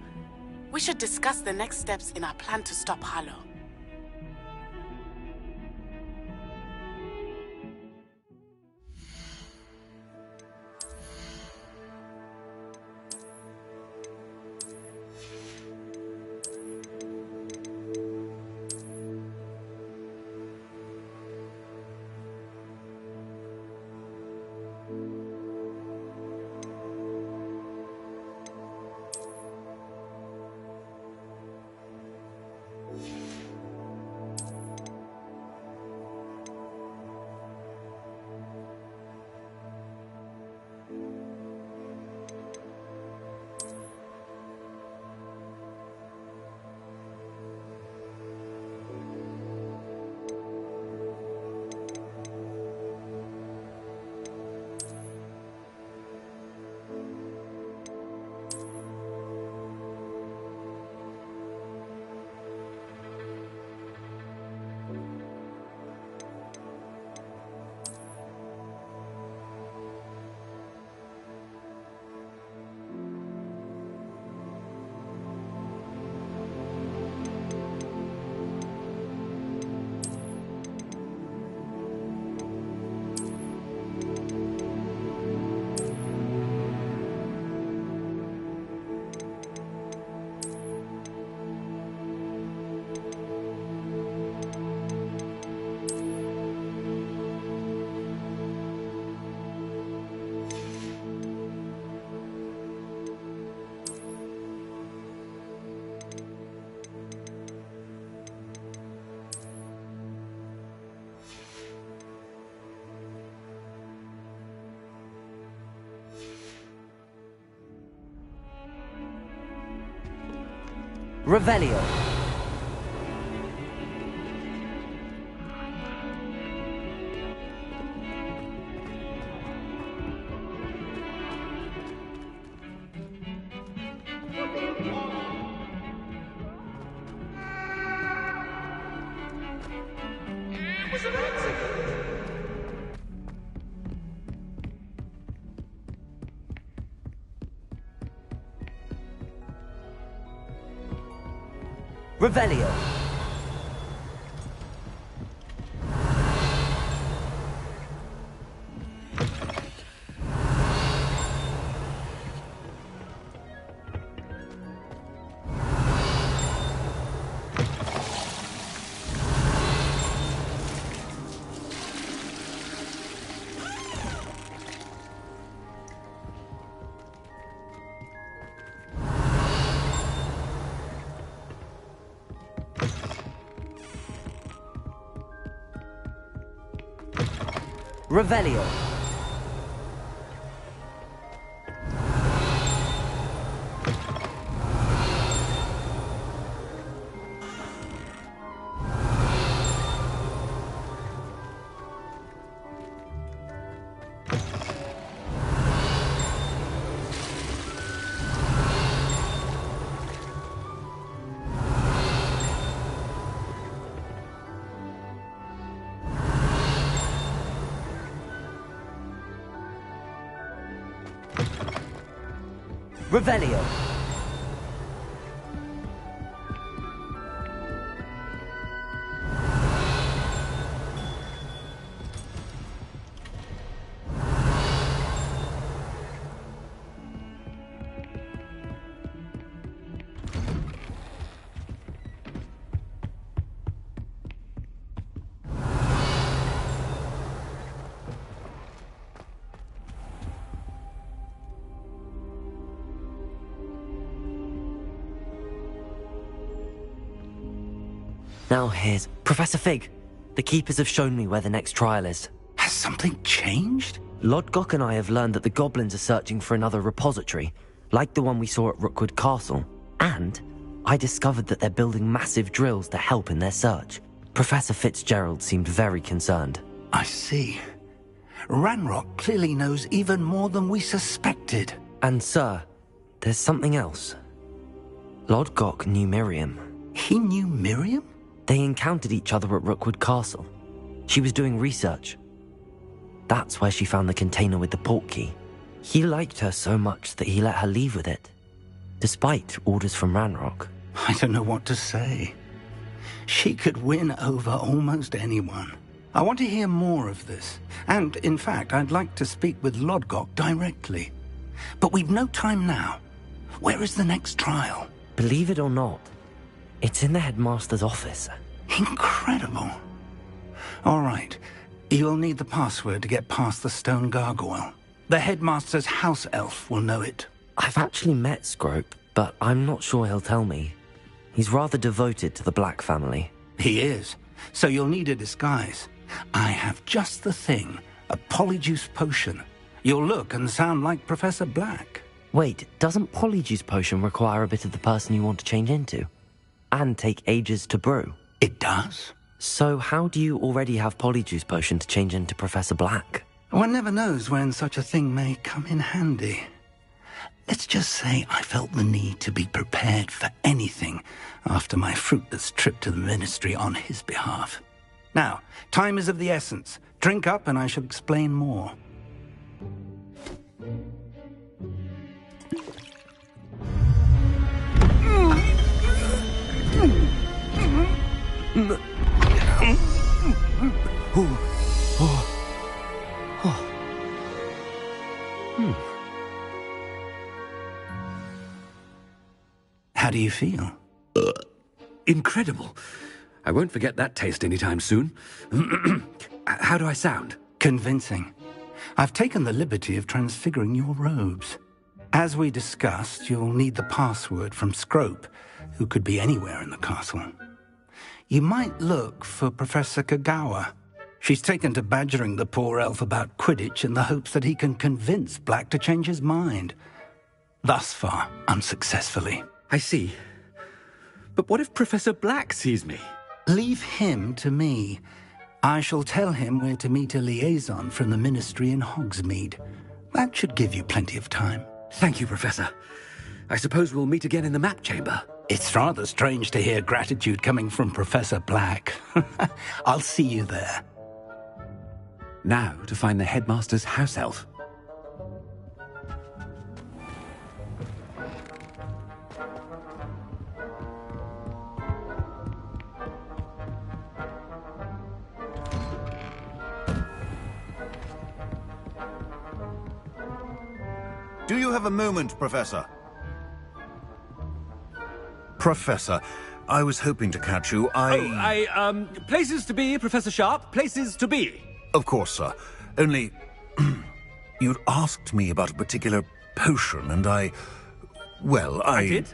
We should discuss the next steps in our plan to stop Harlow. Revelio. Revelio. Revelio. Revelio. Now here's Professor Fig. The Keepers have shown me where the next trial is. Has something changed? Lodgok and I have learned that the goblins are searching for another repository, like the one we saw at Rookwood Castle. And I discovered that they're building massive drills to help in their search. Professor Fitzgerald seemed very concerned. I see. Ranrock clearly knows even more than we suspected. And sir, there's something else. Lodgok knew Miriam. He knew Miriam? They encountered each other at Rookwood Castle. She was doing research. That's where she found the container with the port key. He liked her so much that he let her leave with it, despite orders from Ranrock. I don't know what to say. She could win over almost anyone. I want to hear more of this. And, in fact, I'd like to speak with Lodgok directly. But we've no time now. Where is the next trial? Believe it or not, it's in the headmaster's office. Incredible. All right. You'll need the password to get past the stone gargoyle. The headmaster's house elf will know it. I've actually met Scrope, but I'm not sure he'll tell me. He's rather devoted to the Black family. He is. So you'll need a disguise. I have just the thing. A polyjuice potion. You'll look and sound like Professor Black. Wait, doesn't polyjuice potion require a bit of the person you want to change into? And take ages to brew? It does. So how do you already have polyjuice potion to change into Professor Black? One never knows when such a thing may come in handy. Let's just say I felt the need to be prepared for anything after my fruitless trip to the ministry on his behalf. Now, time is of the essence. Drink up and I shall explain more. How do you feel? Incredible. I won't forget that taste anytime soon. How do I sound? Convincing. I've taken the liberty of transfiguring your robes. As we discussed, you'll need the password from Scrope, who could be anywhere in the castle. You might look for Professor Kagawa. She's taken to badgering the poor elf about Quidditch in the hopes that he can convince Black to change his mind. Thus far, unsuccessfully. I see. But what if Professor Black sees me? Leave him to me. I shall tell him where to meet a liaison from the ministry in Hogsmeade. That should give you plenty of time. Thank you, Professor. I suppose we'll meet again in the map chamber. It's rather strange to hear gratitude coming from Professor Black. I'll see you there. Now to find the headmaster's house elf. Do you have a moment, Professor? Professor, I was hoping to catch you. Places to be, Professor Sharp. Places to be. Of course, sir. Only, you'd asked me about a particular potion, and I did?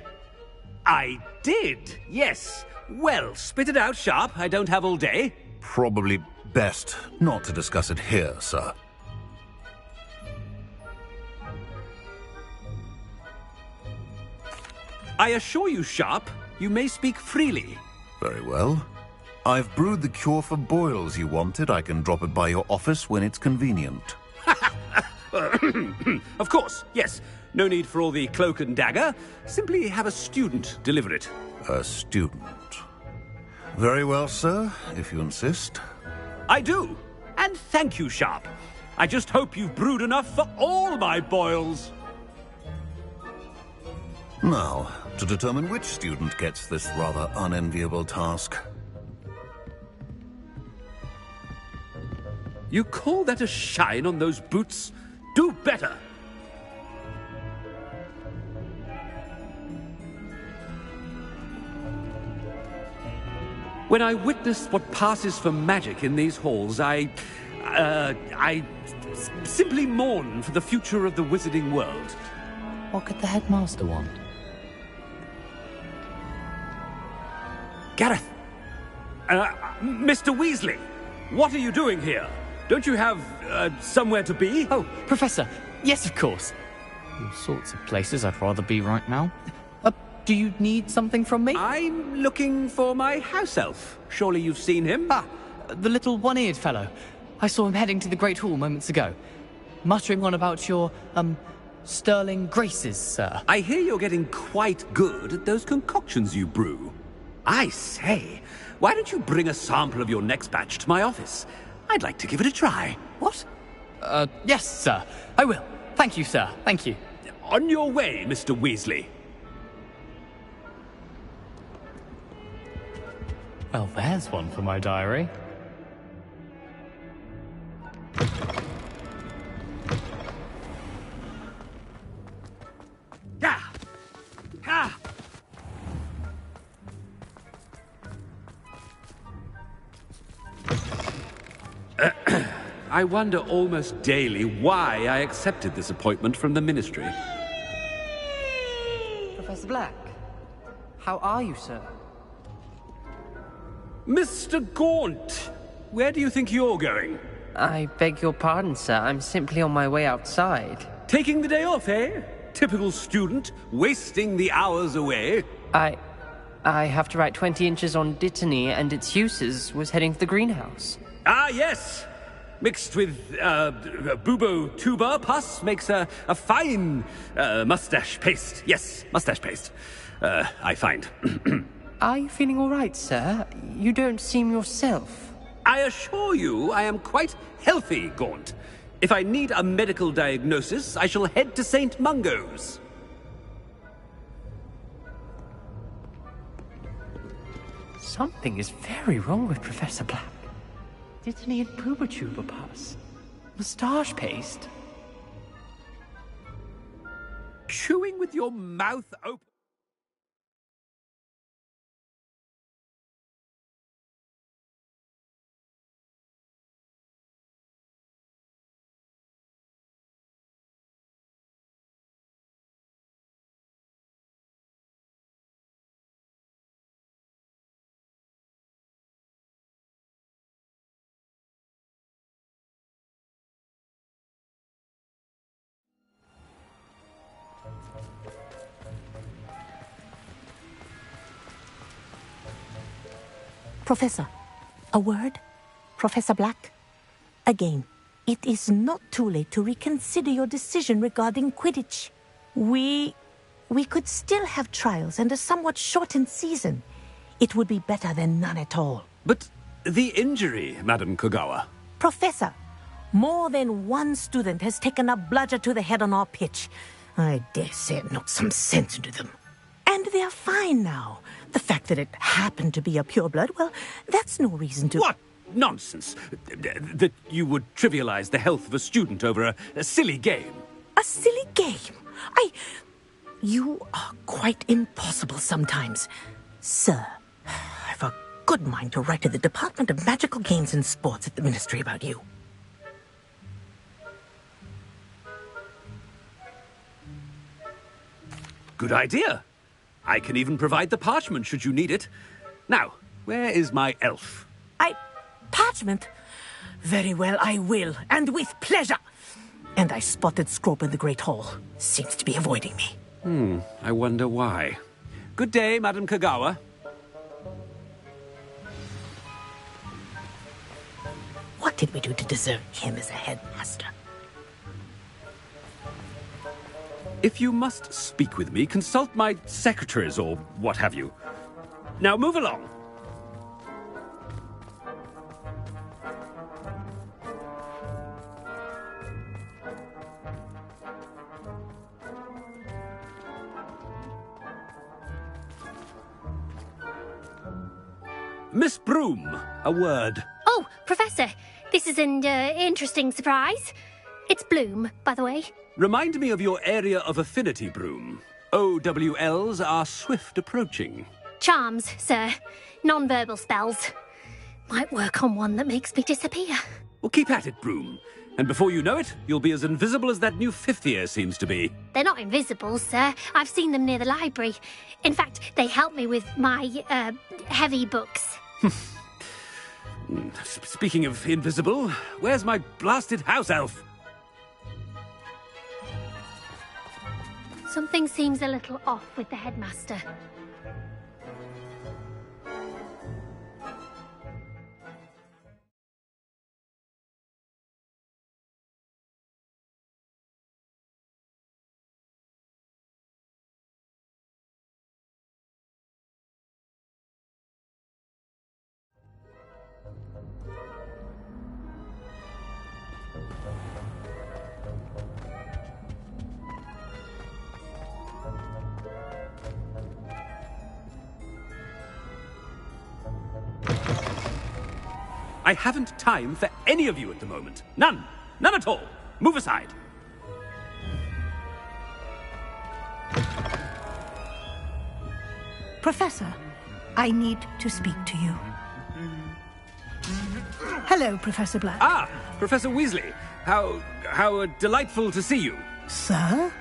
I did, yes. Well, spit it out, Sharp. I don't have all day. Probably best not to discuss it here, sir. I assure you, Sharp, you may speak freely. Very well. I've brewed the cure for boils you wanted. I can drop it by your office when it's convenient. Of course, yes. No need for all the cloak and dagger. Simply have a student deliver it. A student. Very well, sir, if you insist. I do. And thank you, Sharp. I just hope you've brewed enough for all my boils. Now, to determine which student gets this rather unenviable task. You call that a shine on those boots? Do better! When I witness what passes for magic in these halls, I simply mourn for the future of the wizarding world. What could the headmaster want? Gareth! Mr. Weasley! What are you doing here? Don't you have, somewhere to be? Oh, Professor! Yes, of course! All sorts of places I'd rather be right now. Do you need something from me? I'm looking for my house elf. Surely you've seen him? Ah, the little one-eared fellow. I saw him heading to the Great Hall moments ago. Muttering on about your, sterling graces, sir. I hear you're getting quite good at those concoctions you brew. I say, why don't you bring a sample of your next batch to my office? I'd like to give it a try. What? Yes, sir. I will. Thank you, sir. Thank you. On your way, Mr. Weasley. Well, there's one for my diary. Ah! Ah! I wonder almost daily why I accepted this appointment from the Ministry. Professor Black, how are you, sir? Mr. Gaunt, where do you think you're going? I beg your pardon, sir. I'm simply on my way outside. Taking the day off, eh? Typical student, wasting the hours away. I have to write 20 inches on Dittany and its uses. Was heading to the greenhouse. Ah, yes! Mixed with, bubo tuber pus makes a fine, mustache paste. Yes, mustache paste. I find. Are you feeling all right, sir? You don't seem yourself. I assure you I am quite healthy, Gaunt. If I need a medical diagnosis, I shall head to St. Mungo's. Something is very wrong with Professor Black. Dittany and Pooba pus. Moustache paste. Chewing with your mouth open. Professor, a word? Professor Black? Again, it is not too late to reconsider your decision regarding Quidditch. We could still have trials and a somewhat shortened season. It would be better than none at all. But the injury, Madam Kogawa. Professor, more than one student has taken a bludger to the head on our pitch. I dare say it knocked some sense into them. And they're fine now. The fact that it happened to be a pureblood, well, that's no reason to... What nonsense! That you would trivialize the health of a student over a silly game. A silly game? You are quite impossible sometimes. Sir, I've a good mind to write to the Department of Magical Games and Sports at the Ministry about you. Good idea. I can even provide the parchment should you need it. Now, where is my elf? Parchment? Very well, I will, and with pleasure. And I spotted Scrope in the Great Hall. Seems to be avoiding me. I wonder why. Good day, Madam Kogawa. What did we do to deserve him as a headmaster? If you must speak with me, consult my secretaries or what have you. Now move along. Miss Broom, a word. Oh, Professor, this is an interesting surprise. It's Bloom, by the way. Remind me of your area of affinity, Broom. OWLs are swift approaching. Charms, sir. Non-verbal spells. Might work on one that makes me disappear. Well, keep at it, Broom. And before you know it, you'll be as invisible as that new fifth year seems to be. They're not invisible, sir. I've seen them near the library. In fact, they help me with my, heavy books. Speaking of invisible, where's my blasted house elf? Something seems a little off with the headmaster. I haven't time for any of you at the moment. None. None at all. Move aside. Professor, I need to speak to you. Hello, Professor Black. Ah, Professor Weasley. How delightful to see you. Sir?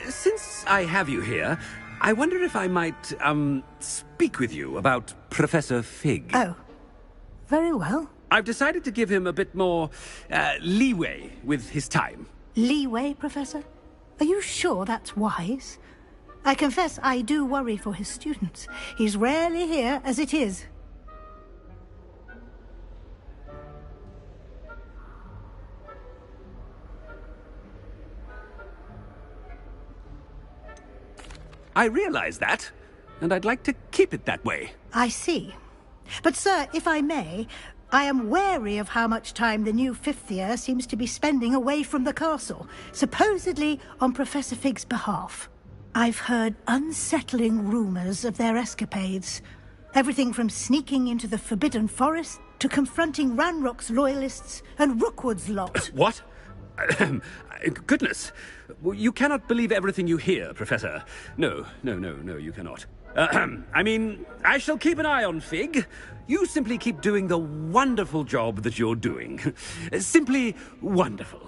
Since I have you here, I wonder if I might, speak with you about Professor Fig. Oh. Very well. I've decided to give him a bit more, leeway with his time. Leeway, Professor? Are you sure that's wise? I confess I do worry for his students. He's rarely here as it is. I realize that, and I'd like to keep it that way. I see. But, sir, if I may, I am wary of how much time the new fifth year seems to be spending away from the castle, supposedly on Professor Fig's behalf. I've heard unsettling rumours of their escapades. Everything from sneaking into the Forbidden Forest to confronting Ranrock's loyalists and Rookwood's lot. What? Goodness. You cannot believe everything you hear, Professor. No, you cannot. I mean, I shall keep an eye on Fig. You simply keep doing the wonderful job that you're doing. Simply wonderful.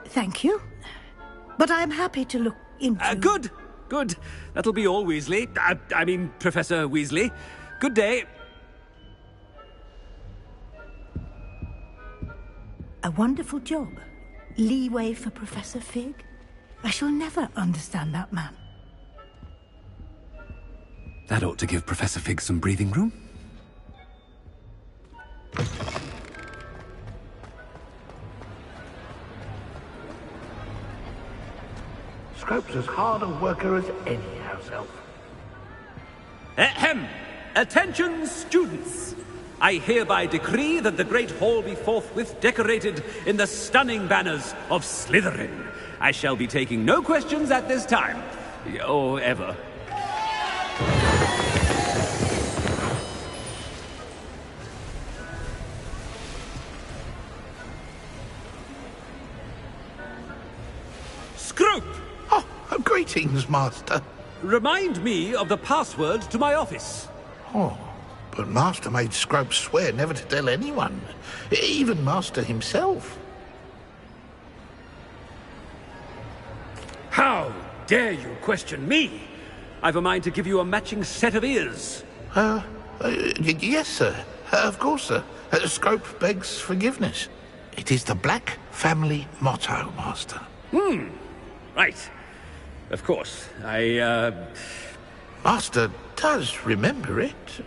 Thank you. But I'm happy to look into... Good. That'll be all, Weasley. I mean, Professor Weasley. Good day. A wonderful job. Leeway for Professor Fig. I shall never understand that man. That ought to give Professor Fig some breathing room. Scrope's as hard a worker as any house elf. Ahem! Attention, students! I hereby decree that the Great Hall be forthwith decorated in the stunning banners of Slytherin. I shall be taking no questions at this time. Or ever. Scrope! Oh, greetings, Master. Remind me of the password to my office. Oh, but Master made Scrope swear never to tell anyone. Even Master himself. How dare you question me? I've a mind to give you a matching set of ears. Yes, sir. Of course, sir. Scrope begs forgiveness. It is the Black family motto, Master. Right. Of course. Master does remember it.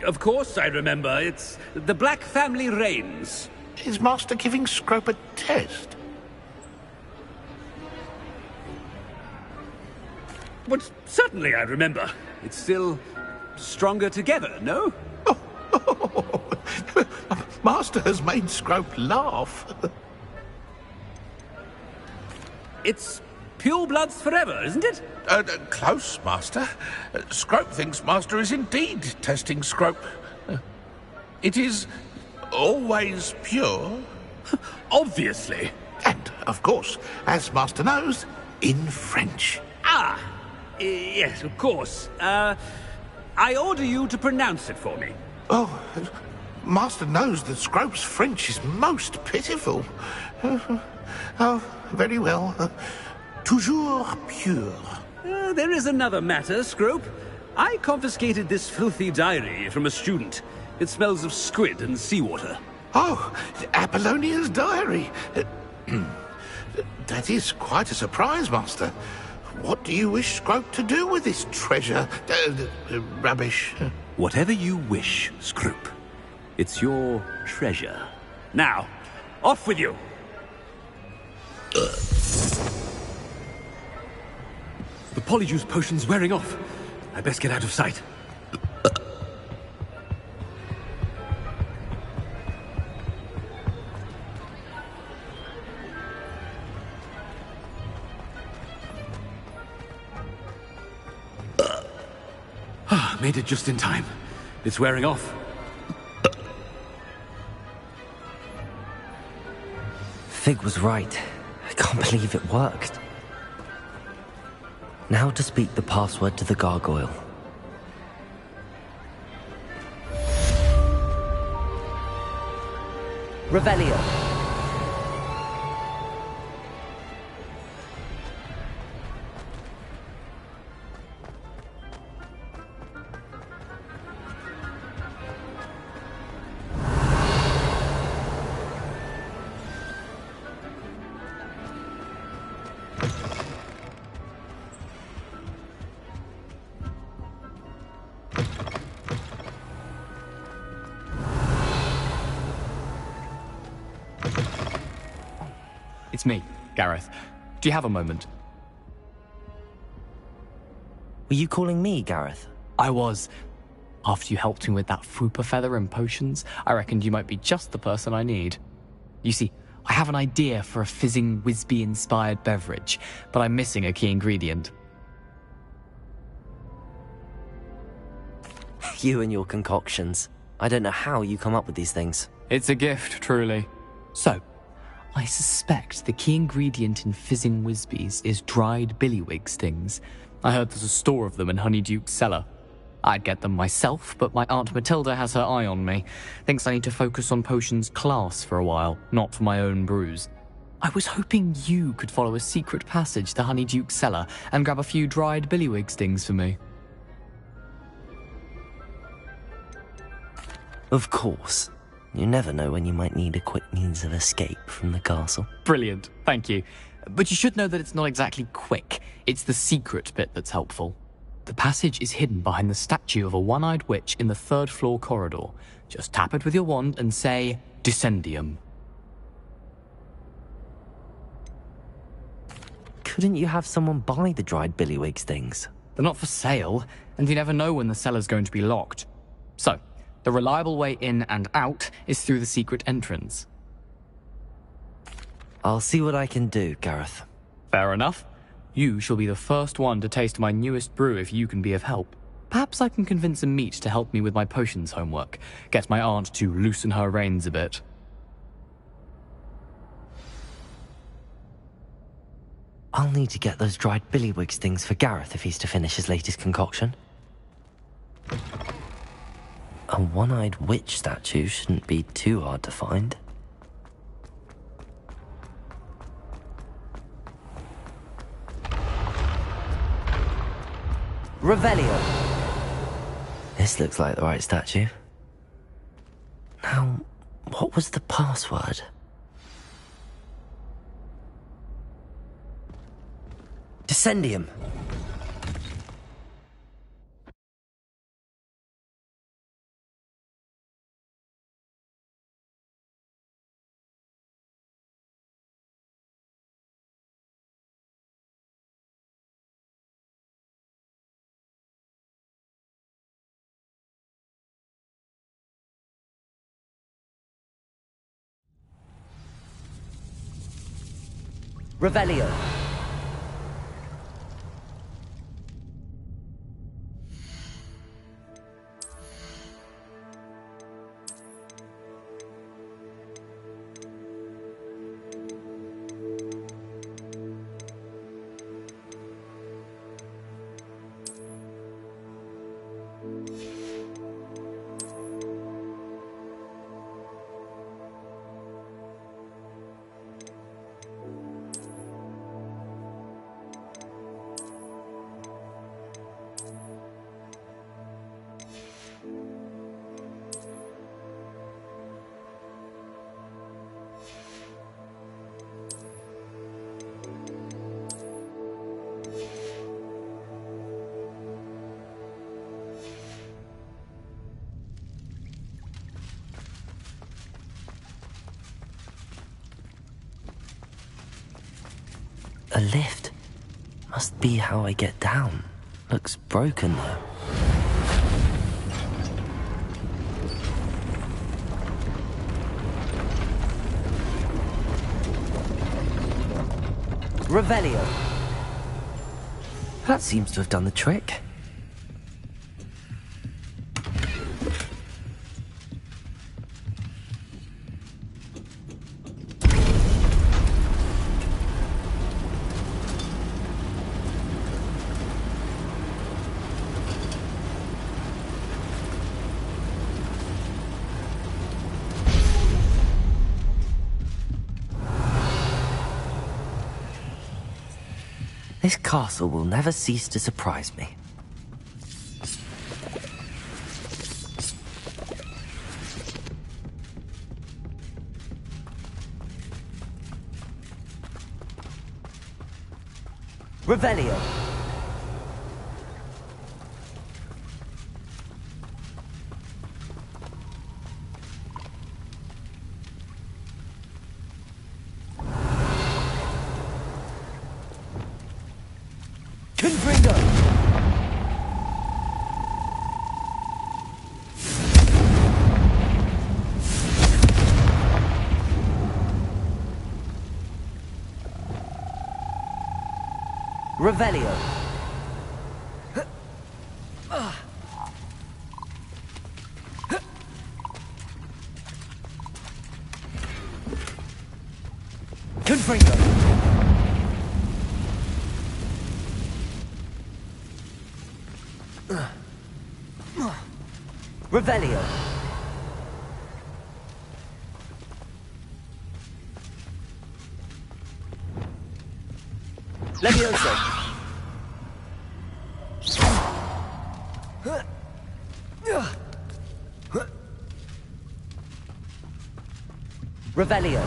Of course I remember. It's the Black family reigns. Is Master giving Scrope a test? But certainly I remember. It's still stronger together, no? Master has made Scrope laugh. It's pure bloods forever, isn't it? Close, Master. Scrope thinks Master is indeed testing Scrope. It is always pure. Obviously. And, of course, as Master knows, in French. Ah! Yes, of course. I order you to pronounce it for me. Oh, Master knows that Scrope's French is most pitiful. Oh, very well. Toujours pure. There is another matter, Scrope. I confiscated this filthy diary from a student. It smells of squid and seawater. Oh, Apollonia's diary. That is quite a surprise, Master. What do you wish Scrope to do with this treasure? Rubbish. Whatever you wish, Scrope. It's your treasure. Now, off with you! The polyjuice potion's wearing off. I best get out of sight. Made it just in time. It's wearing off. Fig was right. I can't believe it worked. Now to speak the password to the gargoyle. Revelio. It's me, Gareth. Do you have a moment? Were you calling me, Gareth? I was. After you helped me with that Fupa feather and potions, I reckoned you might be just the person I need. You see, I have an idea for a fizzing Whizbee-inspired beverage, but I'm missing a key ingredient. You and your concoctions. I don't know how you come up with these things. It's a gift, truly. So, I suspect the key ingredient in fizzing Whizbees is dried billywig stings. I heard there's a store of them in Honeyduke's cellar. I'd get them myself, but my Aunt Matilda has her eye on me. Thinks I need to focus on potions class for a while, not for my own brews. I was hoping you could follow a secret passage to Honeyduke's cellar and grab a few dried billywig stings for me. Of course. You never know when you might need a quick means of escape from the castle. Brilliant, thank you. But you should know that it's not exactly quick. It's the secret bit that's helpful. The passage is hidden behind the statue of a one-eyed witch in the third-floor corridor. Just tap it with your wand and say, Descendium. Couldn't you have someone buy the dried billywig stings? They're not for sale, and you never know when the cellar's going to be locked. So, the reliable way in and out is through the secret entrance. I'll see what I can do, Gareth. Fair enough. You shall be the first one to taste my newest brew if you can be of help. Perhaps I can convince a meat to help me with my potions homework. Get my aunt to loosen her reins a bit. I'll need to get those dried billywig stings for Gareth if he's to finish his latest concoction. A one-eyed witch statue shouldn't be too hard to find. Revelio. This looks like the right statue. Now, what was the password? Descendium. Revelio. A lift. Must be how I get down. Looks broken though. Revelio. That seems to have done the trick. This castle will never cease to surprise me. Revelio. Revelio. Confringo. Revelio. Levioso. Revelio.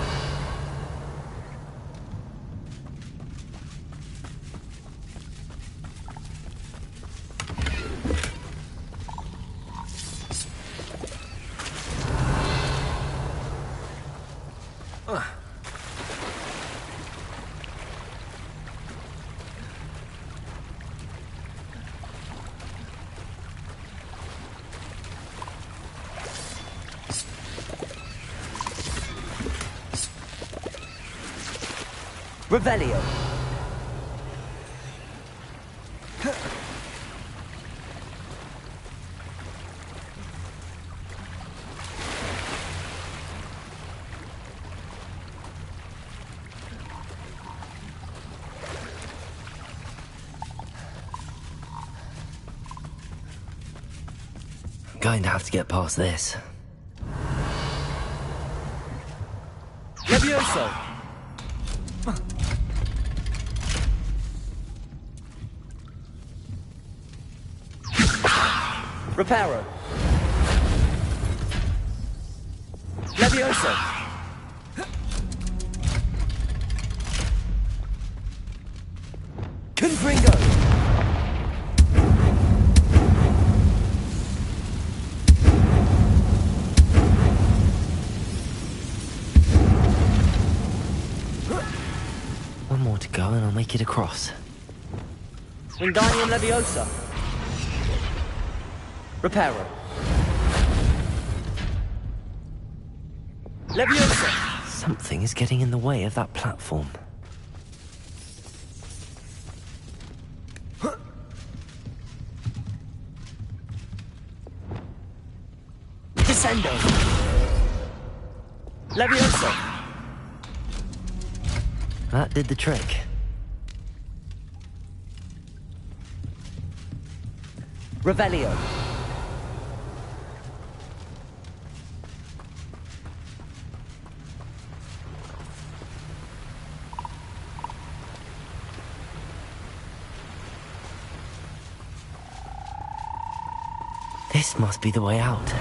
Revelio. I'm going to have to get past this. Levioso. Reparo. Levioso. Confringo. One more to go and I'll make it across. Wingardium Leviosa. Reparo. Leviosa! Something is getting in the way of that platform. Descendo! Levioso! That did the trick. Revelio! This must be the way out.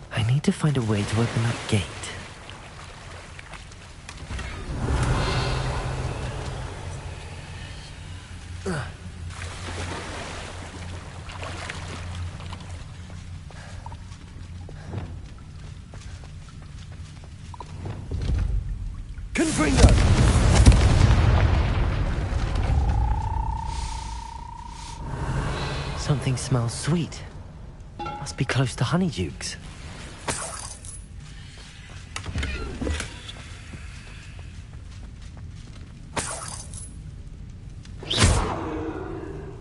I need to find a way to open that gate. Confringo! Something smells sweet. Must be close to Honeydukes.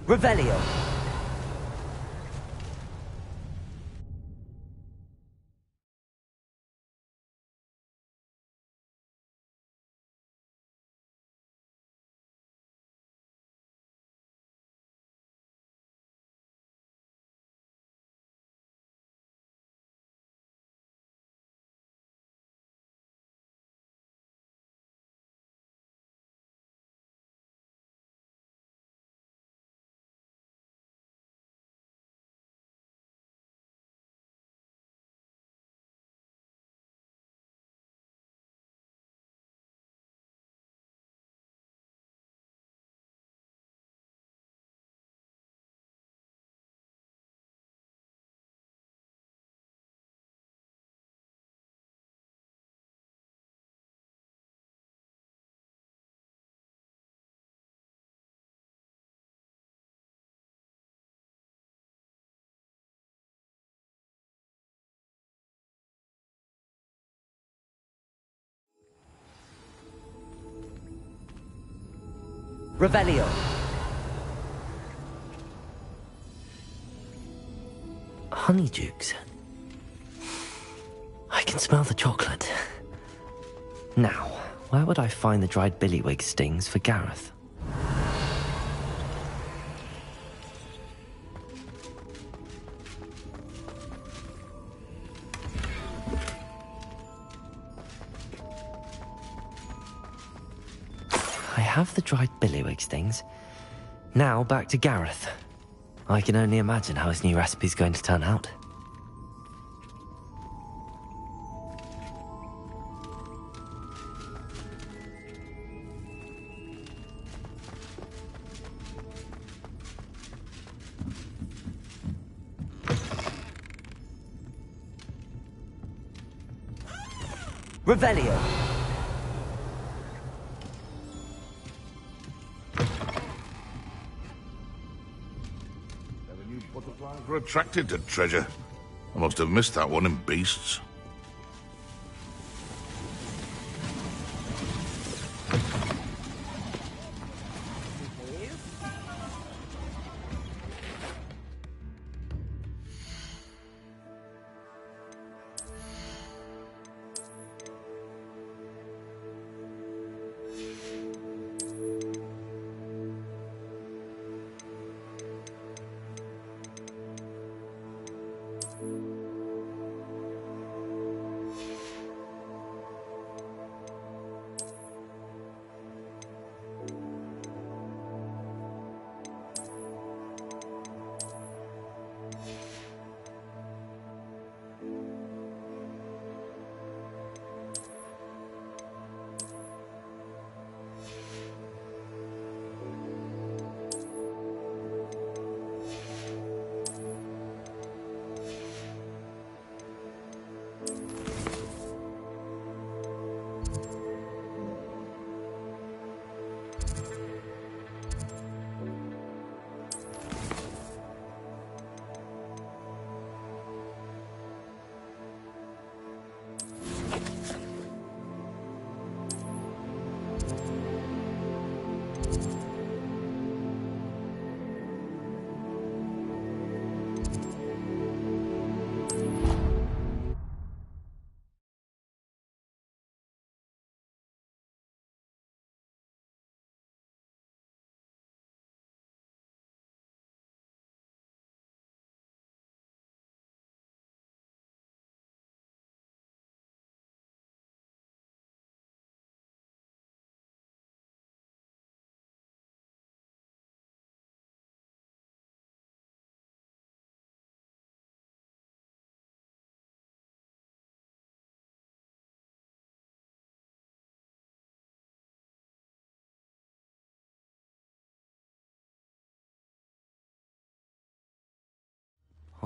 Revelio. Revelio. Honeydukes. I can smell the chocolate. Now, where would I find the dried billywig stings for Gareth? I have the dried billywig stings. Now back to Gareth. I can only imagine how his new recipe's going to turn out. Revelio. Were attracted to treasure. I must have missed that one in Beasts.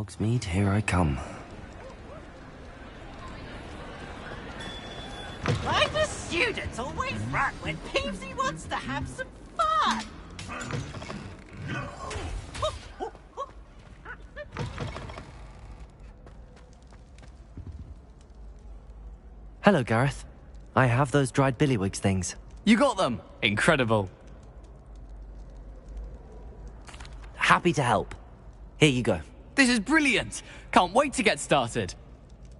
Hogsmeade, here I come. Why do students always run when Peevesy wants to have some fun? Hello, Gareth. I have those dried billywigs things. You got them! Incredible. Happy to help. Here you go. This is brilliant! Can't wait to get started.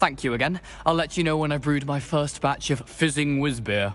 Thank you again. I'll let you know when I've brewed my first batch of fizzing whiz beer.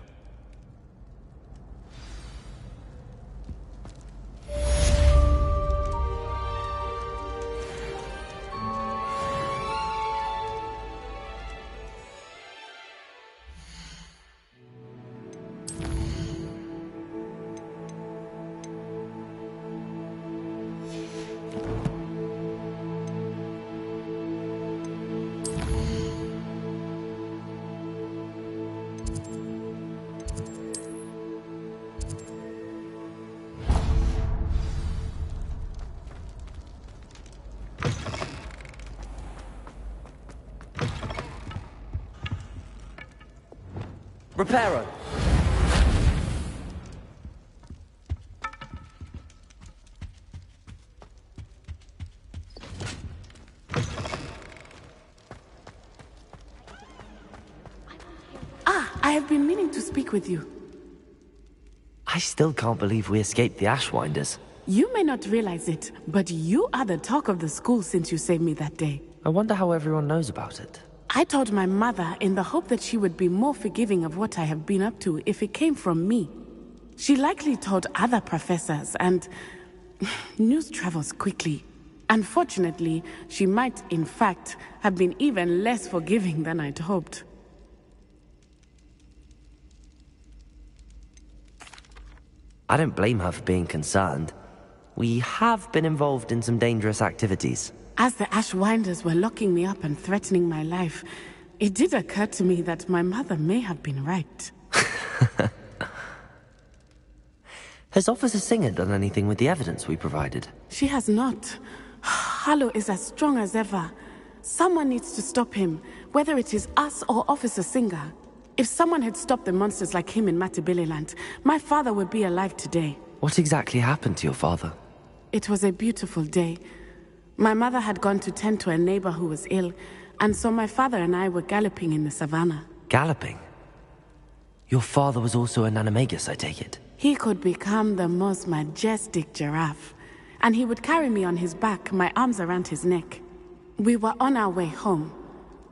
Reparo. I have been meaning to speak with you. I still can't believe we escaped the Ashwinders. You may not realize it, but you are the talk of the school since you saved me that day. I wonder how everyone knows about it. I told my mother in the hope that she would be more forgiving of what I have been up to if it came from me. She likely told other professors, and news travels quickly. Unfortunately, she might, in fact, have been even less forgiving than I'd hoped. I don't blame her for being concerned. We have been involved in some dangerous activities. As the Ashwinders were locking me up and threatening my life, it did occur to me that my mother may have been right. Has Officer Singer done anything with the evidence we provided? She has not. Harlow is as strong as ever. Someone needs to stop him, whether it is us or Officer Singer. If someone had stopped the monsters like him in Matabeleland, my father would be alive today. What exactly happened to your father? It was a beautiful day. My mother had gone to tend to a neighbor who was ill, and so my father and I were galloping in the savannah. Galloping? Your father was also an animagus, I take it? He could become the most majestic giraffe, and he would carry me on his back, my arms around his neck. We were on our way home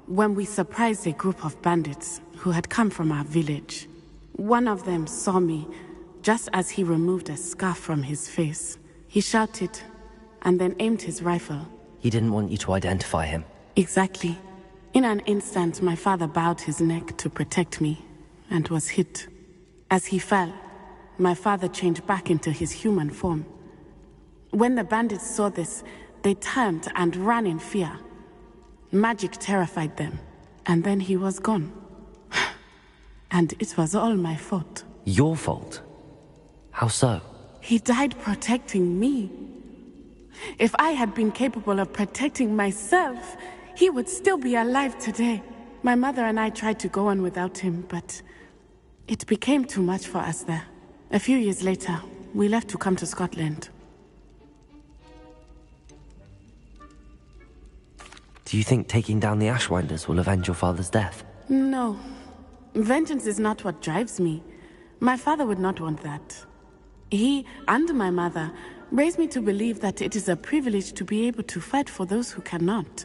when we surprised a group of bandits who had come from our village. One of them saw me just as he removed a scarf from his face. He shouted and then aimed his rifle. He didn't want you to identify him. Exactly. In an instant, my father bowed his neck to protect me and was hit. As he fell, my father changed back into his human form. When the bandits saw this, they turned and ran in fear. Magic terrified them, and then he was gone. And it was all my fault. Your fault? How so? He died protecting me. If I had been capable of protecting myself, he would still be alive today. My mother and I tried to go on without him, but it became too much for us there. A few years later, we left to come to Scotland. Do you think taking down the Ashwinders will avenge your father's death? No. Vengeance is not what drives me. My father would not want that. He, and my mother, raised me to believe that it is a privilege to be able to fight for those who cannot.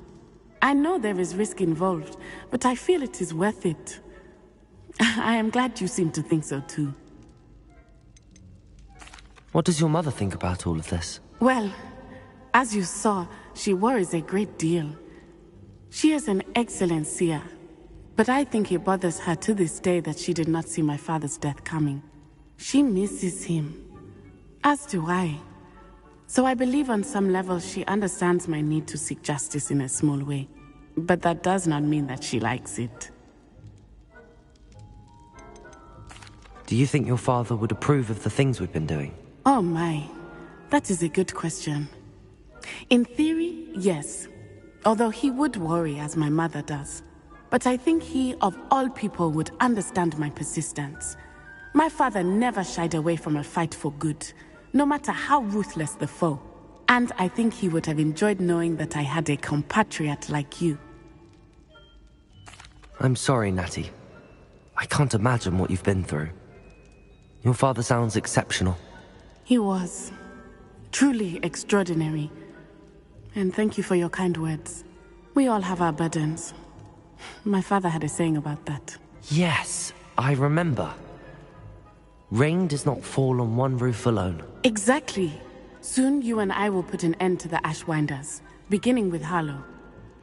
I know there is risk involved, but I feel it is worth it. I am glad you seem to think so too. What does your mother think about all of this? Well, as you saw, she worries a great deal. She is an excellent seer, but I think it bothers her to this day that she did not see my father's death coming. She misses him, as do I. So I believe on some level she understands my need to seek justice in a small way. But that does not mean that she likes it. Do you think your father would approve of the things we've been doing? Oh my, that is a good question. In theory, yes. although he would worry as my mother does. But I think he, of all people, would understand my persistence. My father never shied away from a fight for good, no matter how ruthless the foe. And I think he would have enjoyed knowing that I had a compatriot like you. I'm sorry, Natty. I can't imagine what you've been through. Your father sounds exceptional. He was. Truly extraordinary. And thank you for your kind words. We all have our burdens. My father had a saying about that. Yes, I remember. Rain does not fall on one roof alone. Exactly. Soon you and I will put an end to the Ashwinders, beginning with Harlow.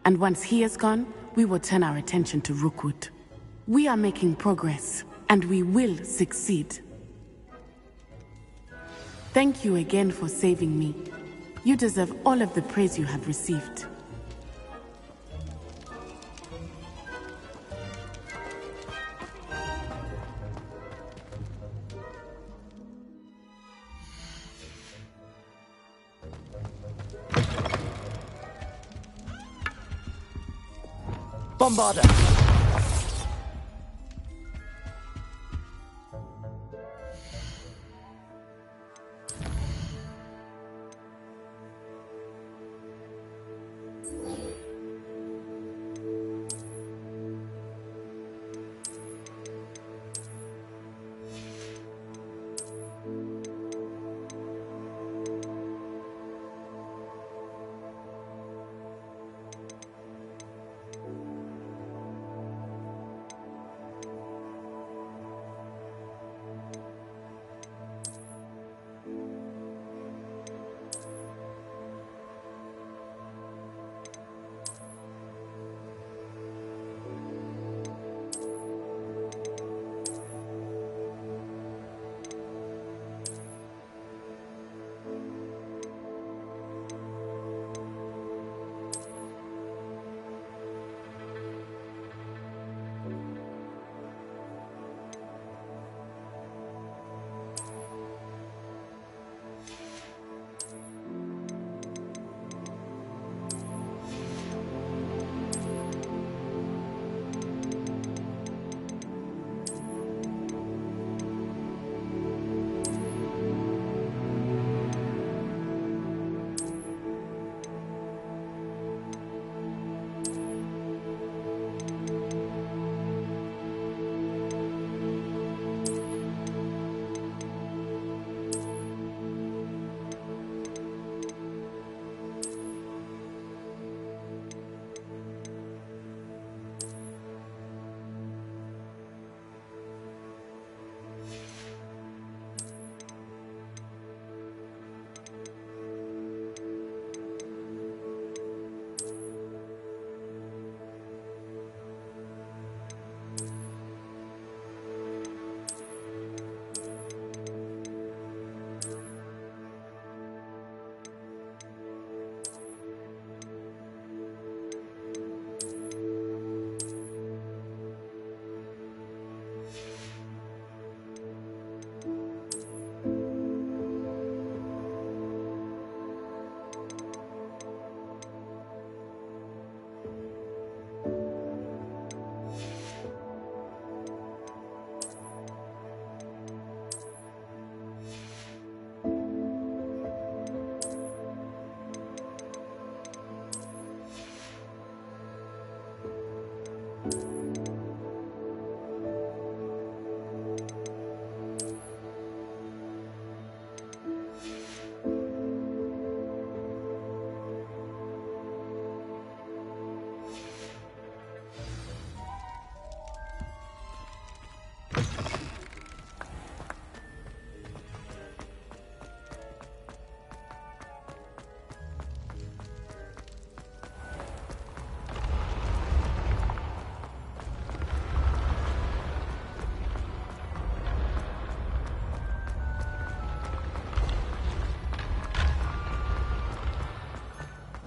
And once he is gone, we will turn our attention to Rookwood. We are making progress, and we will succeed. Thank you again for saving me. You deserve all of the praise you have received. Bombarder!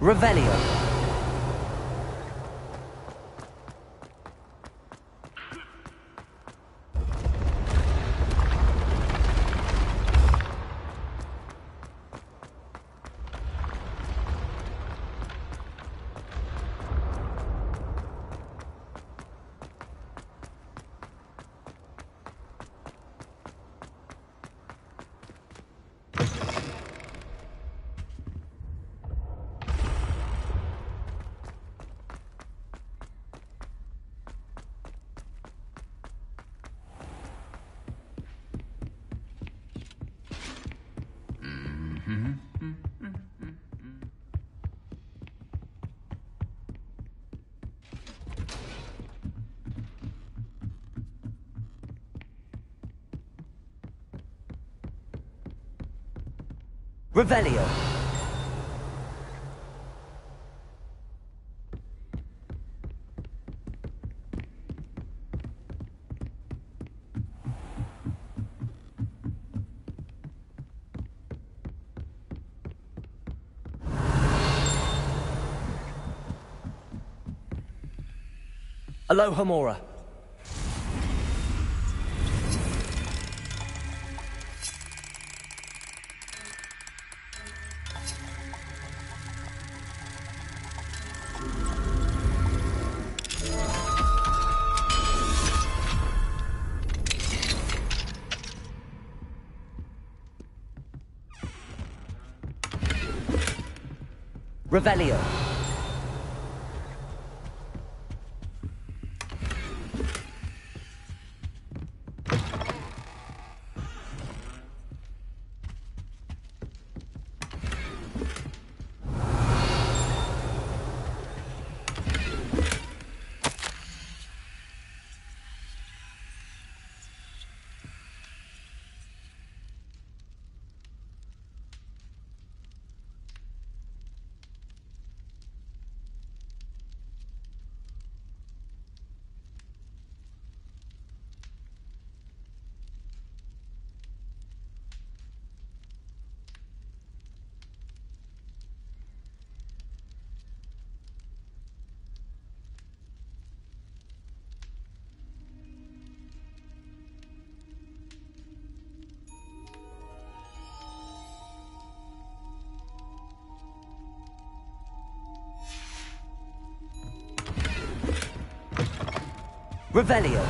Revelio. Revelio. Aloha Mora. Revelio. Revelio.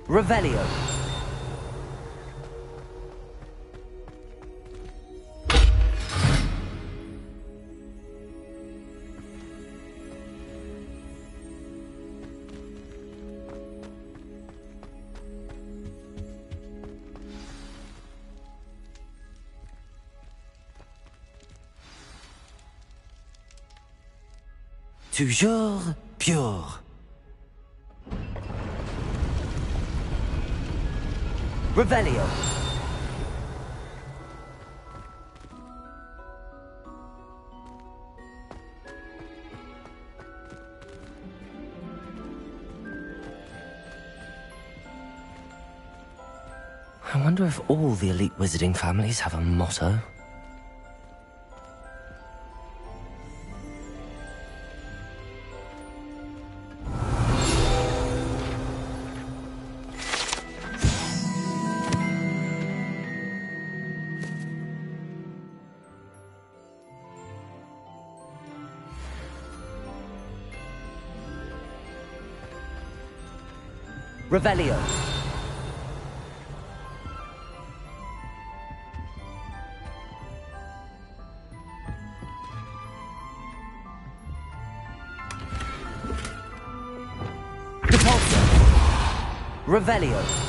Revelio. Toujours pure. Revelio. I wonder if all the elite wizarding families have a motto. Revelio. Depulso. Revelio.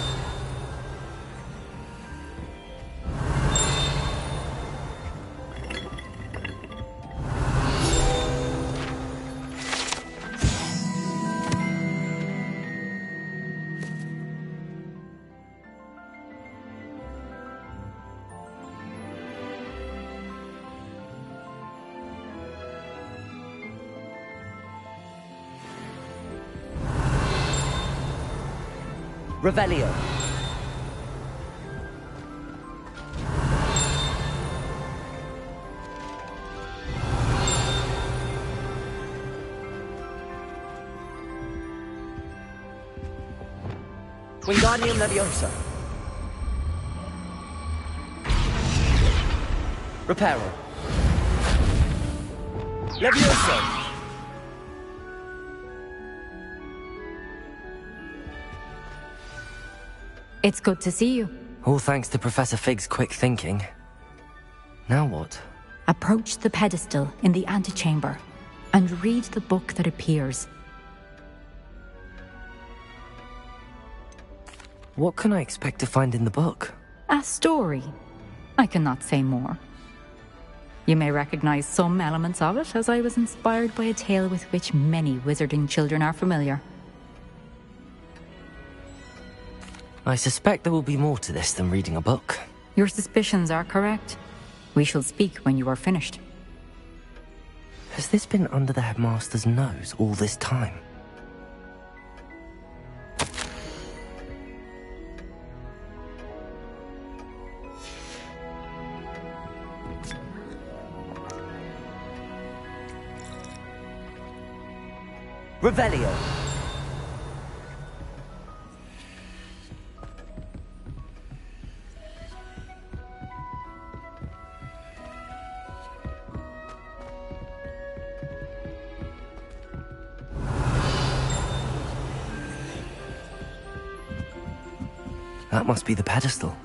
Revelio. Wingardium Leviosa. Reparo. Leviosa. It's good to see you. All thanks to Professor Fig's quick thinking. Now what? Approach the pedestal in the antechamber and read the book that appears. What can I expect to find in the book? A story. I cannot say more. You may recognize some elements of it, as I was inspired by a tale with which many wizarding children are familiar. I suspect there will be more to this than reading a book. Your suspicions are correct. We shall speak when you are finished. Has this been under the headmaster's nose all this time? Revelio. That must be the pedestal.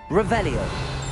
Revelio.